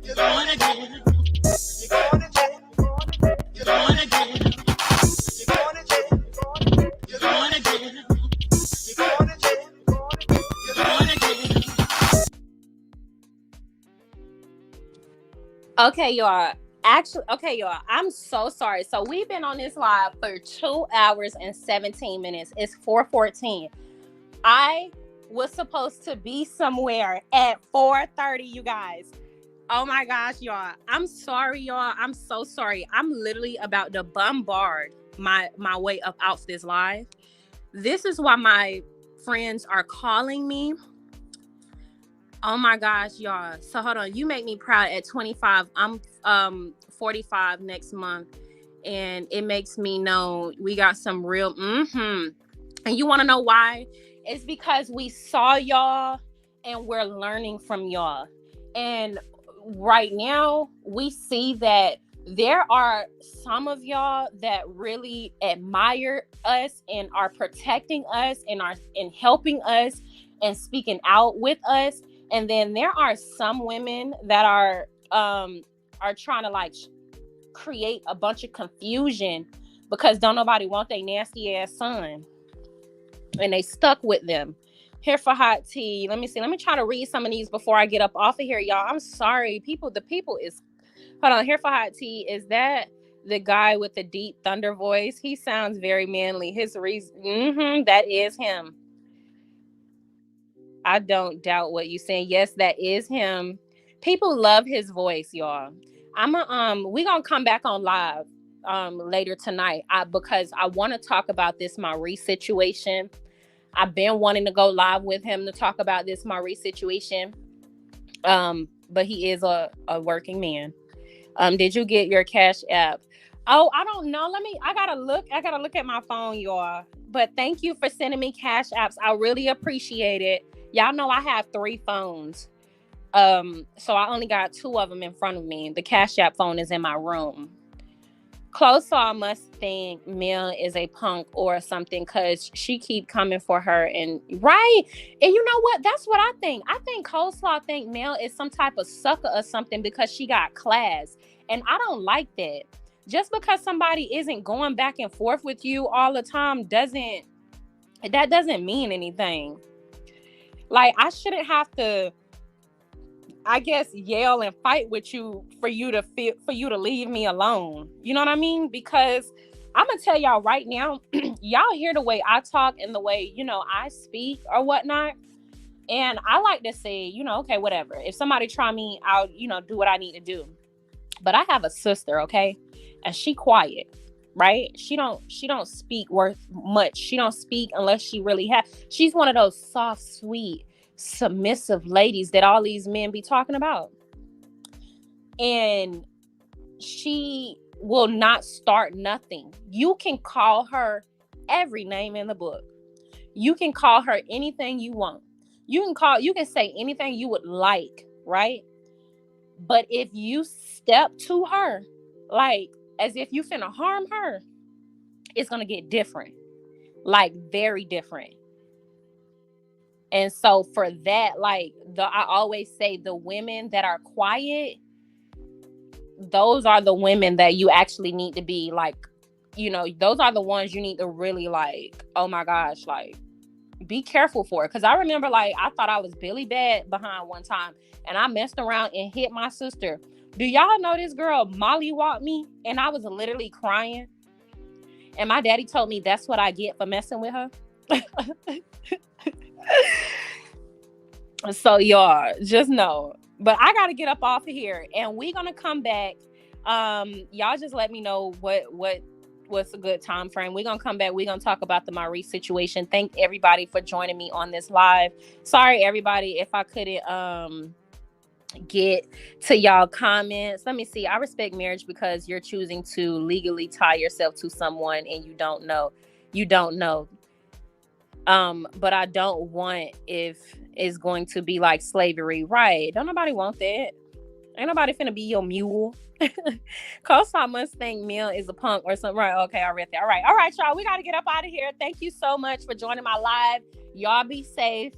You're going to jail. You're going to jail. You're going to jail. You're going to jail. You're going to jail. You're going to jail. You're going to jail. You're going to jail. Okay, y'all. I'm so sorry. So we've been on this live for 2 hours and 17 minutes. It's 4:14. I was supposed to be somewhere at 4:30, you guys. Oh my gosh, y'all. I'm sorry, y'all. I'm so sorry. I'm literally about to bombard my way up out this live. This is why my friends are calling me. Oh my gosh, y'all. So hold on. You make me proud at 25. I'm 45 next month. And it makes me know we got some real And you want to know why? It's because we saw y'all and we're learning from y'all. And right now we see that there are some of y'all that really admire us and are protecting us and are helping us and speaking out with us. And then there are some women that are trying to like create a bunch of confusion because don't nobody want their nasty ass son and they stuck with them. Here for hot tea. Let me see. Let me try to read some of these before I get up off of here, y'all. I'm sorry. The people is... Hold on. Here for hot tea. Is that the guy with the deep thunder voice? He sounds very manly. His reason... that is him. I don't doubt what you're saying. Yes, that is him. People love his voice, y'all. We gonna come back on live later tonight because I want to talk about this Maurice situation. I've been wanting to go live with him to talk about this Maurice situation. But he is a working man. Did you get your Cash App? Oh, I don't know. I gotta look at my phone, y'all. But thank you for sending me Cash Apps. I really appreciate it. Y'all know I have 3 phones. So I only got 2 of them in front of me. The Cash App phone is in my room. Close Saw must think Mel is a punk or something because she keep coming for her and right. And you know what? That's what I think. I think Coleslaw think Mel is some type of sucker or something because she got class. And I don't like that. Just because somebody isn't going back and forth with you all the time doesn't mean anything. Like I shouldn't have to, I guess, yell and fight with you for you to leave me alone. You know what I mean? Because I'm gonna tell y'all right now, y'all hear the way I talk and the way, I speak or whatnot. And I like to say, okay, whatever. If somebody try me, I'll, do what I need to do. But I have a sister, okay? And she quiet, right? She don't speak worth much. She don't speak unless she really has. She's one of those soft, sweet, submissive ladies that all these men be talking about. and she will not start nothing. You can call her every name in the book. You can call her anything you want. You can say anything you would like, right? But if you step to her like as if you finna harm her, it's gonna get different, like very different. And so for that, like I always say, the women that are quiet, those are the women that you actually need to be like, those are the ones you need to really like, oh my gosh, like be careful for it. Because I remember, like, I thought I was Billy Bad behind one time, and I messed around and hit my sister. Do y'all know this girl Molly walked me, and I was literally crying, and my daddy told me that's what I get for messing with her. So y'all just know. But I gotta get up off of here, and we're gonna come back. Y'all just let me know what's a good time frame. We're gonna come back. We're gonna talk about the Maurice situation. Thank everybody for joining me on this live. Sorry everybody if I couldn't get to y'all comments. Let me see. I respect marriage because you're choosing to legally tie yourself to someone and you don't know. But I don't want if it's going to be like slavery, right? Don't nobody want that. Ain't nobody finna be your mule. Costa must think Mill is a punk or something. Right? Okay, I read that. All right, y'all. We gotta get up out of here. Thank you so much for joining my live. Y'all be safe.